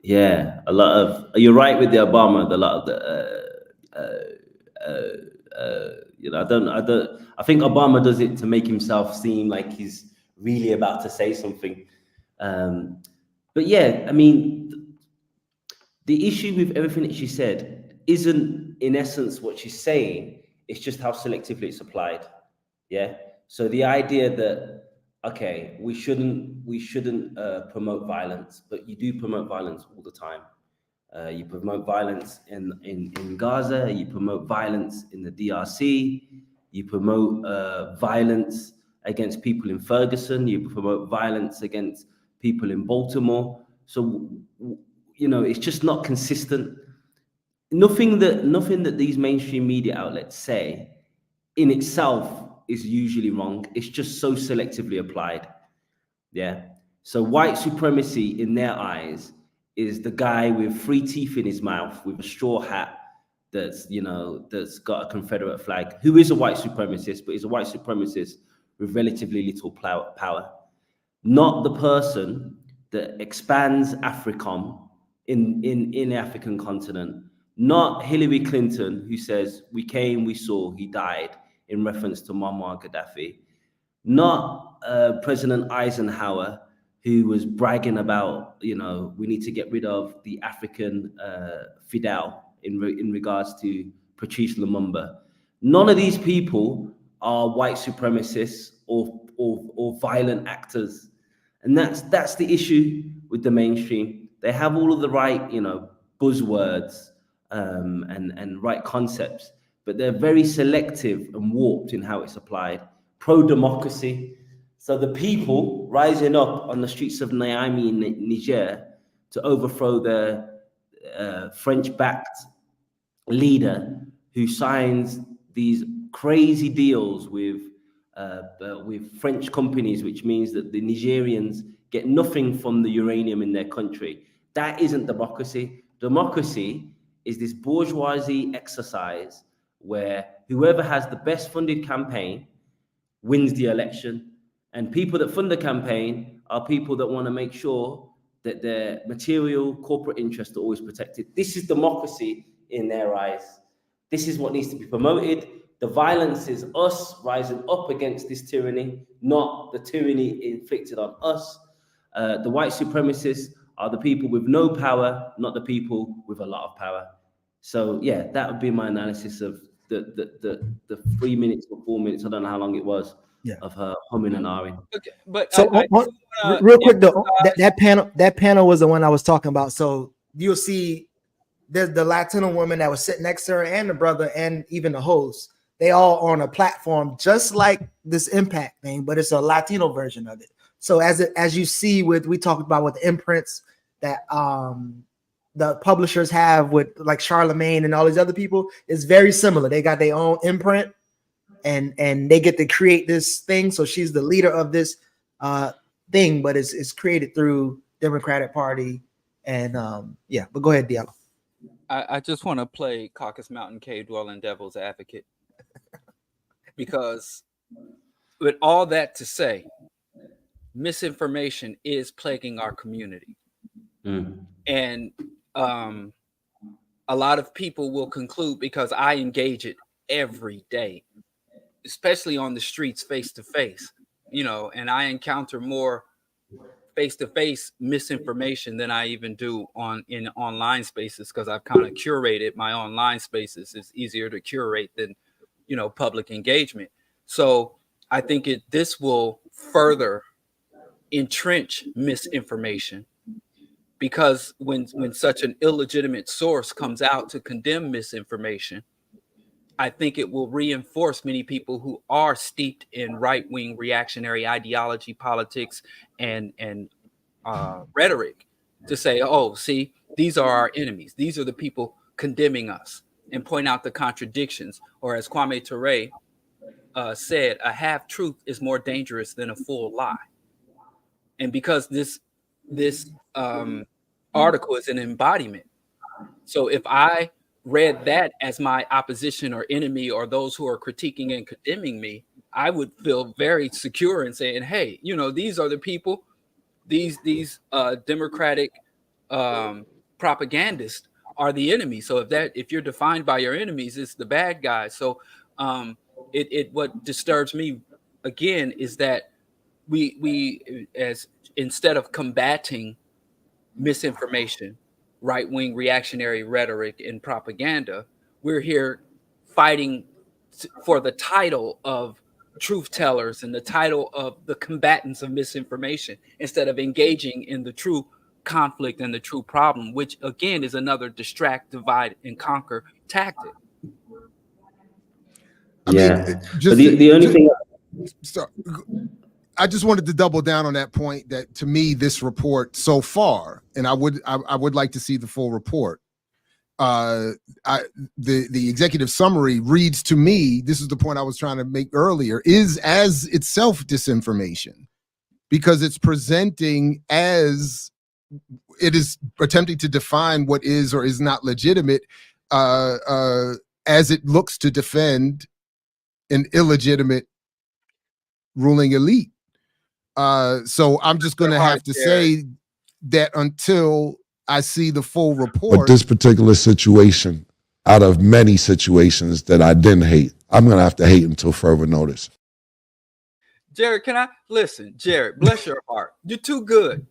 Yeah, a lot of. You're right with the Obama. A lot of the. I think Obama does it to make himself seem like he's really about to say something. But yeah, I mean, the issue with everything that she said isn't, in essence, what she's saying. It's just how selectively it's applied. Yeah. So the idea that, okay, we shouldn't promote violence, but you do promote violence all the time. You promote violence in Gaza. You promote violence in the DRC. You promote violence against people in Ferguson. You promote violence against people in Baltimore. So, it's just not consistent. Nothing that these mainstream media outlets say in itself is usually wrong. It's just so selectively applied. Yeah. So white supremacy in their eyes is the guy with 3 teeth in his mouth with a straw hat that's got a Confederate flag, who is a white supremacist, but is a white supremacist with relatively little power. Not the person that expands AFRICOM in the African continent. Not Hillary Clinton, who says, we came, we saw, he died, in reference to Muammar Gaddafi. Not President Eisenhower, who was bragging about, we need to get rid of the African Fidel in regards to Patrice Lumumba. None of these people are white supremacists or violent actors. And that's the issue with the mainstream. They have all of the right, buzzwords and right concepts, but they're very selective and warped in how it's applied. Pro-democracy. So the people rising up on the streets of Niamey in Niger to overthrow the French-backed leader who signs these crazy deals with French companies, which means that the Nigerians get nothing from the uranium in their country. That isn't democracy. Democracy is this bourgeoisie exercise where whoever has the best funded campaign wins the election. And people that fund the campaign are people that want to make sure that their material corporate interests are always protected. This is democracy in their eyes. This is what needs to be promoted. The violence is us rising up against this tyranny, not the tyranny inflicted on us. The white supremacists are the people with no power, not the people with a lot of power. So yeah, that would be my analysis of the 3 minutes or 4 minutes, I don't know how long it was, of her humming and ahhing. Okay, but so real quick though, that panel was the one I was talking about. So you'll see there's the Latino woman that was sitting next to her and the brother and even the host. They all on a platform just like this Impact thing, but it's a Latino version of it. So as you see we talked about with the imprints that the publishers have with like Charlemagne and all these other people, is very similar. They got their own imprint and they get to create this thing. So she's the leader of this thing, but it's created through Democratic Party. And but go ahead, Diallo. I just want to play Caucasus Mountain Cave Dwelling Devil's Advocate, because with all that to say, misinformation is plaguing our community. And a lot of people will conclude, because I engage it every day, especially on the streets face to face, and I encounter more face-to-face misinformation than I even do in online spaces, because I've kind of curated my online spaces. It's easier to curate than public engagement. So I think this will further entrench misinformation, because when such an illegitimate source comes out to condemn misinformation, I think it will reinforce many people who are steeped in right-wing reactionary ideology, politics, and rhetoric to say, oh, see, these are our enemies. These are the people condemning us. and point out the contradictions, or as Kwame Ture said, a half truth is more dangerous than a full lie. And because this article is an embodiment, so if I read that as my opposition or enemy or those who are critiquing and condemning me, I would feel very secure in saying, hey, you know, these are the people, these democratic propagandists are the enemy. So if you're defined by your enemies, it's the bad guys. So what disturbs me again is that we as instead of combating misinformation, right-wing reactionary rhetoric and propaganda, we're here fighting for the title of truth tellers and the title of the combatants of misinformation, instead of engaging in the true conflict and the true problem, which again is another distract, divide, and conquer tactic. The only thing. I just wanted to double down on that point, that to me, this report so far, and I would like to see the full report. The executive summary reads to me, this is the point I was trying to make earlier, is as itself disinformation, because it's presenting as it is attempting to define what is or is not legitimate, as it looks to defend an illegitimate ruling elite. So I'm just going to have to say that until I see the full report. But this particular situation, out of many situations that I didn't hate, I'm going to have to hate until further notice. Jared, can I listen? Jared, bless your heart. You're too good.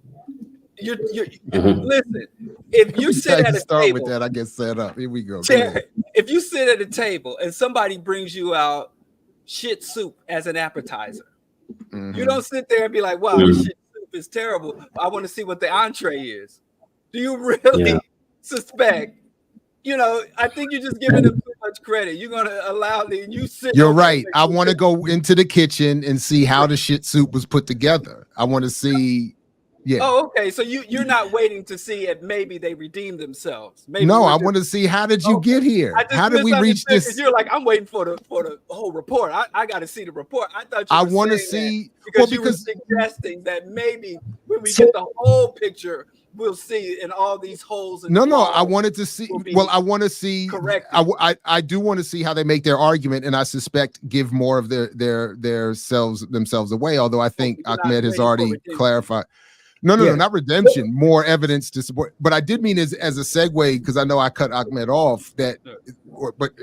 Listen. If you sit at a table, with that, I get set up. Here we go. Jared, if you sit at a table and somebody brings you out shit soup as an appetizer, you don't sit there and be like, wow, this shit soup is terrible. I want to see what the entree is. Do you really suspect? You know, I think you're just giving them too much credit. You're going to allow you sit. You're right. I want to go into the kitchen and see how the shit soup was put together. I want to see. Yeah. Oh, okay. So you're not waiting to see if maybe they redeemed themselves. Maybe no, I want to see, how did you get here? How did we reach this? You're like, I'm waiting for the whole report. I got to see the report. I thought I want to see because you were suggesting that maybe when we get the whole picture, we'll see in all these holes. And no, I wanted to see. Well, I want to see. Correct. I do want to see how they make their argument, and I suspect give more of themselves away. Although I think Ahmed has already clarified. No, not redemption. More evidence to support. But I did mean as a segue, because I know I cut Ahmed off. But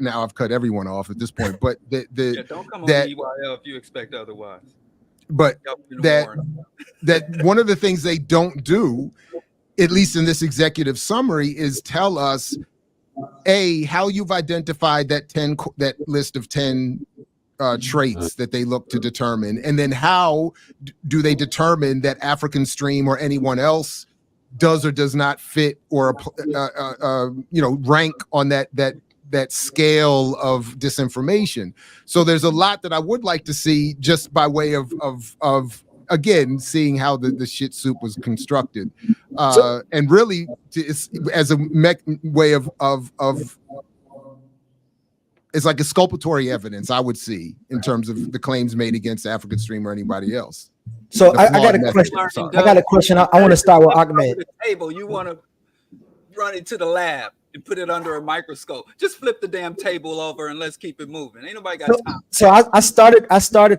now I've cut everyone off at this point. But don't come on EYL if you expect otherwise. But that one of the things they don't do, at least in this executive summary, is tell us how you've identified that list of 10 traits that they look to determine, and then how do they determine that African Stream or anyone else does or does not fit or rank on that scale of disinformation. So there's a lot that I would like to see, just by way of again seeing how the shit soup was constructed, and really as a way of it's like exculpatory evidence, I would see, in terms of the claims made against African Stream or anybody else. So I got a question. I got a question. I want to start with Ahmed. Table, you want to run it to the lab and put it under a microscope. Just flip the damn table over and let's keep it moving. Ain't nobody got time. So I started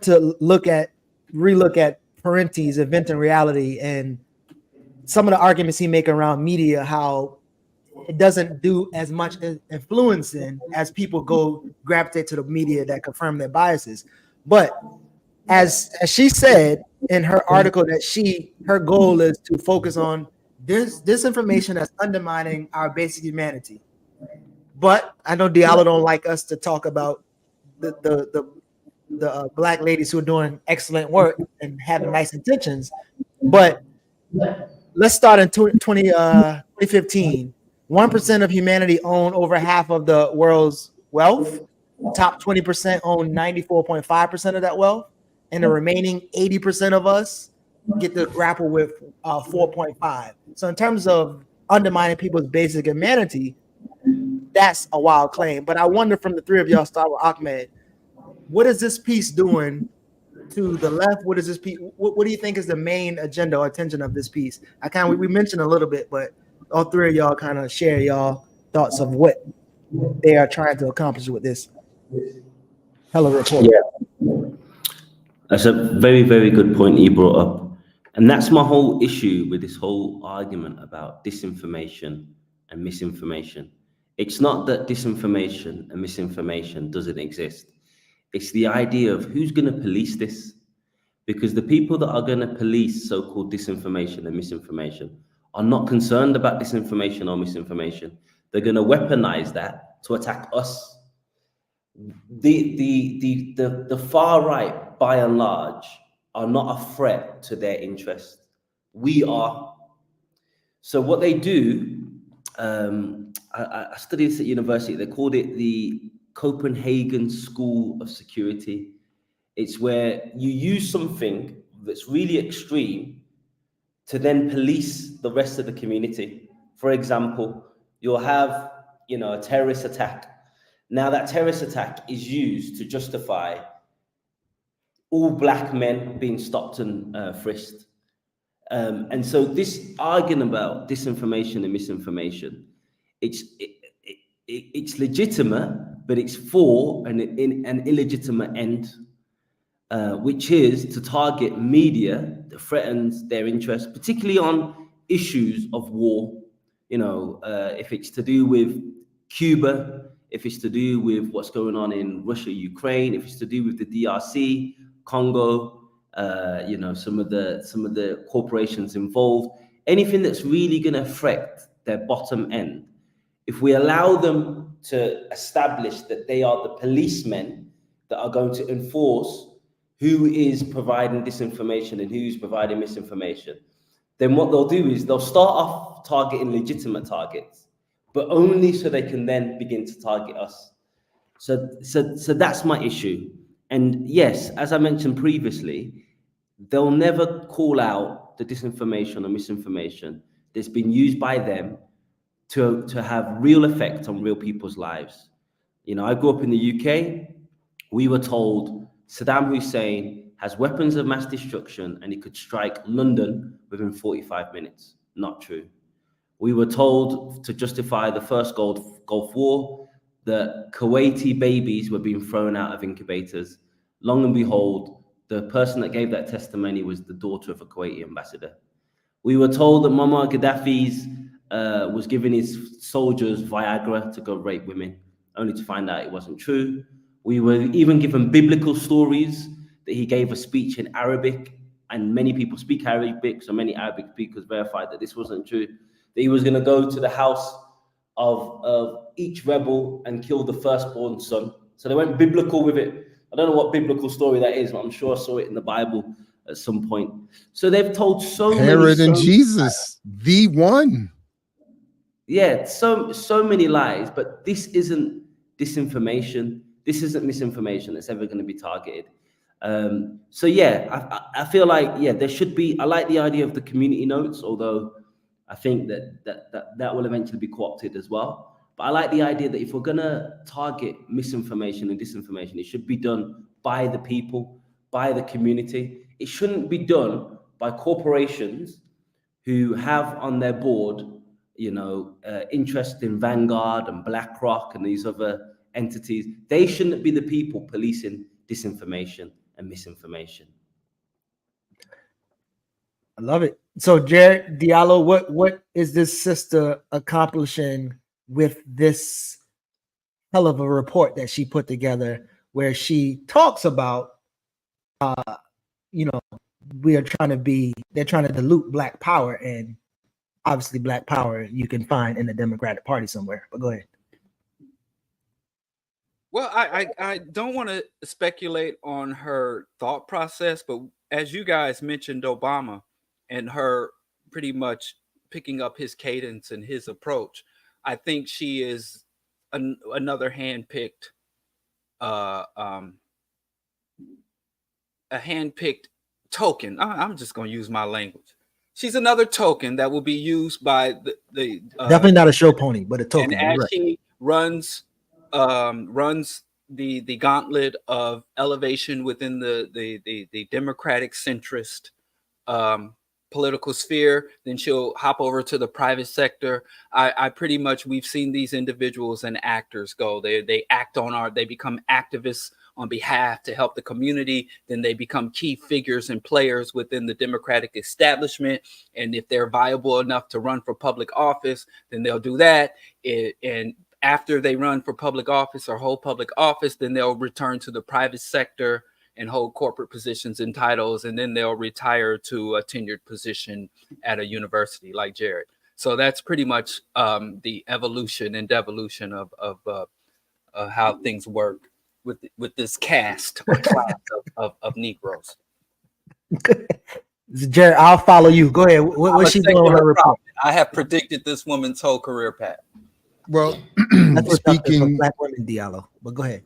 to relook at Parenti's Event and Reality and some of the arguments he make around media, how it doesn't do as much influencing as people gravitate to the media that confirm their biases. But as she said in her article, that her goal is to focus on this information that's undermining our basic humanity. But I know Diallo don't like us to talk about the black ladies who are doing excellent work and having nice intentions. But let's start in 2015. 1% of humanity own over half of the world's wealth. Top 20% own 94.5% of that wealth. And the remaining 80% of us get to grapple with 4.5. So in terms of undermining people's basic humanity, that's a wild claim. But I wonder from the three of y'all, start with Ahmed, what is this piece doing to the left? What is this piece? What do you think is the main agenda or intention of this piece? We mentioned a little bit, but all three of y'all kind of share y'all thoughts of what they are trying to accomplish with this hell of a report. Yeah, that's a very, very good point you brought up. And that's my whole issue with this whole argument about disinformation and misinformation. It's not that disinformation and misinformation doesn't exist. It's the idea of who's going to police this. Because the people that are going to police so-called disinformation and misinformation are not concerned about disinformation or misinformation. They're going to weaponize that to attack us. The far right, by and large, are not a threat to their interest. We are. So what they do, I studied this at university. They called it the Copenhagen School of Security. It's where you use something that's really extreme to then police the rest of the community. For example, you'll have, a terrorist attack. Now that terrorist attack is used to justify all black men being stopped and frisked. And so this argument about disinformation and misinformation, it's legitimate, but it's for an illegitimate end. Which is to target media that threatens their interests, particularly on issues of war. If it's to do with Cuba, if it's to do with what's going on in Russia, Ukraine, if it's to do with the DRC, Congo, some of the corporations involved, anything that's really going to affect their bottom end. If we allow them to establish that they are the policemen that are going to enforce who is providing disinformation and who's providing misinformation, then what they'll do is they'll start off targeting legitimate targets, but only so they can then begin to target us. So that's my issue. And yes, as I mentioned previously, they'll never call out the disinformation or misinformation that's been used by them to have real effect on real people's lives. I grew up in the UK. We were told Saddam Hussein has weapons of mass destruction and he could strike London within 45 minutes. Not true. We were told to justify the first Gulf War that Kuwaiti babies were being thrown out of incubators. Long and behold, the person that gave that testimony was the daughter of a Kuwaiti ambassador. We were told that Muammar Gaddafi's was giving his soldiers Viagra to go rape women, only to find out it wasn't true. We were even given biblical stories that he gave a speech in Arabic, and many people speak Arabic, so many Arabic speakers verified that this wasn't true. That he was going to go to the house of each rebel and kill the firstborn son. So they went biblical with it. I don't know what biblical story that is, but I'm sure I saw it in the Bible at some point. So they've told so many Herod and Jesus, the one. Yeah, so many lies, but this isn't disinformation. This isn't misinformation that's ever going to be targeted. So yeah, I feel like, there should be, I like the idea of the community notes, although I think that will eventually be co-opted as well. But I like the idea that if we're going to target misinformation and disinformation, it should be done by the people, by the community. It shouldn't be done by corporations who have on their board, interest in Vanguard and BlackRock and these other entities. They shouldn't be the people policing disinformation and misinformation. I love it. So Jared Diallo, what is this sister accomplishing with this hell of a report that she put together, where she talks about, they're trying to dilute Black power, and obviously Black power you can find in the Democratic Party somewhere. But go ahead. Well, I don't want to speculate on her thought process, but as you guys mentioned Obama and her pretty much picking up his cadence and his approach, I think she is another hand-picked, a hand-picked token. I'm just going to use my language. She's another token that will be used by the definitely not a show pony, but a token. And as right. she runs the gauntlet of elevation within the democratic centrist political sphere. Then she'll hop over to the private sector. I pretty much, we've seen these individuals and actors go. They act on they become activists on behalf to help the community. Then they become key figures and players within the democratic establishment. And if they're viable enough to run for public office, then they'll do that. And after they run for public office or hold public office, then they'll return to the private sector and hold corporate positions and titles, and then they'll retire to a tenured position at a university like Jared. So that's pretty much the evolution and devolution of how things work with this caste or class of Negroes. Jared, I'll follow you. Go ahead. What's she doing with her report? I have predicted this woman's whole career path. Well, That's what's speaking Black women, Diallo. But go ahead.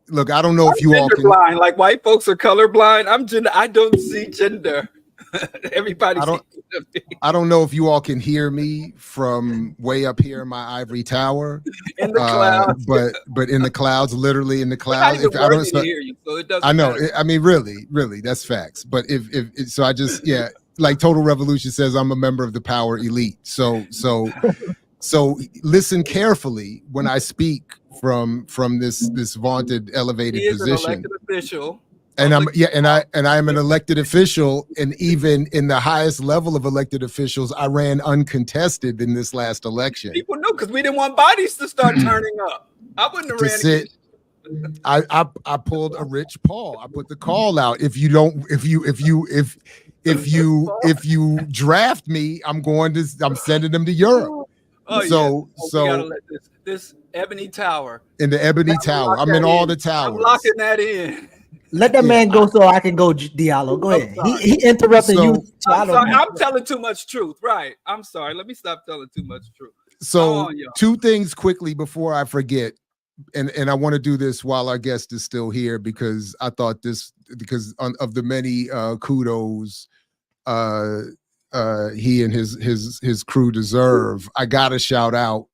Look, I don't know if you all Gender can. blind, like white folks are colorblind. I'm gender. I don't see gender. Everybody. I don't know if you all can hear me from way up here in my ivory tower, in the clouds, but in the clouds, literally in the clouds. If I don't hear you, so it doesn't. I know. Matter. I mean, really, that's facts. But if so, I just like Total Revolution says, I'm a member of the power elite. So listen carefully when I speak from this vaunted elevated position. An elected official. And I am an elected official, and even in the highest level of elected officials, I ran uncontested in this last election. People know because we didn't want bodies to start turning up. I wouldn't have ran against. I pulled a Rich Paul. I put the call out. If you draft me, I'm sending them to Europe. So we gotta let this Ebony Tower. In the Ebony Tower. I'm in all the towers. I'm locking that in. Let that man go so I can go, Diallo. Go ahead. He interrupted you. So I'm telling too much truth. Right. I'm sorry. Let me stop telling too much truth. So two things quickly before I forget. And I want to do this while our guest is still here, because I thought because of the many kudos he and his crew deserve. I gotta shout out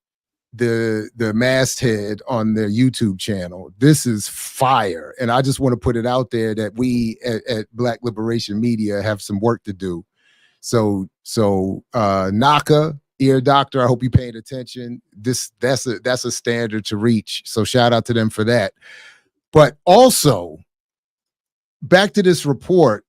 the masthead on their YouTube channel. This is fire, and I just want to put it out there that we at Black Liberation Media have some work to do. So Naka, Ear Doctor, I hope you're paying attention. That's a standard to reach. So shout out to them for that. But also, back to this report,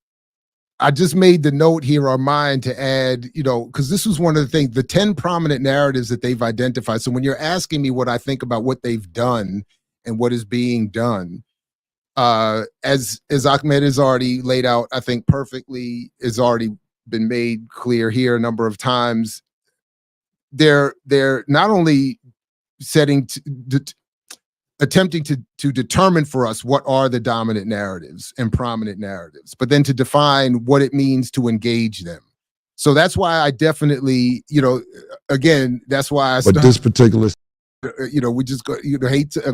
I just made the note here on mine to add, because this was one of the things, the 10 prominent narratives that they've identified. So when you're asking me what I think about what they've done and what is being done, as Ahmed has already laid out, I think perfectly, has already been made clear here a number of times. They're not only attempting to determine for us what are the dominant narratives and prominent narratives, but then to define what it means to engage them. So that's why I definitely, again, that's why But this particular, we just go,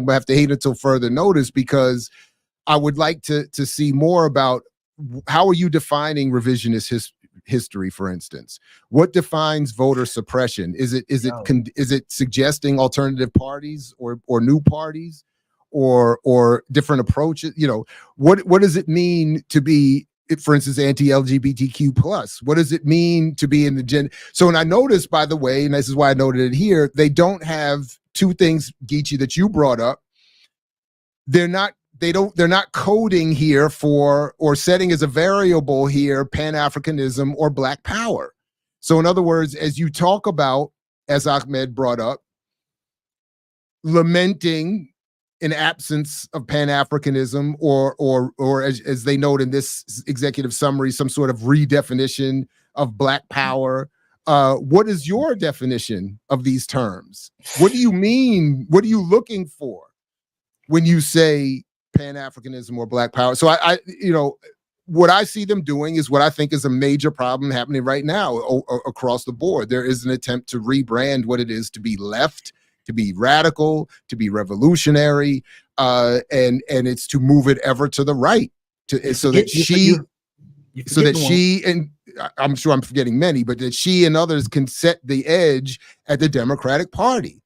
have to hate until further notice, because I would like to see more about how are you defining revisionist history, for instance. What defines voter suppression? Is it suggesting alternative parties or new parties or different approaches? What does it mean to be, for instance, anti-LGBTQ plus? What does it mean to be in the gen? So, and I noticed, by the way, and this is why I noted it here, they don't have two things, Geechee, that you brought up. They're not coding here for or setting as a variable here Pan-Africanism or Black power. So in other words, as you talk about, as Ahmed brought up, lamenting an absence of Pan-Africanism or as they note in this executive summary, some sort of redefinition of Black power. What is your definition of these terms? What do you mean? What are you looking for when you say Pan-Africanism or Black power? So I what I see them doing is what I think is a major problem happening right now across the board. There is an attempt to rebrand what it is to be left, to be radical, to be revolutionary, and it's to move it ever to the right, so that she, and I'm sure I'm forgetting many, but that she and others can set the edge at the Democratic Party.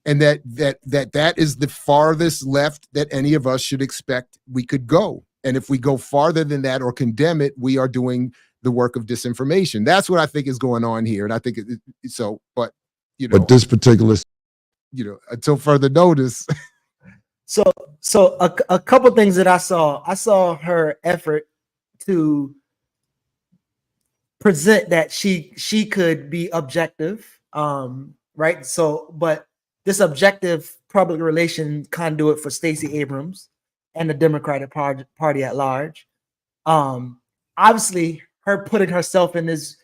and that is the farthest left that any of us should expect we could go. And if we go farther than that or condemn it, we are doing the work of disinformation. That's what I think is going on here. And I think so, but But this particular, until further notice. So a couple things that I saw her effort to present that she could be objective, right? So, but this objective public relation conduit for Stacey Abrams and the Democratic Party at large, obviously her putting herself in this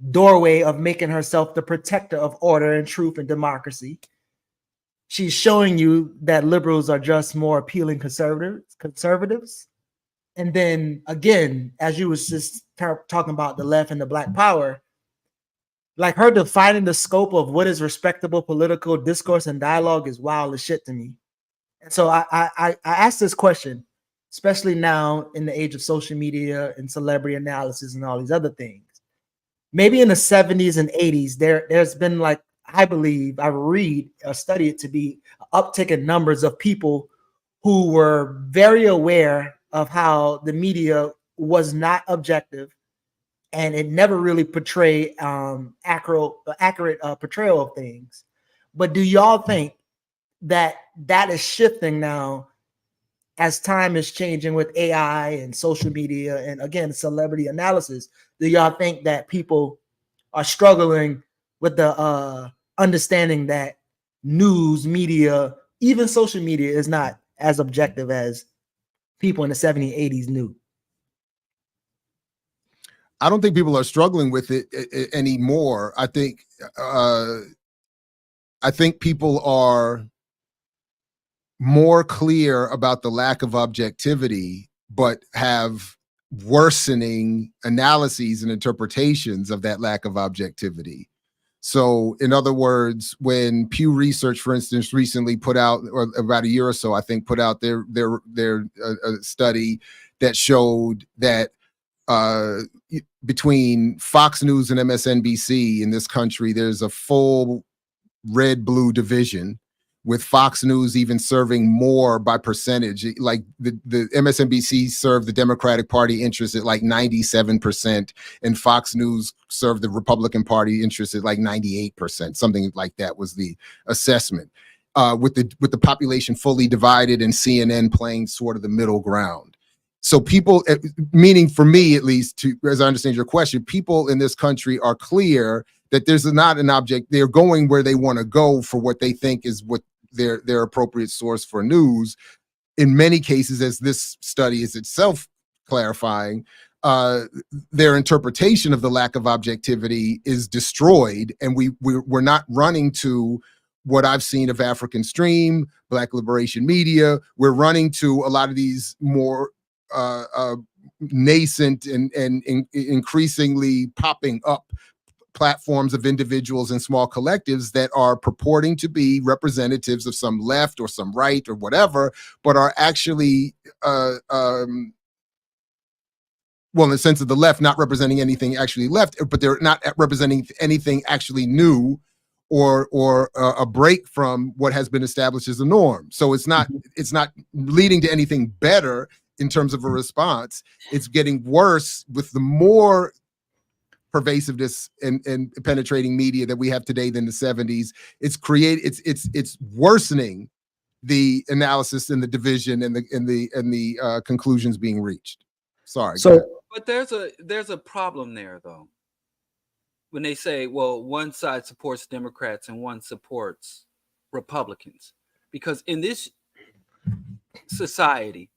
doorway of making herself the protector of order and truth and democracy. She's showing you that liberals are just more appealing conservatives. And then again, as you was just talking about the left and the Black power, like her defining the scope of what is respectable political discourse and dialogue is wild as shit to me. And so I asked this question, especially now in the age of social media and celebrity analysis and all these other things. Maybe in the 70s and 80s, there's been like, I believe, I read or study it to be an uptick in numbers of people who were very aware of how the media was not objective and it never really portrayed accurate portrayal of things. But do y'all think that is shifting now as time is changing with AI and social media and, again, celebrity analysis? Do y'all think that people are struggling with the understanding that news, media, even social media is not as objective as people in the 70s, 80s knew? I don't think people are struggling with it anymore. I think people are more clear about the lack of objectivity, but have worsening analyses and interpretations of that lack of objectivity. So, in other words, when Pew Research, for instance, recently put out, or about a year or so, I think, put out their study that showed that between Fox News and MSNBC in this country, there's a full red-blue division, with Fox News even serving more by percentage. Like the MSNBC served the Democratic Party interest at like 97%, and Fox News served the Republican Party interest at like 98%. Something like that was the assessment. With the population fully divided and CNN playing sort of the middle ground. So people, meaning for me at least, as I understand your question, people in this country are clear that there's not an object. They're going where they want to go for what they think is what their appropriate source for news. In many cases, as this study is itself clarifying, their interpretation of the lack of objectivity is destroyed, and we're not running to what I've seen of African Stream, Black Liberation Media. We're running to a lot of these more nascent and increasingly popping up platforms of individuals and small collectives that are purporting to be representatives of some left or some right or whatever, but are actually, well, in the sense of the left, not representing anything actually left, but they're not representing anything actually new or a break from what has been established as a norm. So it's not leading to anything better in terms of a response. It's getting worse with the more pervasiveness and penetrating media that we have today than the 70s. It's worsening the analysis and the division and the conclusions being reached. Sorry. But there's a problem there though. When they say, well, one side supports Democrats and one supports Republicans, because in this society,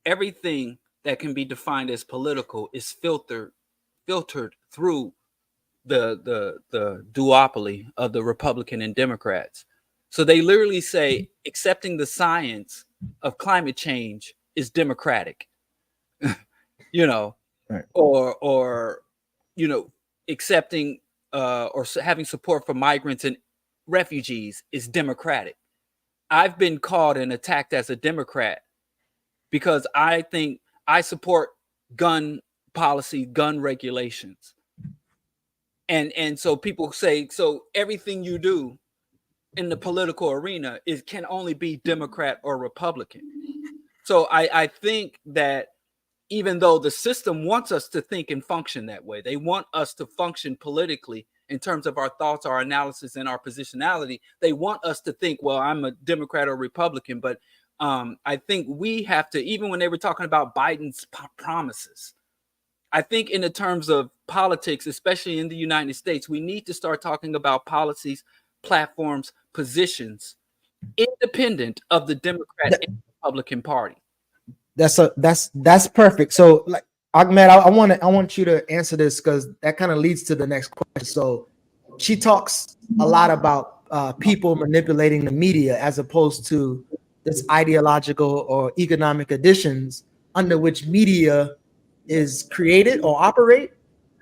everything that can be defined as political is filtered through the duopoly of the Republican and Democrats. So they literally say accepting the science of climate change is democratic, right. or accepting or having support for migrants and refugees is democratic. I've been called and attacked as a Democrat because I think I support gun policy, gun regulations. And so people say, so everything you do in the political arena can only be Democrat or Republican. So I think that even though the system wants us to think and function that way, they want us to function politically in terms of our thoughts, our analysis, and our positionality. They want us to think, well, I'm a Democrat or Republican. But I think we have to, even when they were talking about Biden's promises, I think in the terms of politics, especially in the United States, we need to start talking about policies, platforms, positions, independent of the Democrat and Republican Party. That's perfect. So, like, Ahmed, I want you to answer this because that kind of leads to the next question. So, she talks a lot about people manipulating the media as opposed to this ideological or economic additions under which media is created or operate,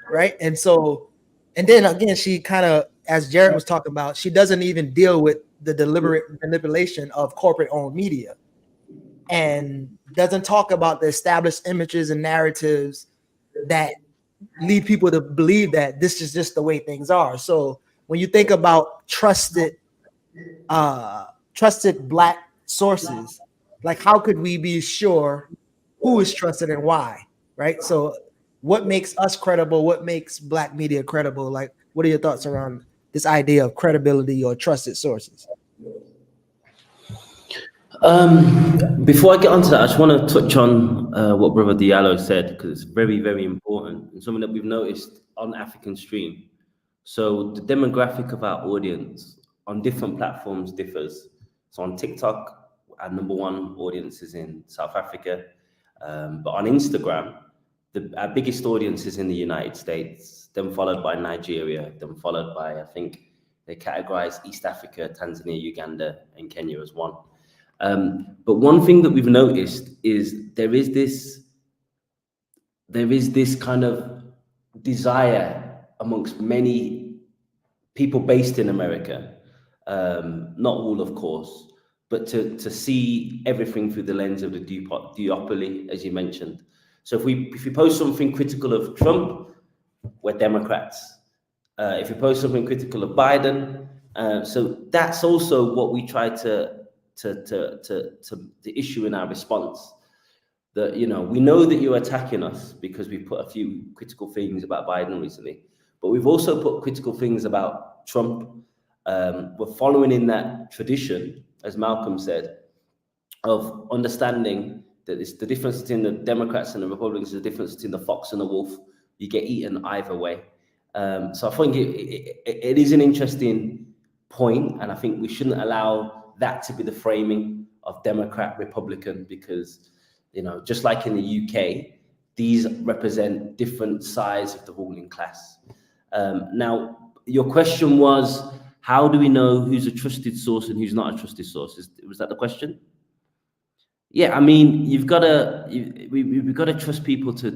right? And so, and then again, she kind of, as Jared was talking about, she doesn't even deal with the deliberate manipulation of corporate-owned media, and doesn't talk about the established images and narratives that lead people to believe that this is just the way things are. So when you think about trusted Black sources, like, how could we be sure who is trusted and why, right? So what makes us credible? What makes Black media credible? Like, what are your thoughts around this idea of credibility or trusted sources? Before I get onto that, I just want to touch on what Brother Diallo said, because it's very, very important and something that we've noticed on African Stream. So the demographic of our audience on different platforms differs. So on TikTok, our #1 audience is in South Africa, but on Instagram, our biggest audience is in the United States, then followed by Nigeria, then followed by, I think they categorize East Africa, Tanzania, Uganda, and Kenya as one. But one thing that we've noticed is there is this kind of desire amongst many people based in America, not all, of course, but to see everything through the lens of the duopoly, as you mentioned. So if we post something critical of Trump, we're Democrats. If we post something critical of Biden, so that's also what we try to issue in our response. That, you know, we know that you're attacking us because we put a few critical things about Biden recently, but we've also put critical things about Trump. We're following in that tradition, as Malcolm said, of understanding that it's the difference between the Democrats and the Republicans, the difference between the fox and the wolf. You get eaten either way. So I think it is an interesting point, and I think we shouldn't allow that to be the framing of Democrat, Republican, because, you know, just like in the UK, these represent different sides of the ruling class. Now, your question was, how do we know who's a trusted source and who's not a trusted source? Was that the question? Yeah, I mean, we've got to trust people to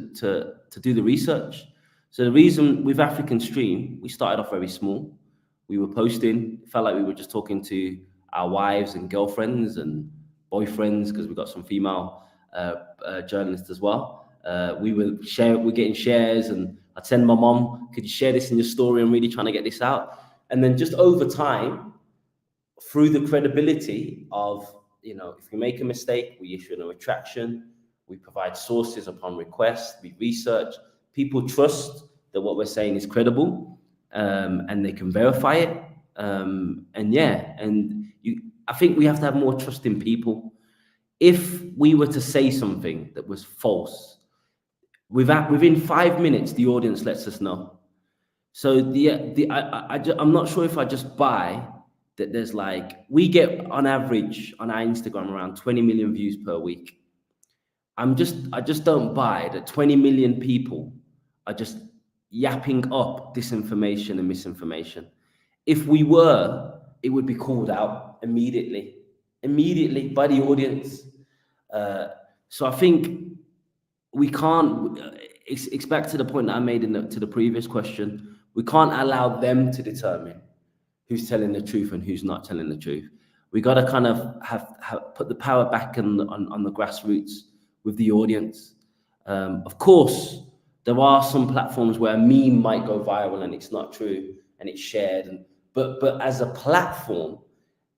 do the research. So the reason with African Stream, we started off very small. We were posting, felt like we were just talking to our wives and girlfriends and boyfriends, because we've got some female journalists as well. We're getting shares, and I'd send my mom, could you share this in your story? I'm really trying to get this out. And then just over time, through the credibility of, you know, if we make a mistake, we issue a retraction, we provide sources upon request, we research, people trust that what we're saying is credible, and they can verify it. I think we have to have more trust in people. If we were to say something that was false, within 5 minutes, the audience lets us know. So I'm not sure if I just buy that there's like, we get on average on our Instagram around 20 million views per week. I just don't buy that 20 million people are just yapping up disinformation and misinformation. If we were, it would be called out immediately by the audience. So I think we can't, it's back to the point that I made to the previous question. We can't allow them to determine who's telling the truth and who's not telling the truth. We got to kind of have put the power back on the grassroots with the audience. Of course, there are some platforms where a meme might go viral and it's not true and it's shared. But as a platform,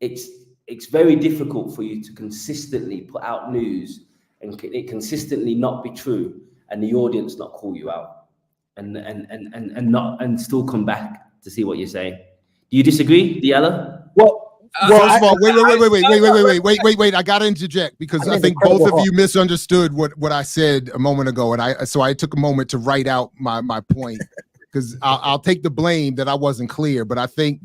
it's very difficult for you to consistently put out news and it consistently not be true, and the audience not call you out, and still come back to see what you're saying. Do you disagree, Diallo? Well, first of all, wait. I got to interject because I think both of you misunderstood what I said a moment ago, and I took a moment to write out my point because I'll take the blame that I wasn't clear, but I think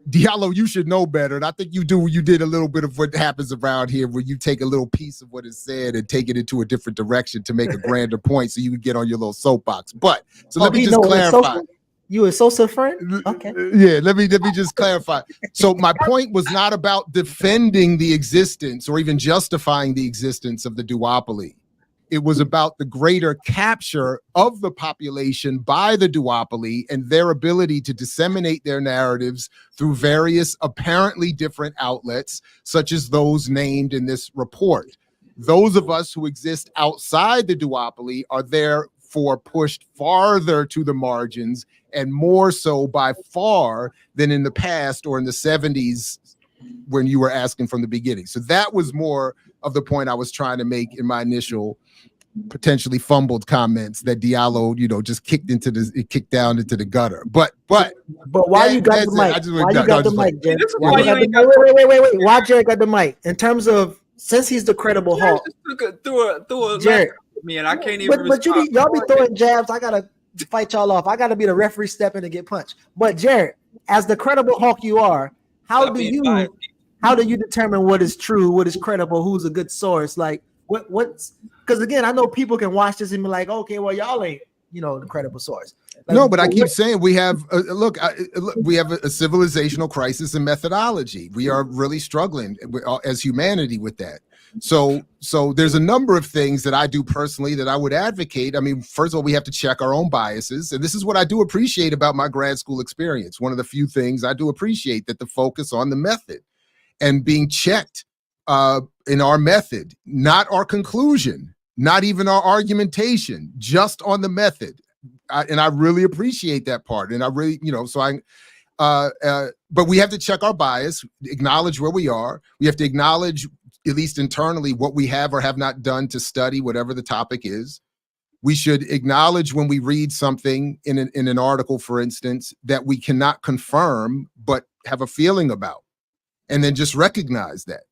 Diallo, you should know better, and I think you do. You did a little bit of what happens around here, where you take a little piece of what is said and take it into a different direction to make a grander point, so you can get on your little soapbox. But so let me just clarify. You a Sosa friend? Okay. Yeah, let me just clarify. So my point was not about defending the existence or even justifying the existence of the duopoly. It was about the greater capture of the population by the duopoly and their ability to disseminate their narratives through various apparently different outlets, such as those named in this report. Those of us who exist outside the duopoly are therefore pushed farther to the margins, and more so by far than in the past or in the 70s when you were asking from the beginning. So that was more of the point I was trying to make in my initial potentially fumbled comments that Diallo, just kicked down into the gutter. But why you got the mic? Why you got the mic, Jared? Wait. Why Jared got the mic? In terms of, since he's the credible Hulk, threw a Jared, me, and I can't even. But y'all be throwing jabs. I gotta fight y'all off. I gotta be the referee stepping to get punched. But Jared, as the credible Hulk you are, how do you determine what is true, what is credible, who's a good source? Like what's because again, I know people can watch this and be like, okay, well, y'all ain't the credible source. Like, no, but I keep saying we have we have a civilizational crisis in methodology. We are really struggling as humanity with that. So there's a number of things that I do personally that I would advocate. I mean, first of all, we have to check our own biases. And this is what I do appreciate about my grad school experience. One of the few things I do appreciate, that the focus on the method and being checked in our method, not our conclusion, not even our argumentation, just on the method. And I really appreciate that part. And I really, but we have to check our bias, acknowledge where we are. We have to acknowledge, at least internally, what we have or have not done to study whatever the topic is. We should acknowledge when we read something in an article, for instance, that we cannot confirm, but have a feeling about, and then just recognize that.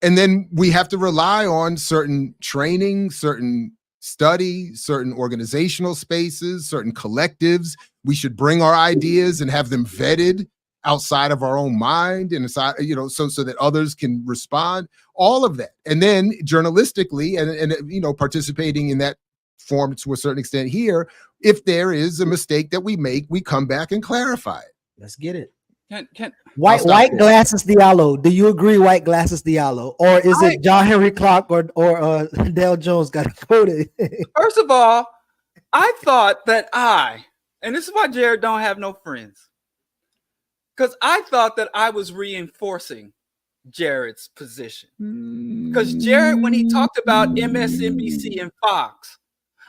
And then we have to rely on certain training, certain study, certain organizational spaces, certain collectives. We should bring our ideas and have them vetted outside of our own mind and aside, so that others can respond, all of that. And then journalistically and participating in that form to a certain extent here, if there is a mistake that we make, we come back and clarify it. Let's get it. White glasses Diallo. Do you agree, white glasses Diallo? Or is it John Henry Clark or Dale Jones got quoted? First of all, I thought that and this is why Jared don't have no friends, because I thought that I was reinforcing Jared's position. Because Jared, when he talked about MSNBC and Fox,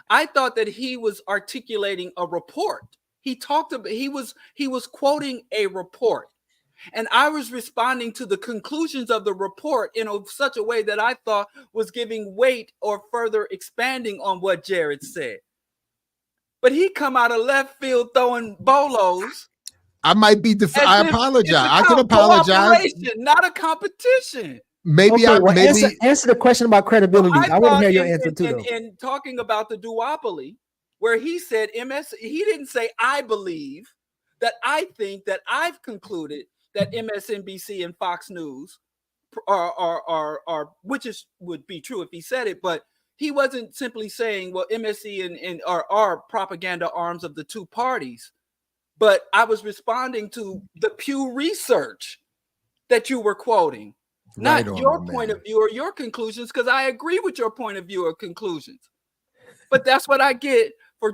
I thought that he was articulating a report. He was quoting a report, and I was responding to the conclusions of the report in such a way that I thought was giving weight or further expanding on what Jared said. But he come out of left field throwing bolos. I might be I apologize. I can apologize. Not a competition. Maybe answer the question about credibility. I want to hear your answer too. In talking about the duopoly, where he said he didn't say I believe, that I think, that I've concluded that MSNBC and Fox News are which would be true if he said it, but he wasn't simply saying, well, MSC and are propaganda arms of the two parties. But I was responding to the Pew Research that you were quoting, not your point of view or your conclusions, because I agree with your point of view or conclusions. But that's what I get for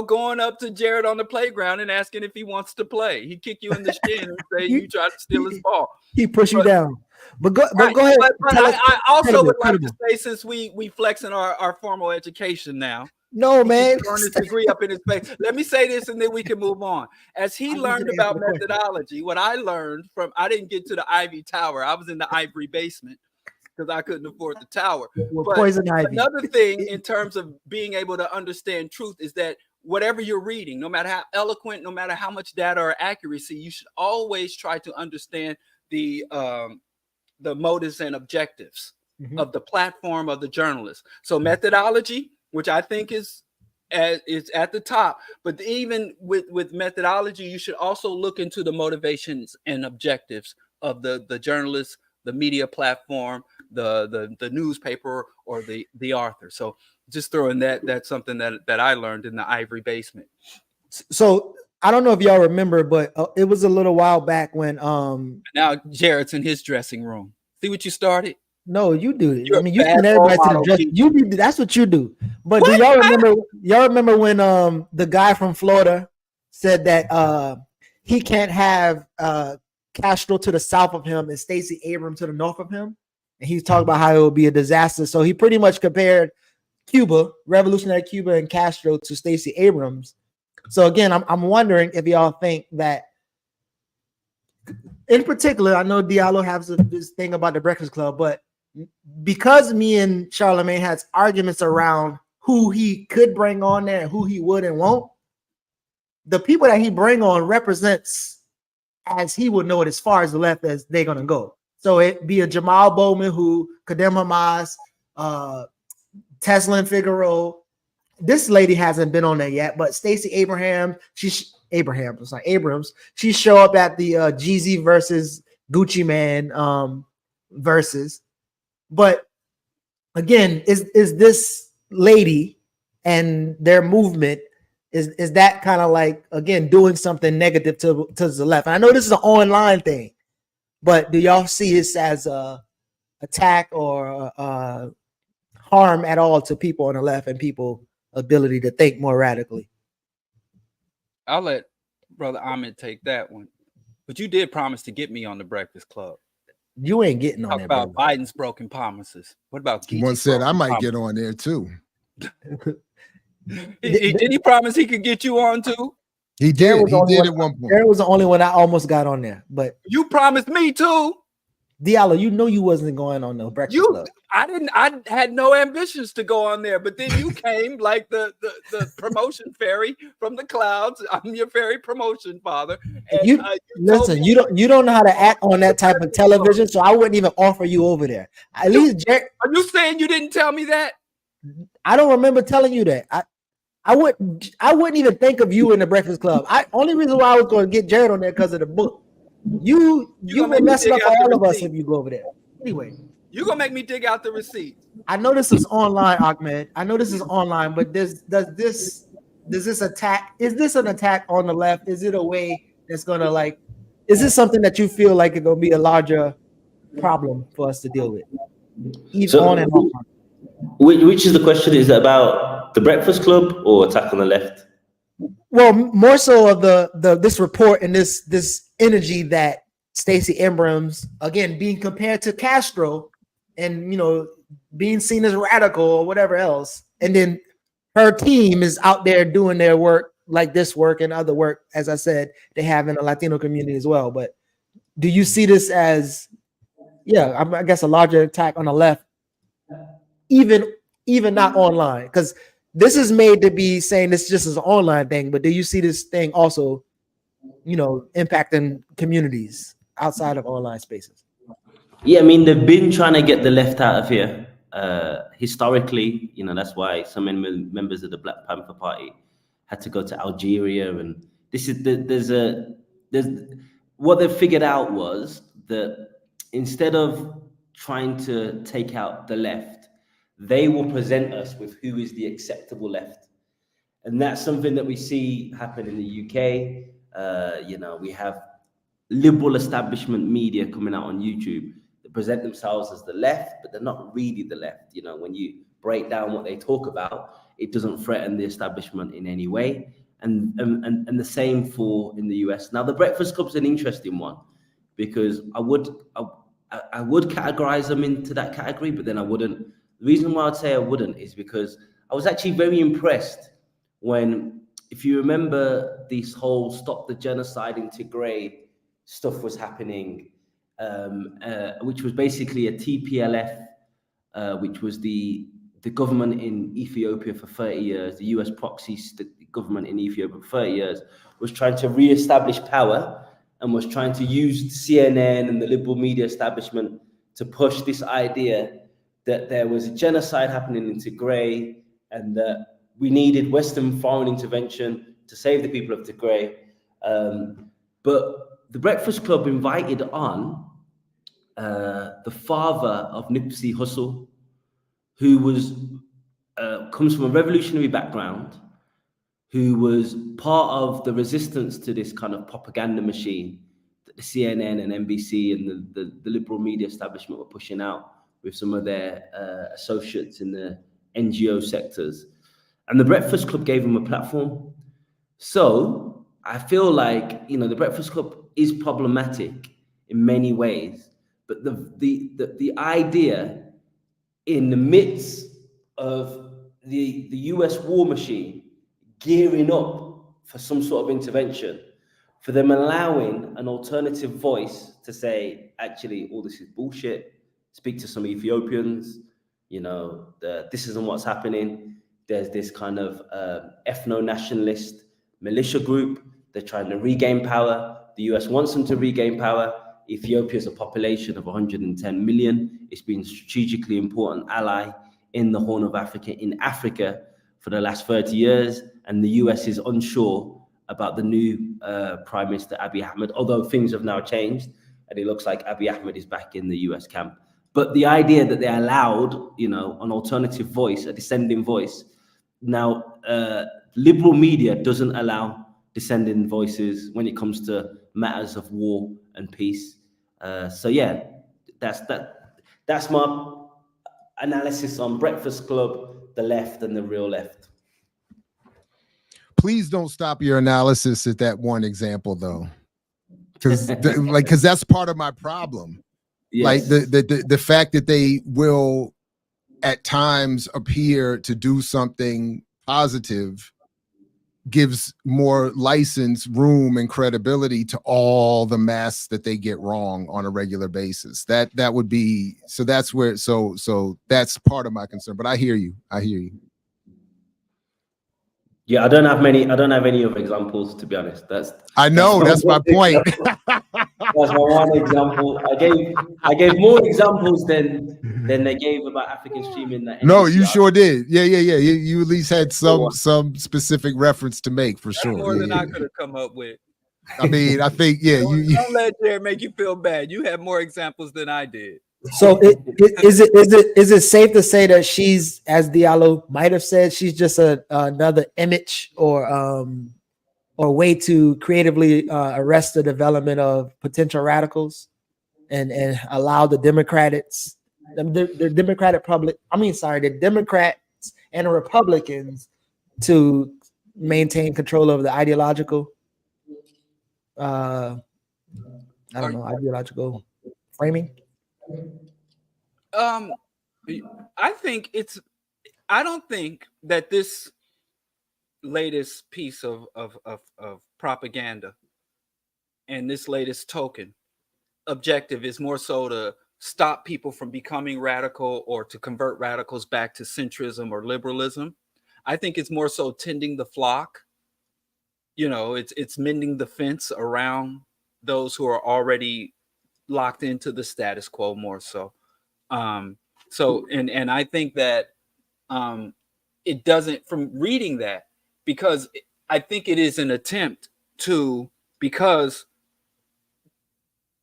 going up to Jared on the playground and asking if he wants to play. He kick you in the shin and say you tried to steal his ball. He push you down. But go ahead. But I also would like to say, since we flexing our formal education now, No, man. Throwing his degree up in his face. Let me say this, and then we can move on. As he learned about methodology, what I learned from, I didn't get to the Ivy Tower. I was in the Ivory basement because I couldn't afford the tower. But poison ivy. Another thing in terms of being able to understand truth is that whatever you're reading, no matter how eloquent, no matter how much data or accuracy, you should always try to understand the motives and objectives of the platform of the journalist. So methodology, which I think is at the top, but even with methodology, you should also look into the motivations and objectives of the journalist, the media platform, the newspaper, or the author. So just throwing that's something that I learned in the Ivory basement. So I don't know if y'all remember, but it was a little while back when now Jared's in his dressing room. See what you started? No, you do it. You're I mean, you a send bad everybody role to the model, dress. Keith. You do. That's what you do. But do y'all remember? Y'all remember when the guy from Florida said that he can't have Castro to the south of him and Stacey Abrams to the north of him, and he's talking about how it would be a disaster. So he pretty much compared Cuba, revolutionary Cuba, and Castro to Stacey Abrams. So again, I'm wondering if y'all think that, in particular, I know Diallo has this thing about the Breakfast Club, but because me and Charlamagne has arguments around who he could bring on there and who he would and won't, the people that he bring on represents, as he would know it, as far as the left as they're gonna go. So it be a Jamal Bowman who Kadem Hamas, Tesla and Figaro. This lady hasn't been on there yet, but Stacey Abrams, Abrams. She show up at the Jeezy versus Gucci Man versus. But again, is this lady and their movement is that kind of like, again, doing something negative to the left? And I know this is an online thing, but do y'all see this as a attack or harm at all to people on the left and people ability to think more radically? I'll let Brother Ahmed take that one. But you did promise to get me on the Breakfast Club. You ain't getting on there, about Biden's broken promises. What about Geeche's One said I broken might promises? get on there too. Did he promise he could get you on too? He did. He did at one point. Jared was the only one I almost got on there, but you promised me too. Diallo, you know you wasn't going on the Breakfast Club. I had no ambitions to go on there, but then you came like the promotion fairy from the clouds. I'm your fairy promotion father. And, Listen, you don't know how to act on that type of television, so I wouldn't even offer you over there. At least Jared, are you saying you didn't tell me that? I don't remember telling you that. I wouldn't even think of you in the Breakfast Club. Only reason why I was going to get Jared on there because of the book. You will mess it up for all of us if you go over there. Anyway, you're gonna make me dig out the receipt. I know this is online, Ahmed. I know this is online, but does this attack? Is this an attack on the left? Is it a way that's gonna like? Is this something that you feel like it's gonna be a larger problem for us to deal with, even on and off? Which is the question? Is it about the Breakfast Club or attack on the left? Well, more so of this report and this energy that Stacey Abrams, again, being compared to Castro and, being seen as radical or whatever else. And then her team is out there doing their work, like this work and other work, as I said, they have in the Latino community as well. But do you see this as, I guess, a larger attack on the left, even not online? Because this is made to be saying this just as an online thing, but do you see this thing also, impacting communities outside of online spaces? Yeah, I mean, they've been trying to get the left out of here. Historically, that's why some members of the Black Panther Party had to go to Algeria, and this is there's what they've figured out was that instead of trying to take out the left, they will present us with who is the acceptable left. And that's something that we see happen in the UK. We have liberal establishment media coming out on YouTube that present themselves as the left, but they're not really the left. When you break down what they talk about, it doesn't threaten the establishment in any way. And the same for in the US. Now, the Breakfast Club's an interesting one because I would categorize them into that category, but then I wouldn't. The reason why I'd say I wouldn't is because I was actually very impressed when, if you remember, this whole Stop the Genocide in Tigray stuff was happening, which was basically a TPLF, which was the government in Ethiopia for 30 years, the US proxy government in Ethiopia for 30 years, was trying to re-establish power and was trying to use CNN and the liberal media establishment to push this idea that there was a genocide happening in Tigray and that we needed Western foreign intervention to save the people of Tigray. But the Breakfast Club invited on the father of Nipsey Hussle, who was comes from a revolutionary background, who was part of the resistance to this kind of propaganda machine that the CNN and NBC and the liberal media establishment were pushing out with some of their associates in the NGO sectors. And the Breakfast Club gave him a platform. So I feel like, the Breakfast Club is problematic in many ways, but the idea in the midst of the US war machine gearing up for some sort of intervention, for them allowing an alternative voice to say, actually, all this is bullshit, speak to some Ethiopians, this isn't what's happening. There's this kind of ethno-nationalist militia group. They're trying to regain power. The US wants them to regain power. Ethiopia is a population of 110 million. It's been a strategically important ally in the Horn of Africa, in Africa, for the last 30 years. And the US is unsure about the new Prime Minister Abiy Ahmed, although things have now changed and it looks like Abiy Ahmed is back in the US camp. But the idea that they allowed, an alternative voice, a dissenting voice. Now, liberal media doesn't allow dissenting voices when it comes to matters of war and peace. So yeah, that's my analysis on Breakfast Club, the left and the real left. Please don't stop your analysis at that one example, though, because that's part of my problem. Yes. Like the fact that they will at times appear to do something positive gives more license, room, and credibility to all the mess that they get wrong on a regular basis. That would be so. That's where so that's part of my concern. But I hear you. Yeah, I don't have any other examples, to be honest. That's my point. That's my one example. I gave more examples than they gave about African streaming. No, you sure did. Yeah. You at least had some specific reference to make for sure. More than I could have come up with. I mean, I think Don't let Jared make you feel bad. You had more examples than I did. So is it safe to say that she's, as Diallo might have said, she's just another image or way to creatively arrest the development of potential radicals and allow the Democrats and the Republicans to maintain control over the ideological ideological framing? I don't think that this latest piece of propaganda and this latest token objective is more so to stop people from becoming radical or to convert radicals back to centrism or liberalism. I think it's more so tending the flock. It's mending the fence around those who are already locked into the status quo more so. And I think that it doesn't, from reading that, because I think it is an attempt to, because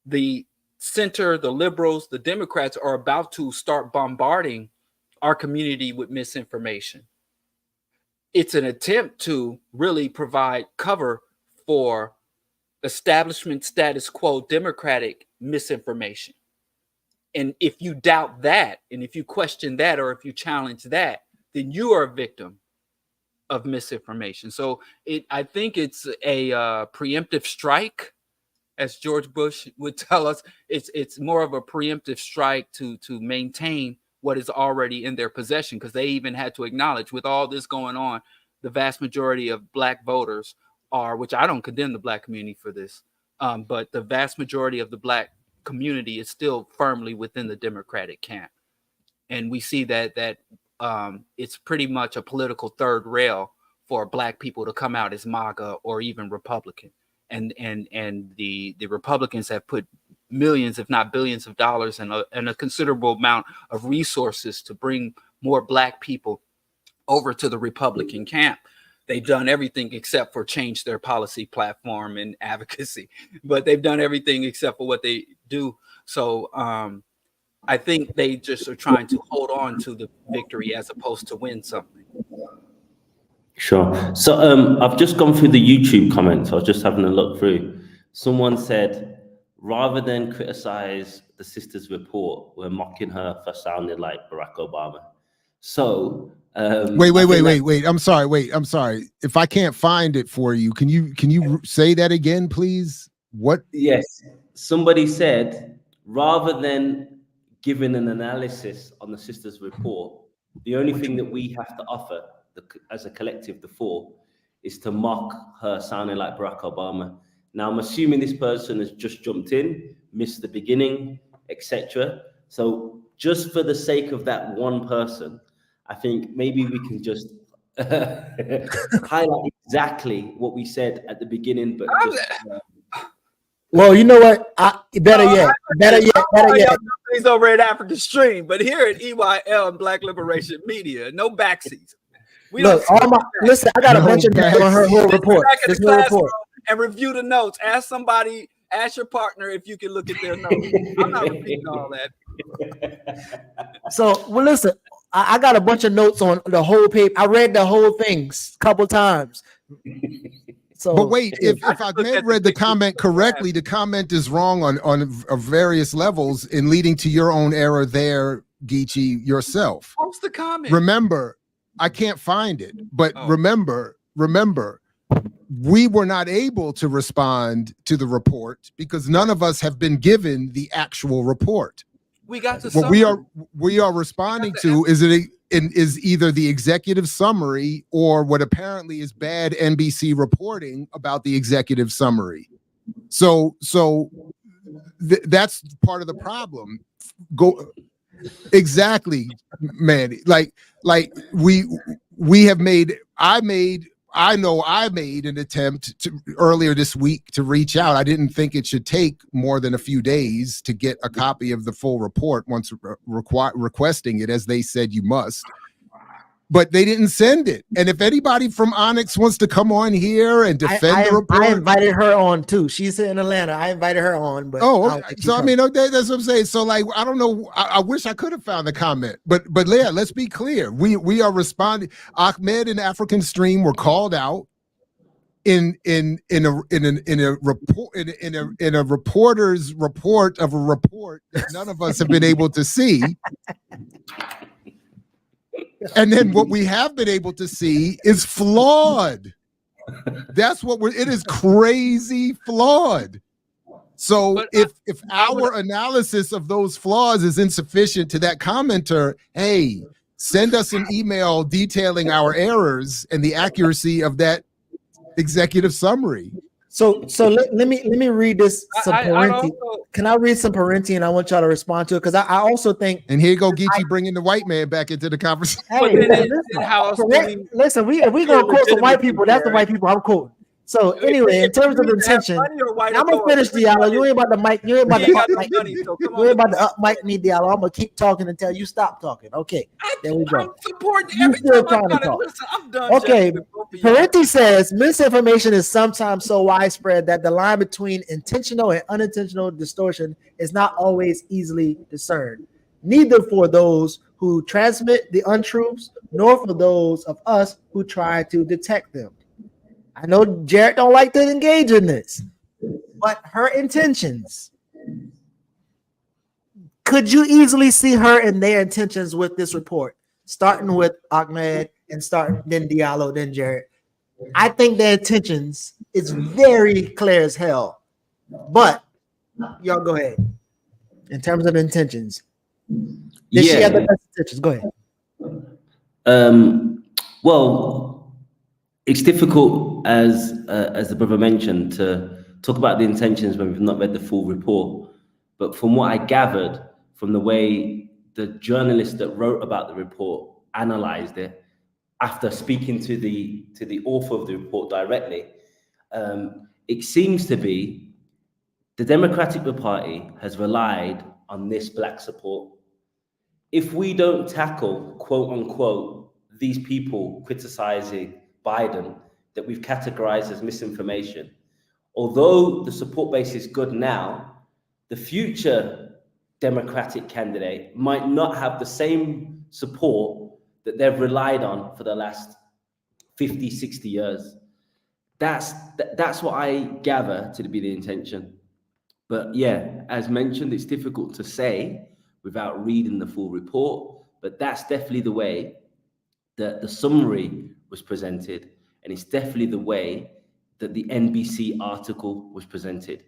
the center, the liberals, the Democrats are about to start bombarding our community with misinformation. It's an attempt to really provide cover for establishment status quo Democratic misinformation. And if you doubt that, and if you question that, or if you challenge that, then you are a victim of misinformation. So I think it's a preemptive strike, as George Bush would tell us. It's more of a preemptive strike to maintain what is already in their possession, because they even had to acknowledge, with all this going on, the vast majority of Black voters are, which I don't condemn the Black community for this, but the vast majority of the Black community is still firmly within the Democratic camp. And we see that it's pretty much a political third rail for Black people to come out as MAGA or even Republican. And the Republicans have put millions, if not billions of dollars and a considerable amount of resources to bring more Black people over to the Republican camp. They've done everything except for change their policy platform and advocacy, but they've done everything except for what they do. So I think they just are trying to hold on to the victory as opposed to win something. Sure. So I've just gone through the YouTube comments. I was just having a look through. Someone said, rather than criticize the sister's report, we're mocking her for sounding like Barack Obama. So wait. I'm sorry. If I can't find it for you, can you say that again, please? What? Yes. Somebody said, rather than giving an analysis on the sister's report, the only thing that we have to offer as a collective, the four, is to mock her sounding like Barack Obama. Now, I'm assuming this person has just jumped in, missed the beginning, etc. So just for the sake of that one person, I think maybe we can just highlight exactly what we said at the beginning, but just... Well, you know what? Better yet. He's over at African Stream, but here at EYL and Black Liberation Media, no backseats. Look, listen, I got a bunch of notes on her whole report. This whole report. And review the notes. Ask your partner if you can look at their notes. I'm not repeating all that. So, well, listen, I got a bunch of notes on the whole paper. I read the whole thing a couple times. So, but wait, if I've read the comment correctly, the comment is wrong on various levels in leading to your own error there, Geechee, yourself. What's the comment? Remember, I can't find it, but remember, we were not able to respond to the report because none of us have been given the actual report. We got to what we are responding to is either the executive summary or what apparently is bad NBC reporting about the executive summary. So that's part of the problem. Exactly, man. Like we have made. I know I made an attempt earlier this week to reach out. I didn't think it should take more than a few days to get a copy of the full report once requesting it, as they said you must. But they didn't send it. And if anybody from Onyx wants to come on here and defend the report, I invited her on too. She's in Atlanta. I invited her on, but so I mean, that's what I'm saying. So like, I don't know. I wish I could have found the comment, but Leah, let's be clear. We are responding. Ahmed and African Stream were called out in a reporter's report of a report that none of us have been able to see. And then what we have been able to see is flawed. That's what it is, crazy flawed. So if our analysis of those flaws is insufficient to that commenter, hey, send us an email detailing our errors and the accuracy of that executive summary. So let me read this. Can I read some Parenti and I want y'all to respond to it? Because I also think. And here you go, Geechee, bringing the white man back into the conversation. Hey, listen, if we gonna quote some white people, that's the white people I'm quoting. So anyway, in terms of intention, I'm gonna finish Diallo. You ain't about to mic. You ain't about to up mic me, Diallo. I'm gonna keep talking until you stop talking. Okay, there we go. I'm supporting every time I gotta listen. I'm done. Okay, Parenti says misinformation is sometimes so widespread that the line between intentional and unintentional distortion is not always easily discerned. Neither for those who transmit the untruths, nor for those of us who try to detect them. I know Jared don't like to engage in this, but her intentions, could you easily see her and their intentions with this report, starting with Ahmed and then Diallo, then Jared? I think their intentions is very clear as hell, but y'all go ahead. In terms of intentions, Did she have the Yeah. best intentions? Go ahead. Well, it's difficult, as the brother mentioned, to talk about the intentions when we've not read the full report. But from what I gathered, from the way the journalist that wrote about the report analyzed it, after speaking to the author of the report directly, it seems to be the Democratic Party has relied on this black support. If we don't tackle, quote unquote, these people criticizing Biden that we've categorized as misinformation, although the support base is good now, the future Democratic candidate might not have the same support that they've relied on for the last 50, 60 years. That's what I gather to be the intention. But yeah, as mentioned, it's difficult to say without reading the full report, but that's definitely the way that the summary was presented, and it's definitely the way that the NBC article was presented.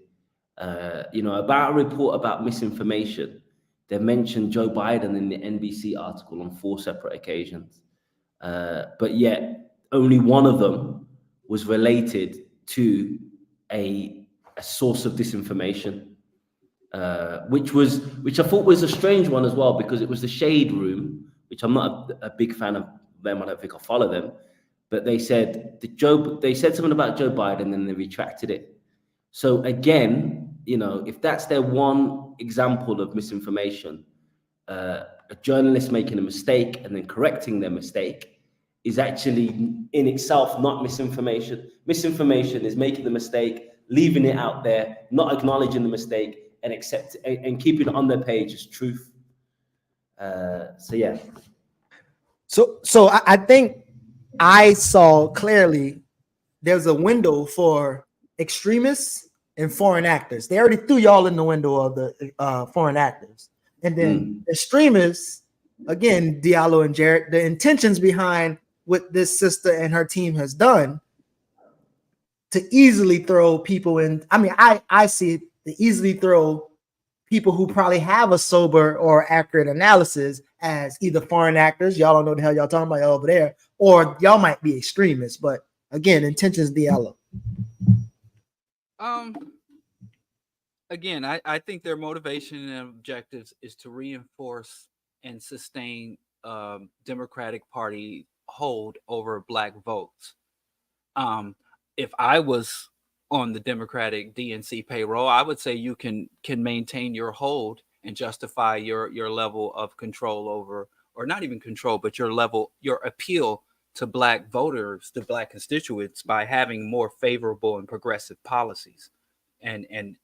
About a report about misinformation, they mentioned Joe Biden in the NBC article on 4 separate occasions. But yet, only one of them was related to a source of disinformation, which I thought was a strange one as well, because it was the Shade Room, which I'm not a big fan of them. I don't think I follow them, but they said they said something about Joe Biden and they retracted it. So again, if that's their one example of misinformation, a journalist making a mistake and then correcting their mistake is actually in itself not misinformation. Misinformation is making the mistake, leaving it out there, not acknowledging the mistake, and keeping it on their page as truth. Yeah. So I think I saw clearly there's a window for extremists and foreign actors. They already threw y'all in the window of the foreign actors. And then extremists, again, Diallo and Jarrett, the intentions behind what this sister and her team has done to easily throw people in. I mean, I see it to easily throw people who probably have a sober or accurate analysis as either foreign actors, y'all don't know the hell y'all talking about over there, or y'all might be extremists. But again, intentions Diallo. Again, I think their motivation and objectives is to reinforce and sustain Democratic Party hold over black votes. If I was on the Democratic DNC payroll, I would say you can maintain your hold and justify your level of control over, or not even control, but your appeal to black voters, to black constituents, by having more favorable and progressive policies and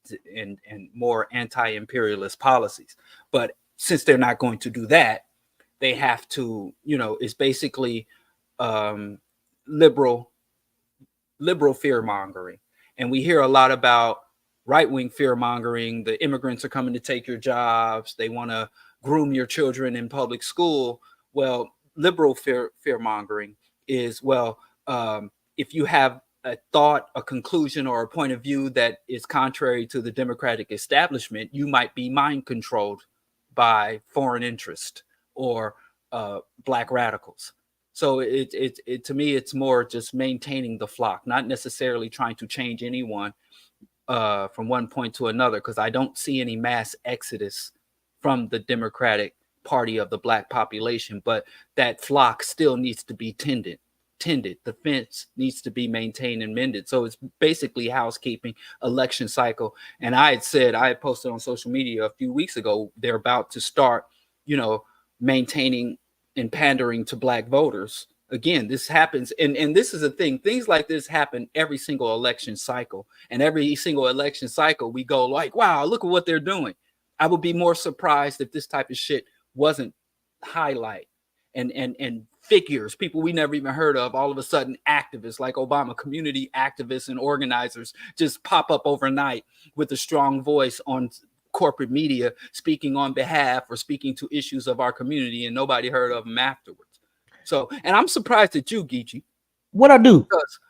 more anti-imperialist policies. But since they're not going to do that, they have to, it's basically liberal fear mongering. And we hear a lot about right-wing fear mongering. The immigrants are coming to take your jobs. They want to groom your children in public school. Well, liberal fear mongering is, if you have a thought, a conclusion, or a point of view that is contrary to the Democratic establishment, you might be mind controlled by foreign interest or black radicals. So it to me, it's more just maintaining the flock, not necessarily trying to change anyone from one point to another, because I don't see any mass exodus from the Democratic Party of the black population, but that flock still needs to be tended. The fence needs to be maintained and mended. So it's basically housekeeping, election cycle. And I had posted on social media a few weeks ago, they're about to start, maintaining and pandering to black voters. Again, this happens, and this is a thing. Things like this happen every single election cycle. And every single election cycle, we go like, wow, look at what they're doing. I would be more surprised if this type of shit wasn't highlight and figures, people we never even heard of, all of a sudden activists like Obama, community activists and organizers just pop up overnight with a strong voice on corporate media, speaking on behalf or speaking to issues of our community, and nobody heard of them afterwards. So, and I'm surprised at you, Geechee. What I do? Because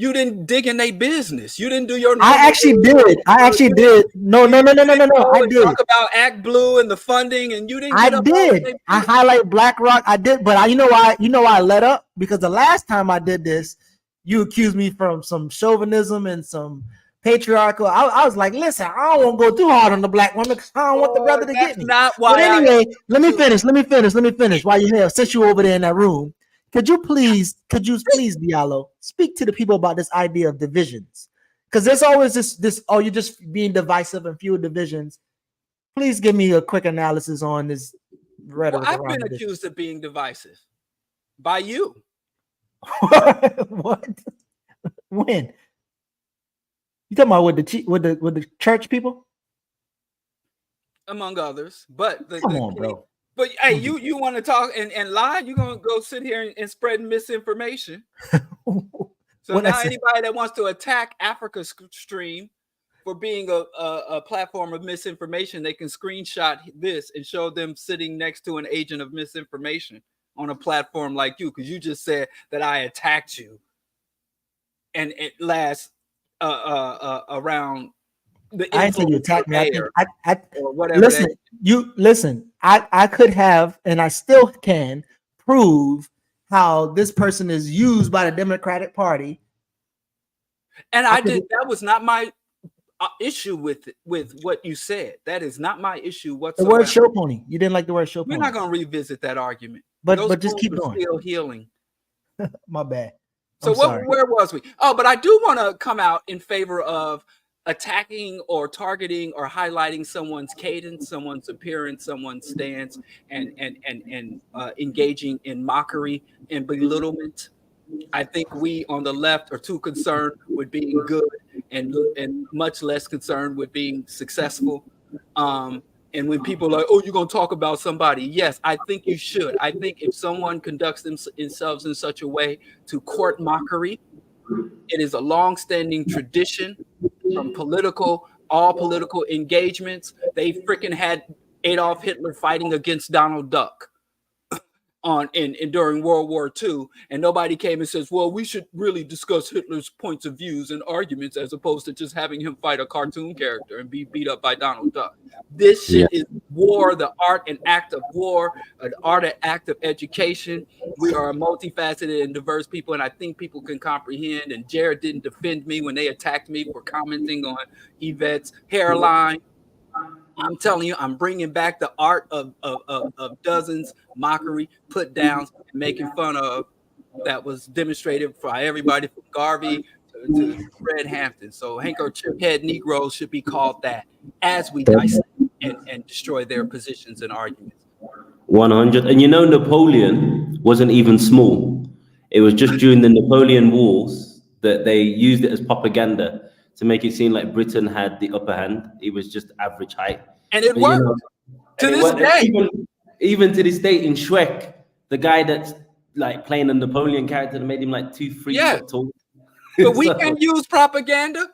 You didn't dig in their business. You didn't do your. I actually did. I actually did. No. I did. Talk about Act Blue and the funding, and you didn't I get up. did. I highlight BlackRock. I did, but you know why? You know why I let up? Because the last time I did this, you accused me from some chauvinism and some patriarchal. I was like, listen, I don't want to go too hard on the black woman because I don't want the brother to get me. Not why. But anyway, let me finish. While you're here, since you over there in that room, could you please, Diallo, speak to the people about this idea of divisions? Because there's always this. Oh, you're just being divisive and fewer divisions. Please give me a quick analysis on this rhetoric. Well, I've been accused of being divisive by you. What? When? You talking about with the church people? Among others, but come on, bro. But hey, you want to talk and lie? You're gonna go sit here and spread misinformation. So now anybody that wants to attack Africa Stream for being a platform of misinformation, they can screenshot this and show them sitting next to an agent of misinformation on a platform like you, because you just said that I attacked you, and it lasts around the. I didn't say you attacked me. I or whatever. Listen. I could have, and I still can prove how this person is used by the Democratic Party. And that was not my issue with what you said. That is not my issue whatsoever. The word show pony. You didn't like the word show pony. We're not going to revisit that argument. But just keep going. Still healing. My bad. So where was we? Oh, but I do want to come out in favor of attacking or targeting or highlighting someone's cadence, someone's appearance, someone's stance, and engaging in mockery and belittlement. I think we on the left are too concerned with being good and much less concerned with being successful. And when people are like, oh, you're going to talk about somebody. Yes, I think you should. I think if someone conducts themselves in such a way to court mockery, it is a long-standing tradition from all political engagements. They freaking had Adolf Hitler fighting against Donald Duck during World War II, and nobody came and says, well, we should really discuss Hitler's points of views and arguments as opposed to just having him fight a cartoon character and be beat up by Donald Duck. This shit is war, the art and act of war, an art and act of education. We are a multifaceted and diverse people, and I think people can comprehend. And Jared didn't defend me when they attacked me for commenting on Yvette's hairline. I'm telling you, I'm bringing back the art of dozens, mockery, put downs, and making fun of that was demonstrated by everybody from Garvey to Fred Hampton. So handkerchief head Negroes should be called that as we dissect and destroy their positions and arguments. 100. And Napoleon wasn't even small. It was just during the Napoleon Wars that they used it as propaganda to make it seem like Britain had the upper hand. It was just average height. And it worked. To this day. Even to this day in Shrek, the guy that's like playing a Napoleon character that made him like 2-3 foot tall. But we can't use propaganda.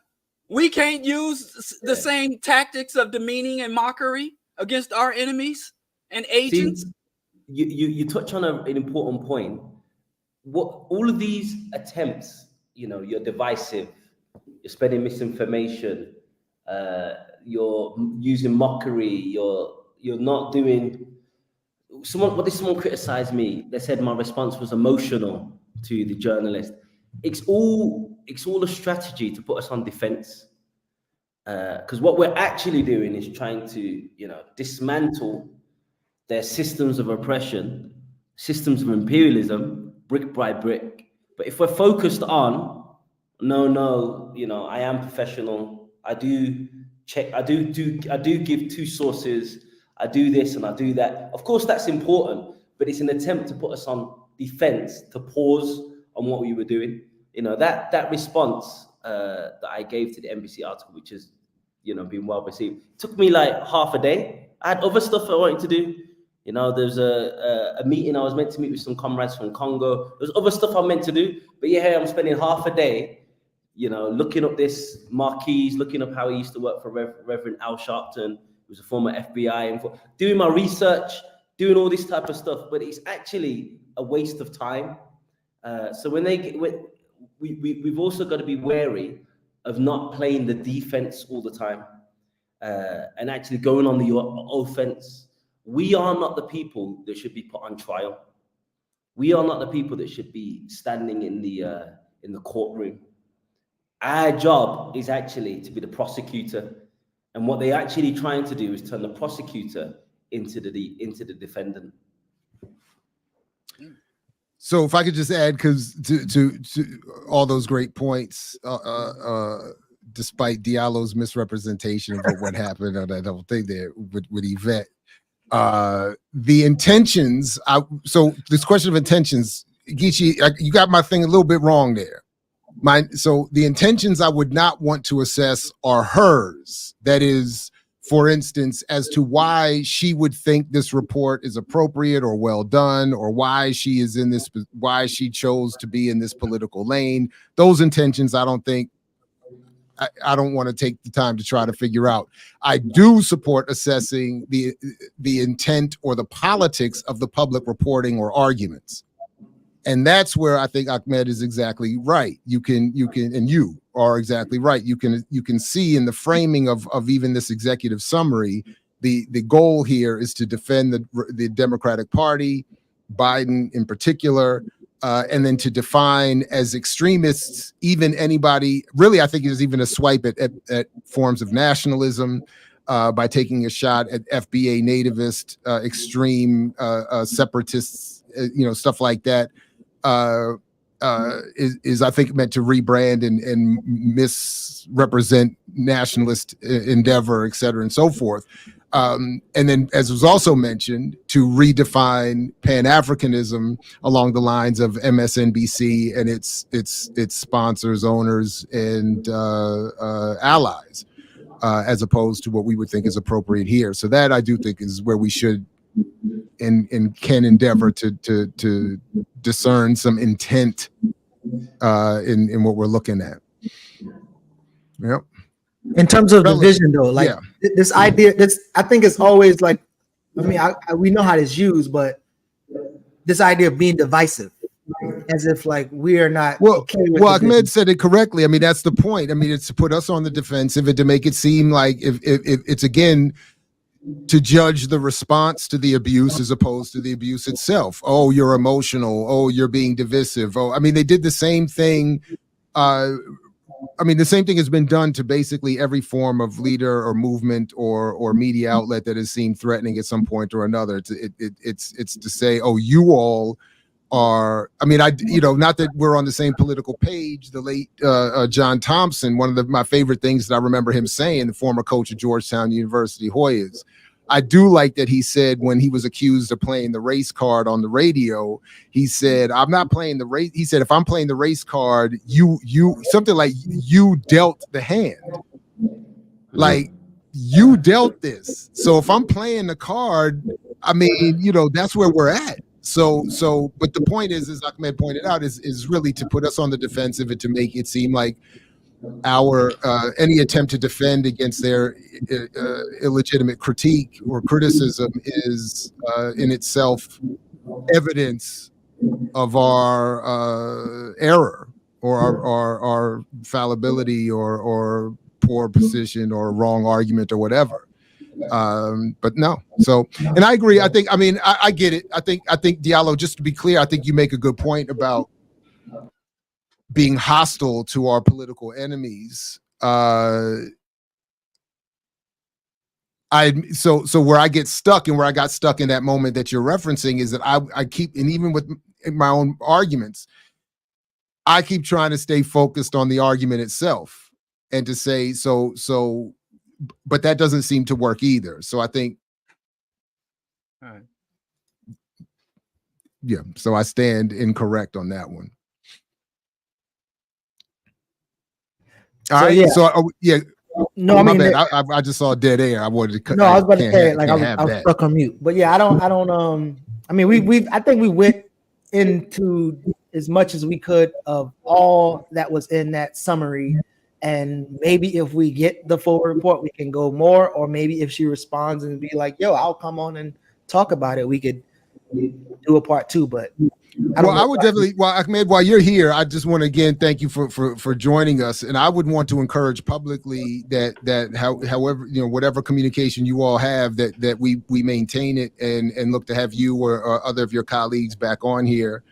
We can't use the same tactics of demeaning and mockery against our enemies and agents. See, you touch on an important point. What all of these attempts, you're divisive, you're spreading misinformation, you're using mockery, you're not doing. Someone criticized me. They said my response was emotional to the journalist. It's all a strategy to put us on defense. Because what we're actually doing is trying to, dismantle their systems of oppression, systems of imperialism, brick by brick. But if we're focused on, I am professional. I do check. I do give 2 sources. I do this and I do that. Of course, that's important, but it's an attempt to put us on defense, to pause on what we were doing. That response that I gave to the NBC article, which has, been well received, it took me like half a day. I had other stuff I wanted to do. There's a meeting I was meant to meet with some comrades from Congo. There's other stuff I'm meant to do, but I'm spending half a day, looking up this Marquise, looking up how he used to work for Reverend Al Sharpton, who was a former FBI, and doing my research, doing all this type of stuff. But it's actually a waste of time. So we've also got to be wary of not playing the defense all the time and actually going on the offense. We are not the people that should be put on trial. We are not the people that should be standing in the courtroom. Our job is actually to be the prosecutor, and what they're actually trying to do is turn the prosecutor into the defendant. So if I could just add, because to all those great points, despite Diallo's misrepresentation of what happened on that whole thing there with Yvette, the intentions. So this question of intentions, Geechee, you got my thing a little bit wrong there. So the intentions I would not want to assess are hers. That is, for instance, as to why she would think this report is appropriate or well done, or why she is in this, why she chose to be in this political lane. Those intentions, I don't think, I don't want to take the time to try to figure out. I do support assessing the intent or the politics of the public reporting or arguments. And that's where I think Ahmed is exactly right. You can, and you are exactly right. You can see in the framing of even this executive summary, the goal here is to defend the Democratic Party, Biden in particular, and then to define as extremists even anybody. Really, I think there's even a swipe at forms of nationalism by taking a shot at FBA nativist, extreme separatists, stuff like that. Is I think meant to rebrand and misrepresent nationalist endeavor, et cetera, and so forth. And then, as was also mentioned, to redefine Pan-Africanism along the lines of MSNBC and its sponsors, owners, and allies, as opposed to what we would think is appropriate here. So that I do think is where we should and can endeavor to discern some intent in what we're looking at. Yep. In terms of division, though, like this idea, I think it's always like, I mean, we know how it's used, but this idea of being divisive, as if like we are not. Well, Ahmed said it correctly. I mean, that's the point. I mean, it's to put us on the defensive and to make it seem like if it's again to judge the response to the abuse as opposed to the abuse itself. Oh, you're emotional. Oh, you're being divisive. Oh, I mean, they did the same thing. The same thing has been done to basically every form of leader or movement or media outlet that is seen threatening at some point or another. It's to say, oh, you all are. I mean, not that we're on the same political page. The late John Thompson, one of my favorite things that I remember him saying, the former coach of Georgetown University Hoyas. I do like that he said when he was accused of playing the race card on the radio, he said, I'm not playing the race. He said, if I'm playing the race card, you something like you dealt the hand. Like you dealt this. So if I'm playing the card, I mean, that's where we're at. So, but the point is, as Ahmed pointed out, is really to put us on the defensive and to make it seem like our any attempt to defend against their illegitimate critique or criticism is in itself evidence of our error or our fallibility or poor position or wrong argument or whatever. But no. So, and I agree. I get it. I think Diallo, just to be clear, I think you make a good point about being hostile to our political enemies. So where I get stuck and where I got stuck in that moment that you're referencing is that I keep, and even with my own arguments, I keep trying to stay focused on the argument itself and to say, but that doesn't seem to work either. So I think, yeah, so I stand incorrect on that one. All right. Yeah. So yeah. No, my bad. I just saw dead air. I wanted to cut. No, I was about to say like I was stuck on mute. But yeah, I don't. I mean, I think we went into as much as we could of all that was in that summary, and maybe if we get the full report, we can go more. Or maybe if she responds and be like, "Yo, I'll come on and talk about it," we could do a part 2. But Well, I would definitely. Well, Ahmed, while you're here, I just want to again thank you for joining us, and I would want to encourage publicly that however whatever communication you all have that we maintain it and look to have you or other of your colleagues back on here,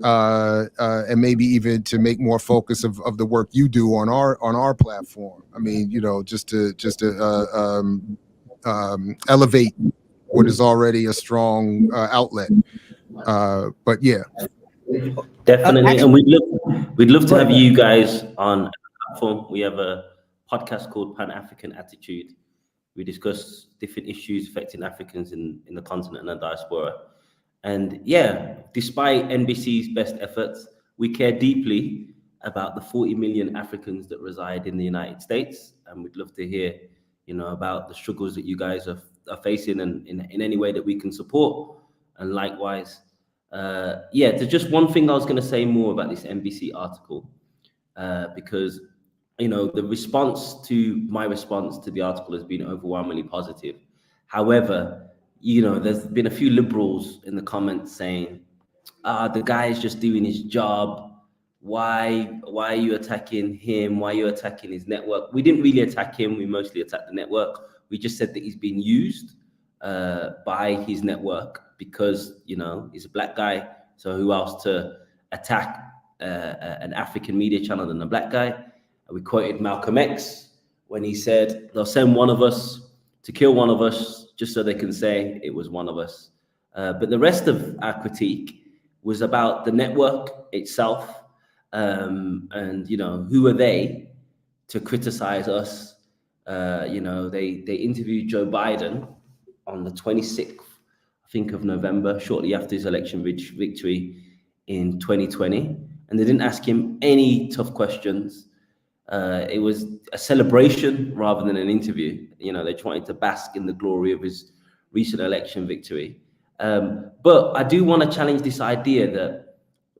and maybe even to make more focus of the work you do on our platform. I mean, just to elevate what is already a strong outlet. But yeah, definitely, and we'd love to have you guys on a platform. We have a podcast called Pan-African Attitude. We discuss different issues affecting Africans in the continent and the diaspora. And yeah, despite NBC's best efforts, we care deeply about the 40 million Africans that reside in the United States, and we'd love to hear, about the struggles that you guys are facing, and in any way that we can support. And likewise, there's just one thing I was going to say more about this NBC article, because my response to the article has been overwhelmingly positive. However, there's been a few liberals in the comments saying, the guy is just doing his job. Why are you attacking him? Why are you attacking his network? We didn't really attack him. We mostly attacked the network. We just said that he's been used by his network because, he's a black guy. So who else to attack an African media channel than a black guy? We quoted Malcolm X when he said, they'll send one of us to kill one of us just so they can say it was one of us. But the rest of our critique was about the network itself. And, who are they to criticize us? They interviewed Joe Biden on the 26th, I think, of November, shortly after his election victory in 2020. And they didn't ask him any tough questions. It was a celebration rather than an interview. They tried to bask in the glory of his recent election victory. But I do want to challenge this idea that,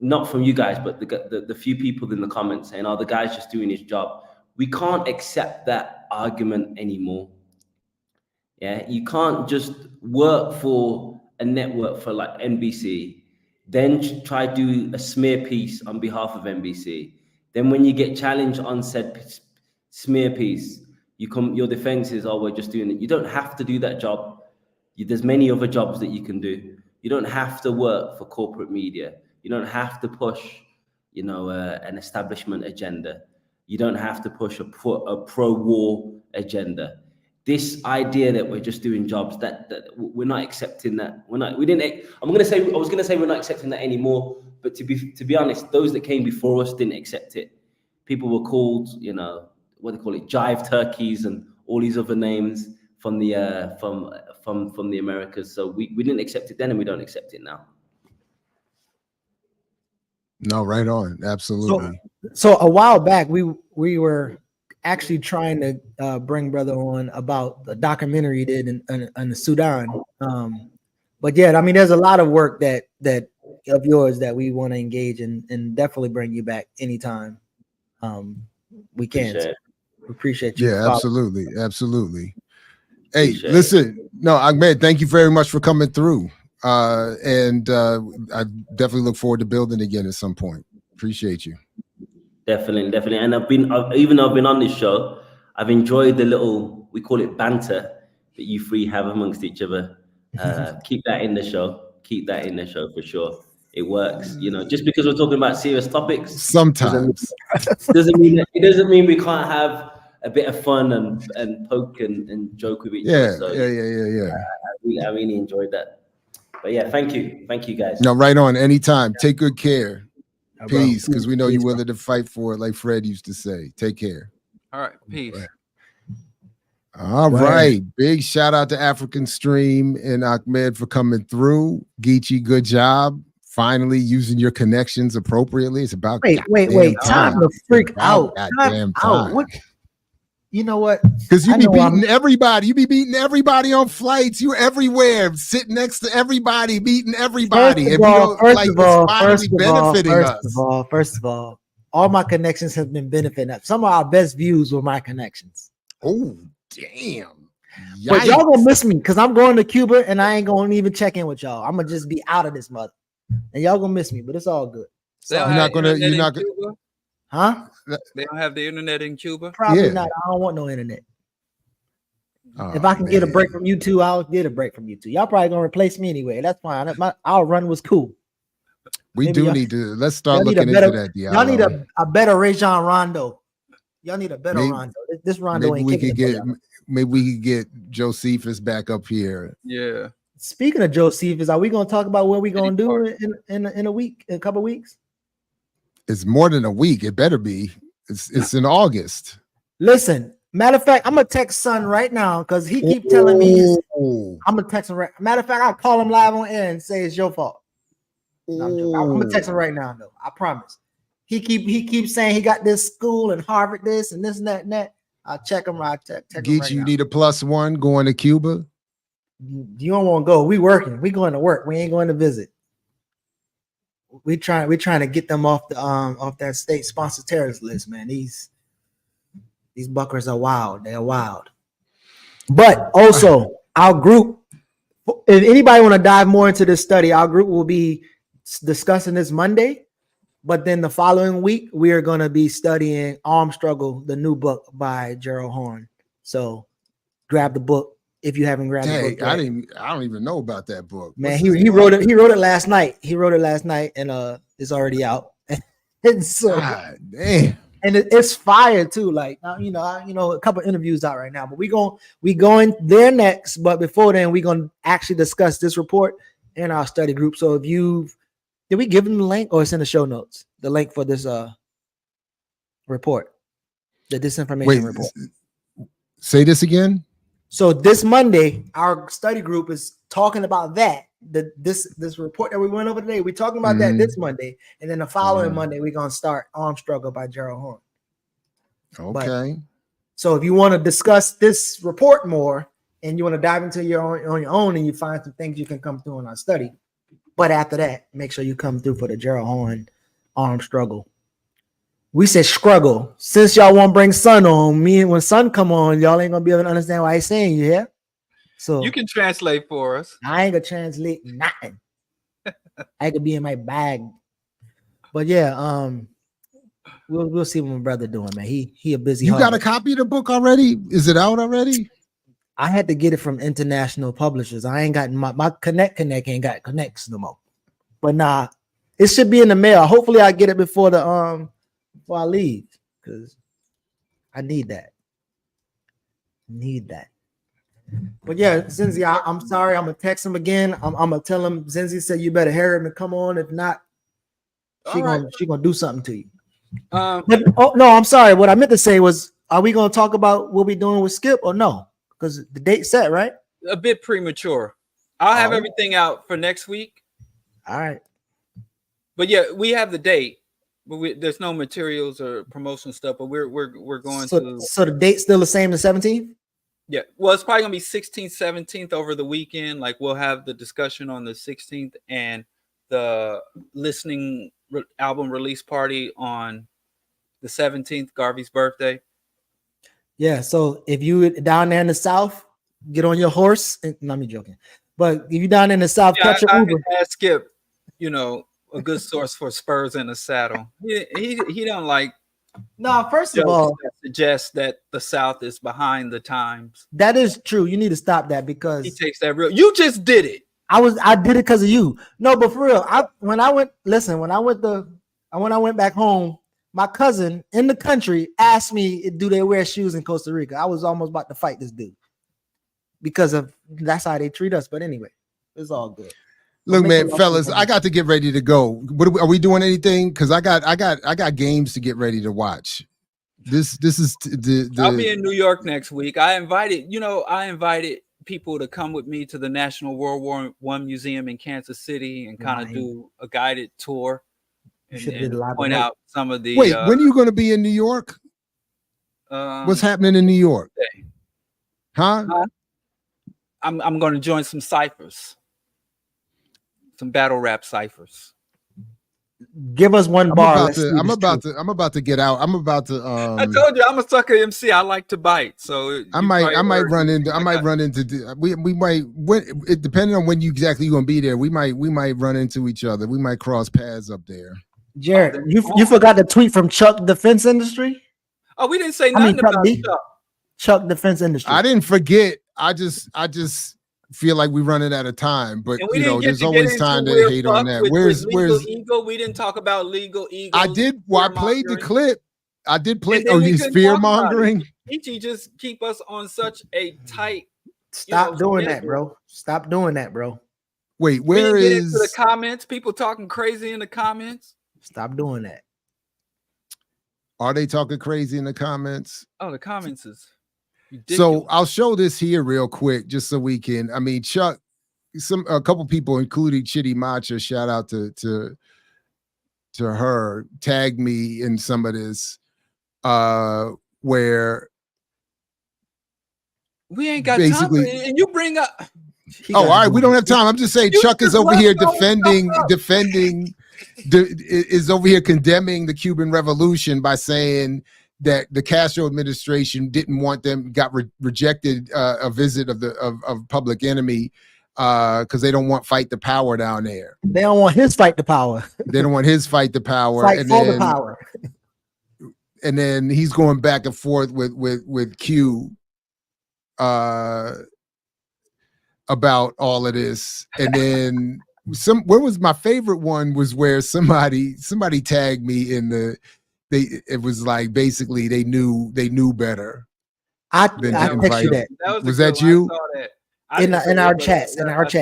not from you guys, but the few people in the comments saying, the guy's just doing his job. We can't accept that argument anymore. Yeah, you can't just work for a network for like NBC, then try to do a smear piece on behalf of NBC. Then when you get challenged on said smear piece, your defense is, we're just doing it. You don't have to do that job. There's many other jobs that you can do. You don't have to work for corporate media. You don't have to push, an establishment agenda. You don't have to push a pro-war agenda. This idea that we're just doing jobs, that we're not accepting that. I was going to say we're not accepting that anymore. But to be honest, those that came before us didn't accept it. People were called, what they call it, jive turkeys and all these other names from the from the Americas. So we didn't accept it then, and we don't accept it now. No, right on. Absolutely. So a while back, we were actually trying to bring brother on about the documentary he did in the Sudan. But yeah, I mean, there's a lot of work that of yours that we want to engage in, and definitely bring you back anytime we can. We appreciate you. Yeah, absolutely. Hey, listen, Ahmed, thank you very much for coming through. And I definitely look forward to building again at some point. Appreciate you. Definitely. And even though I've been on this show, I've enjoyed the little, we call it banter, that you three have amongst each other. Keep that in the show. Keep that in the show for sure. It works. Just because we're talking about serious topics, sometimes doesn't mean we can't have a bit of fun and poke and joke with each other. So, I really enjoyed that. But yeah, thank you guys. No, right on. Anytime. Take good care. Peace, because we know you're willing to fight for it, like Fred used to say. Take care. All right, peace. All right. Big shout out to African Stream and Ahmed for coming through. Geechee, good job. Finally using your connections appropriately. It's about wait. Time to freak out. Time out. What? You know what? Because you be beating everybody. You be beating everybody on flights. You everywhere, sitting next to everybody, beating everybody. First of all, all my connections have been benefiting. Some of our best views were my connections. Oh, damn. But y'all gonna miss me because I'm going to Cuba and I ain't gonna even check in with y'all. I'm gonna just be out of this mother. and y'all gonna miss me, but it's all good. They don't So, have internet in Cuba? huh? They don't have the internet in Cuba? Probably not. I don't want no internet. If I can get a break from you two, I'll get a break from you two. Y'all probably gonna replace me anyway. That's fine. Our run was cool. We Maybe do y'all- need to. Let's start y'all need a looking better- into that. Y'all need Diallo. a better Rajon Rondo. Y'all need a better Maybe- Rondo. This Rondo Maybe ain't we kicking could it for get. y'all. Maybe we could get Josephus back up here. Yeah. Speaking of Josephus, are we gonna talk about what we gonna do in a week, in a couple weeks? It's more than a week. It better be. It's in August. Listen, matter of fact, I'm gonna text Son right now because he keep telling me I'm gonna text him right. Matter of fact, I'll call him live on air and say it's your fault. No, I'm joking. I'm gonna text him right now, though. I promise. He keeps saying he got this school and Harvard this and this and that and that. I'll check him right. Text him Get right you now. need a +1 going to Cuba. You don't want to go. We working. We going to work. We ain't going to visit. We trying to get them off that state sponsored terrorist list, man. These buckers are wild. They're wild. But also our group, if anybody want to dive more into this study, our group will be discussing this Monday. But then the following week, we are going to be studying Armed Struggle, the new book by Gerald Horne. So grab the book if you haven't grabbed the book yet. I don't even know about that book. Man, What's he this wrote book? it. He wrote it last night. And it's already out. And so, God damn. And it's fire too. Like a couple interviews out right now. But we going there next. But before then, we're gonna actually discuss this report in our study group. So did we give them the link or it's in the show notes? The link for this report, the disinformation report. Say this again. So this Monday, our study group is talking about that. This report that we went over today, we're talking about that this Monday, and then the following Monday, we're gonna start Armed Struggle by Gerald Horne. Okay. So if you want to discuss this report more and you want to dive into on your own and you find some things you can come through in our study, but after that, make sure you come through for the Gerald Horne Armed Struggle. We said struggle. Since y'all won't bring Son on, when Son come on, y'all ain't gonna be able to understand why he's saying you here. So You can translate for us. I ain't gonna translate nothing. I could be in my bag. But yeah, we'll see what my brother doing, man. He a busy. You got hog. a copy of the book already? Is it out already? I had to get it from international publishers. I ain't got my Connect ain't got connects no more. But nah, it should be in the mail. Hopefully I get it before I leave, because I need that. But yeah, Zinzi, I'm sorry. I'm gonna text him again. I'm gonna tell him. Zinzi said you better hurry him and come on. If not, she gonna do something to you. But no, I'm sorry. What I meant to say was, are we gonna talk about what we doing with Skip or no? Because the date's set, right? A bit premature. I'll have everything out for next week. All right. But yeah, we have the date, but there's no materials or promotion stuff. But we're going to. So the date's still the same, the 17th. Yeah, well, it's probably gonna be 16th, 17th over the weekend. Like we'll have the discussion on the 16th and the listening album release party on the 17th, Garvey's birthday. Yeah. So if you down there in the South, get on your horse. Not me joking, but if you down in the South, catch your Uber. I asked Skip, a good source for Spurs in the saddle. He don't like. No, first of all, suggests that the South is behind the times. That is true. You need to stop that because he takes that real. You just did it. I did it because of you. No, but for real, when I went back home, my cousin in the country asked me, do they wear shoes in Costa Rica? I was almost about to fight this dude because of that's how they treat us. But anyway, it's all good. Look, man, fellas, I got to get ready to go. Are we doing anything? Because I got games to get ready to watch. This is the. I'll be in New York next week. I invited people to come with me to the National World War I Museum in Kansas City and kind of do a guided tour and point out some of the. Wait, when are you going to be in New York? What's happening in New York? Huh? I'm going to join some ciphers. Some battle rap ciphers. Give us one bar. Let's see if I'm it's about true. to get out. I'm about to I told you I'm a sucker MC. I like to bite. So I might run into we might it depending on when you exactly going to be there. We might run into each other. We might cross paths up there. Jared, you forgot the tweet from Chuck Defense Industry? Oh, we didn't say nothing about Chuck. Chuck Defense Industry. I didn't forget. I just feel like we're running out of time, but And we didn't get there's to always get time into to we're hate on fucked that. with Where's legal ego? We didn't talk about legal ego. I did. Well, I played the clip. I did play. And then Oh, we he's couldn't fear talk about it. mongering. Ichi just keep us on such a tight. Stop doing that, bro. Stop doing that, bro. Wait, We where didn't get into the is? comments. People talking crazy in the comments. Stop doing that. Are they talking crazy in the comments? Oh, the comments is ridiculous. So I'll show this here real quick, just so we can. I mean, Chuck, a couple people, including Chitty Matcha, shout out to her, tagged me in some of this, where we ain't got basically, time. And you bring up. All right, we don't have time. I'm just saying, Chuck is over here is over here condemning the Cuban Revolution by saying that the Castro administration didn't want them, rejected a visit of Public Enemy because they don't want fight the power down there. They don't want his fight the power. They don't want his fight the power. Fight for the power. And then he's going back and forth with Q about all of this. And then where was my favorite one was where somebody tagged me in it was like basically they knew better. I text you that. Was that you? In our chat.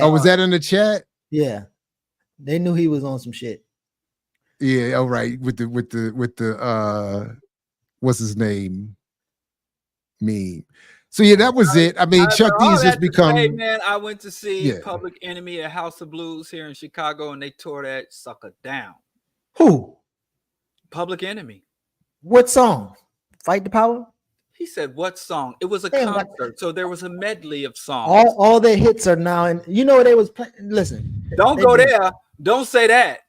Oh, was that in the chat? Yeah. They knew he was on some shit. Yeah, all right. With the what's his name? Meme. So yeah, that was it. I mean, Chuck D's just become. Hey man, I went to see Public Enemy at House of Blues here in Chicago, and they tore that sucker down. Who? Public Enemy. What song? Fight the power? He said, "What song?" It was a concert, so there was a medley of songs. All their hits are now, and you know they was playing. Listen, don't go there. Don't say that.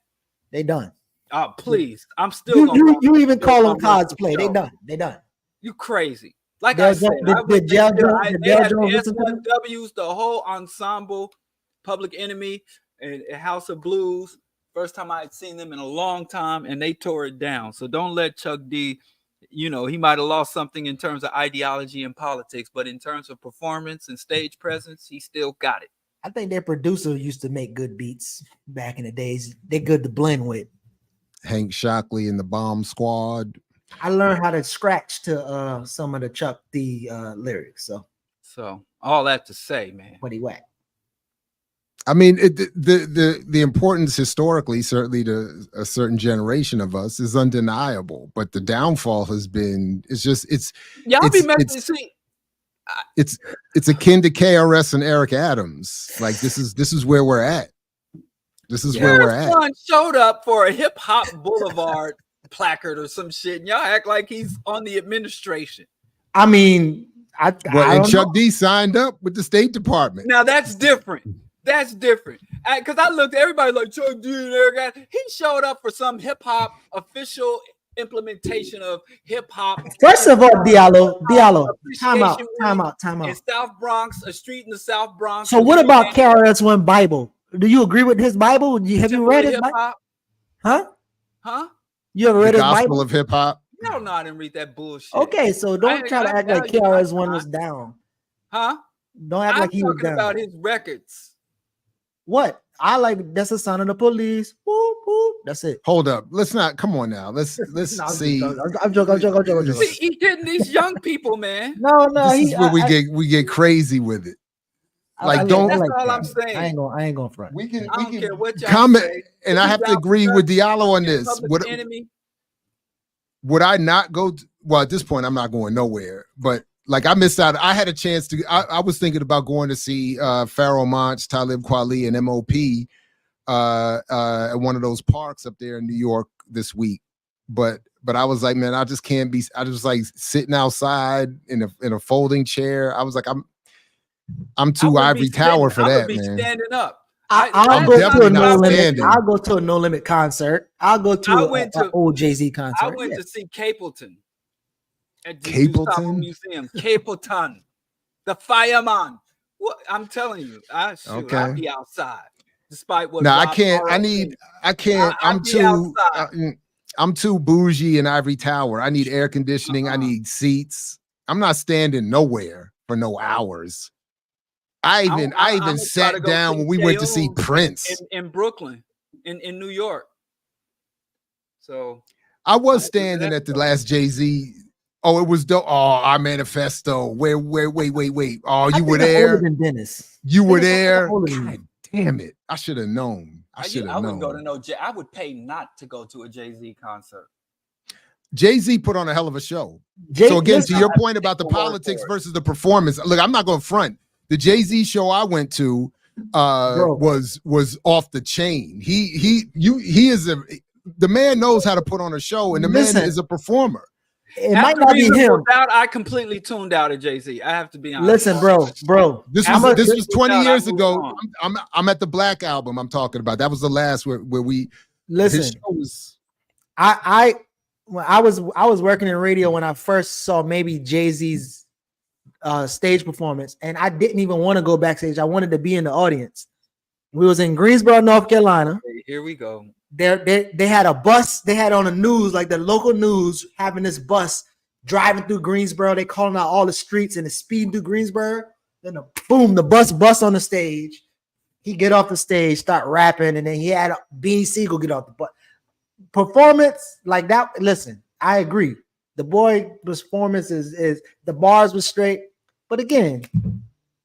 They done. Oh, please. I'm still. You even call them cosplay. They done. They done. You crazy. Like I said, they had the W's, the whole ensemble, Public Enemy, and House of Blues. First time I had seen them in a long time, and they tore it down. So don't let Chuck D, he might have lost something in terms of ideology and politics, but in terms of performance and stage presence, he still got it. I think their producer used to make good beats back in the days. They're good to blend with. Hank Shockley and the Bomb Squad. I learned how to scratch to some of the Chuck D lyrics. So all that to say, man, what he whack. I mean, the importance historically, certainly to a certain generation of us, is undeniable. But the downfall has been it's akin to KRS and Eric Adams. Like this is where we're at. This is where we're at. Son showed up for a hip hop boulevard placard or some shit, and y'all act like he's on the administration. I mean, and Chuck D signed up with the State Department. Now that's different. That's different. Because I looked at everybody like Chuck D and Eric. He showed up for some hip hop official implementation of hip hop. First of all, Diallo, time out. In South Bronx, a street in the South Bronx. So what about KRS-One Bible? Do you agree with his Bible? Have you read his Bible? Huh? You ever read his Bible? Gospel of Hip Hop? No, I didn't read that bullshit. Okay, so don't try to act like KRS-One was down. Huh? Don't act like he was down. I'm talking about his records. What? I like that's the son of the police. Whoop, whoop. That's it. Hold up. Let's not. Come on now. Let's see. I'm joking. See, he's getting these young people, man. No. This is where we get crazy with it. Like don't. That's all I'm saying. I ain't going front. We can. I don't care what y'all comment, say. and I have to agree with Diallo on this. Would I not go? Well, at this point, I'm not going nowhere. But like I missed out. I had a chance to. I was thinking about going to see Pharoah Monch, Talib Kweli, and MOP at one of those parks up there in New York this week. But I was like, man, I just can't be. I just like sitting outside in a folding chair. I was like, I'm too ivory tower for that, man. Standing up. I'll go to definitely a not No Limit. standing. I'll go to a No Limit concert. I'll go to an old Jay-Z concert. I went Yeah. to see Capleton at the Gustavo Museum. Capleton, the fireman. What I'm telling you, Okay. I'd be outside, despite what. No, I Rob can't. Morrow thinks. I'm I'd be too. outside. I'm too bougie in Ivory Tower. I need air conditioning. I need seats. I'm not standing nowhere for no hours. I even I'm gonna try sat to go down see when we went to see J.O. Prince. in Brooklyn, in New York. So I was standing at the last Jay-Z. Oh, it was dope. Oh, our manifesto. Wait. Oh, you were there. Older than Dennis. You were Dennis, I'm there. older than God you. damn it! I should have known. I should I have wouldn't go to known. no. I would pay not to go to a Jay-Z concert. Jay-Z put on a hell of a show. Jay- So again, listen, to your point about the politics versus the performance, look, I'm not going to front. The Jay-Z show I went to was off the chain. He is the man knows how to put on a show, and the man is a performer. It might not be him. I completely tuned out of Jay-Z. I have to be honest. Listen, bro. This was 20 years ago. I'm at the Black album I'm talking about. That was the last where we listen. His show was, When I was working in radio when I first saw maybe Jay-Z's stage performance, and I didn't even want to go backstage. I wanted to be in the audience. We was in Greensboro, North Carolina. Here we go. They had a bus. They had on the news, like the local news, having this bus driving through Greensboro. They calling out all the streets and it's speeding through Greensboro. Then boom, the bus on the stage. He get off the stage, start rapping, and then he had Beanie Siegel get off the bus. Performance like that. Listen, I agree. The boy performance is the bars was straight, but again,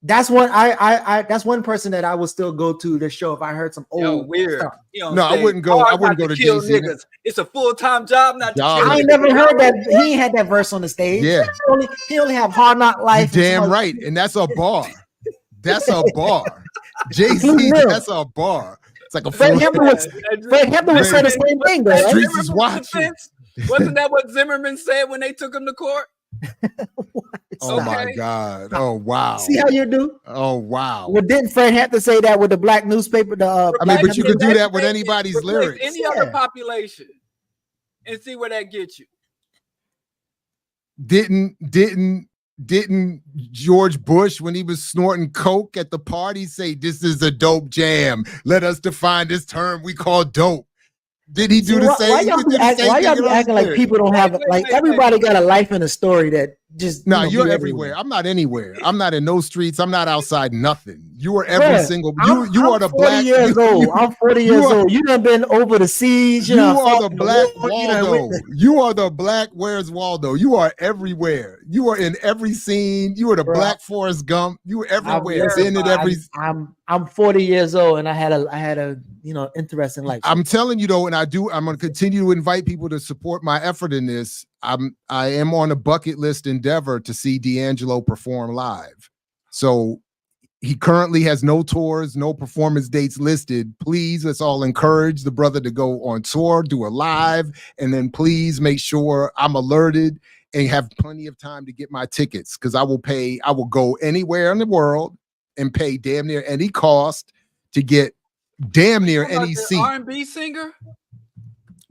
that's one that's one person that I would still go to the show if I heard some old weird. stuff. No, I wouldn't go. I wouldn't go to Jay-Z. Jay-Z. It's a full-time job, not to kill I ain't niggas. never heard that. He ain't had that verse on the stage. Yeah. He only have Hard Knock Life. You're damn right, and that's a bar. That's a bar. Jay-Z, that's a bar. It's like a Fred Hampton would say the same thing, though. Right? Streets is watching. Wasn't that what Zimmerman said when they took him to court? Oh my God! Oh wow! See how you do? Oh wow! Well, didn't Fred Hampton say that with the black newspaper? I mean, but you could do that with anybody's Replace lyrics. any other population and see where that gets you. Didn't George Bush, when he was snorting coke at the party, say this is a dope jam? Let us define this term we call dope. Did he do the same? Why y'all be acting like people don't have like everybody got a life and a story that just no, you're everywhere. I'm not anywhere. I'm not in no streets. I'm not outside nothing. You are every single. You are the black. Years old. I'm 40 years old. You done been over the seas. You are the black Waldo. You are the black. Where's Waldo? You are everywhere. You are in every scene. You are the black Forrest Gump. You are everywhere. Been in every. I'm 40 years old, and I had a interesting life. I'm telling you though, and I'm going to continue to invite people to support my effort in this. I am on a bucket list endeavor to see D'Angelo perform live. So he currently has no tours, no performance dates listed. Please, let's all encourage the brother to go on tour, do a live, and then please make sure I'm alerted and have plenty of time to get my tickets, because I will go anywhere in the world and pay damn near any cost to get damn near any seat. R&B singer?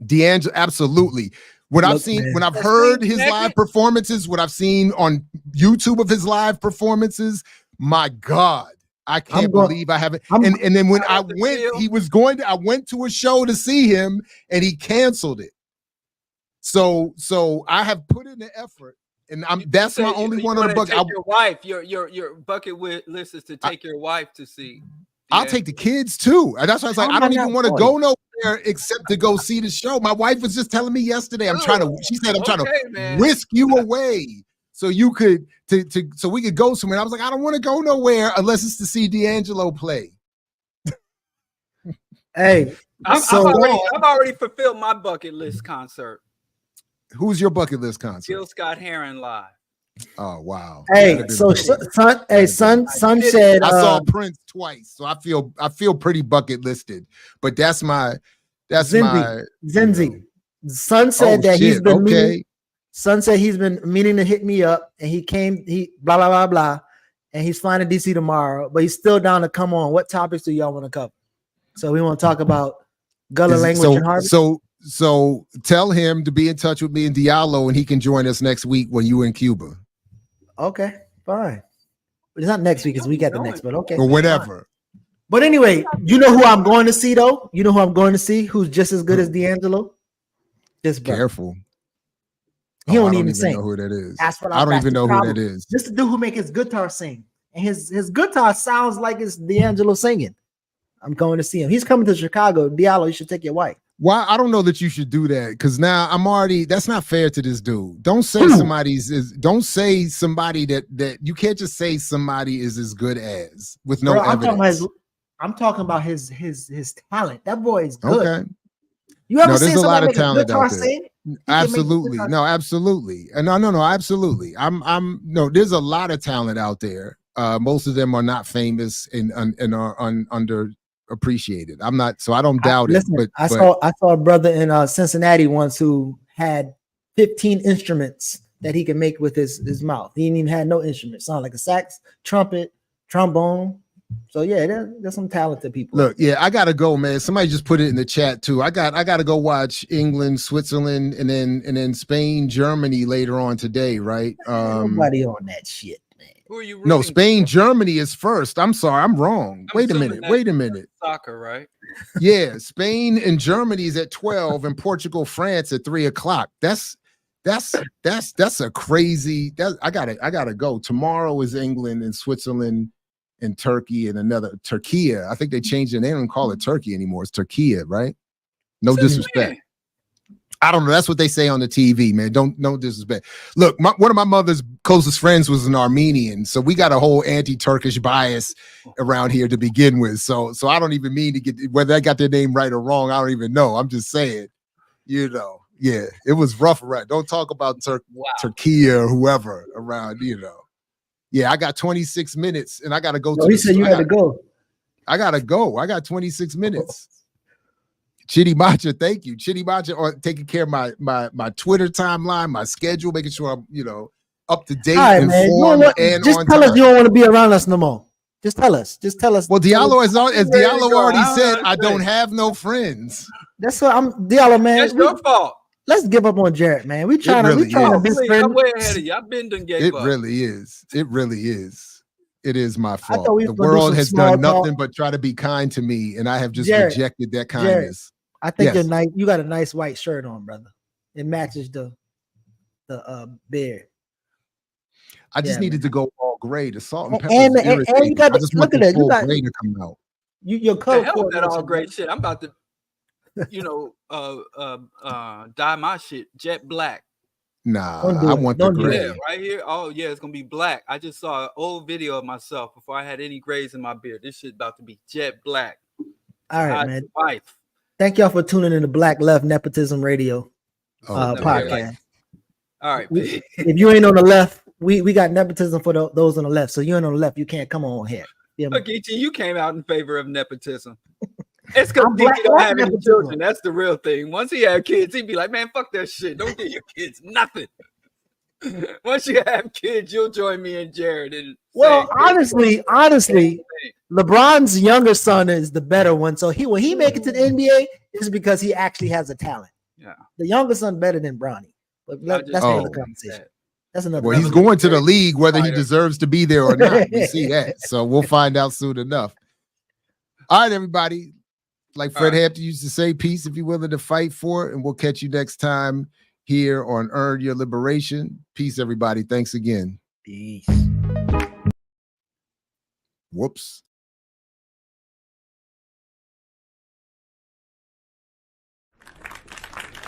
D'Angelo, absolutely. What I've seen, when I've heard his live performances, what I've seen on YouTube of his live performances, my God, I can't believe I haven't. And then when I went, I went to a show to see him and he canceled it. So I have put in the effort, and that's my only one on the bucket. Your wife, your bucket list is to take your wife to see. I'll take the kids too. And that's why I was like, I don't even want to go nowhere except to go see the show. My wife was just telling me yesterday, she said, I'm trying to whisk you away so you could, so we could go somewhere. And I was like, I don't want to go nowhere unless it's to see D'Angelo play. Hey, I've already fulfilled my bucket list concert. Who's your bucket list concert? Jill Scott Heron live. Oh wow! Hey, so son said I saw Prince twice, so I feel pretty bucket listed. But that's Zenzi. Son said that he's been meaning. Son said he's been meaning to hit me up, and he blah blah blah blah, and he's flying to DC tomorrow, but he's still down to come on. What topics do y'all want to cover? So we want to talk about Gullah language so and Harvey. so tell him to be in touch with me and Diallo, and he can join us next week when you're in Cuba. Okay, fine. It's not next week, it's week after next, but okay. Or whenever. But anyway, you know who I'm going to see though? You know who I'm going to see who's just as good as D'Angelo? This brother. Careful. He I don't don't even even sing. know who that is. That's what I don't that's even the know who problem. that is. This is the dude who make his guitar sing. And his guitar sounds like it's D'Angelo singing. I'm going to see him. He's coming to Chicago. Diallo, you should take your wife. Why? I don't know that you should do that, because now I'm already, that's not fair to this dude. Don't say don't say somebody that you can't just say somebody is as good as with no Bro, evidence. I'm talking about his talent. That boy is good. Okay. You ever No, seen there's a lot somebody of make a talent guitar out there. sing? He can make a Absolutely. guitar No, absolutely. No, absolutely. I'm no, there's a lot of talent out there. Most of them are not famous and are underappreciated. I'm not, so I don't doubt Listen, it. I But saw a brother in Cincinnati once who had 15 instruments that he could make with his mouth. He didn't even have no instruments. Sound like a sax, trumpet, trombone. So yeah, there's some talented people. look, yeah, I gotta go, man. Somebody just put it in the chat too. I gotta go watch England, Switzerland, and then Spain, Germany later on today, right? Nobody on that shit. Who are you No, Spain, Germany is first. I'm sorry, I'm wrong. Wait a minute. Soccer, right? Yeah, Spain and Germany is at 12, and Portugal, France at 3 o'clock. That's a crazy. I gotta go. Tomorrow is England and Switzerland and Turkey and another Turkey. I think they changed it. They don't call it Turkey anymore. It's Turkey, right? No disrespect. I don't know. That's what they say on the TV, man. No disrespect. Look, one of my mother's closest friends was an Armenian, so we got a whole anti-Turkish bias around here to begin with. So I don't even mean to get whether I got their name right or wrong. I don't even know. I'm just saying, yeah, it was rough around. Don't talk about Turkey or whoever around, Yeah, I got 26 minutes, and I got to go. He said you had to go. I got to go. I got 26 minutes. Chitty Macha, thank you. Chitty Macha on taking care of my Twitter timeline, my schedule, making sure I'm, up to date, All right, man. informed, and just on tell time. us you don't want to be around us no more. Just tell us. Well, Diallo, as Diallo already said, I don't have no friends. That's what I'm Diallo, man. That's your fault. Let's give up on Jarrett, man. We trying to be I'm friends. way ahead of you. I've been done gave up. It really is. It is my fault. thought we The was gonna do world some has small done nothing talk. but try to be kind to me, and I have just Jarrett, rejected that kindness. I think Yes. you're nice. You got a nice white shirt on, brother. It matches the beard. I just needed to go all gray. The salt and pepper. And you got I just want look at the that. You full got gray to come out. your The color hell with that all coordination, great brother. shit. I'm about to, dye my shit jet black. Nah, Don't do I it. want the Don't do gray. Yeah, right here. Oh yeah, it's gonna be black. I just saw an old video of myself before I had any grays in my beard. This shit about to be jet black. All right, man. Wife. Thank y'all for tuning in to Black Left Nepotism Radio Okay. podcast. All right, If you ain't on the left, we got nepotism for those on the left. So you ain't on the left, you can't come on here. Look, E.T., you came out in favor of nepotism. It's because I'm he black don't have any nepotism. children. That's the real thing. Once he had kids, he'd be like, man, fuck that shit. Don't give your kids nothing. Once you have kids, you'll join me and Jared. And Well, honestly, LeBron's younger son is the better one. So when he make it to the NBA, it's because he actually has a talent. Yeah, the younger son better than Bronny. But that's another conversation. That's another. Well, he's going to the league whether he deserves to be there or not. We see that. So we'll find out soon enough. All right, everybody. Like Fred Hampton used to say, peace if you're willing to fight for it. And we'll catch you next time here on Earn Your Liberation. Peace, everybody. Thanks again. Peace. Whoops.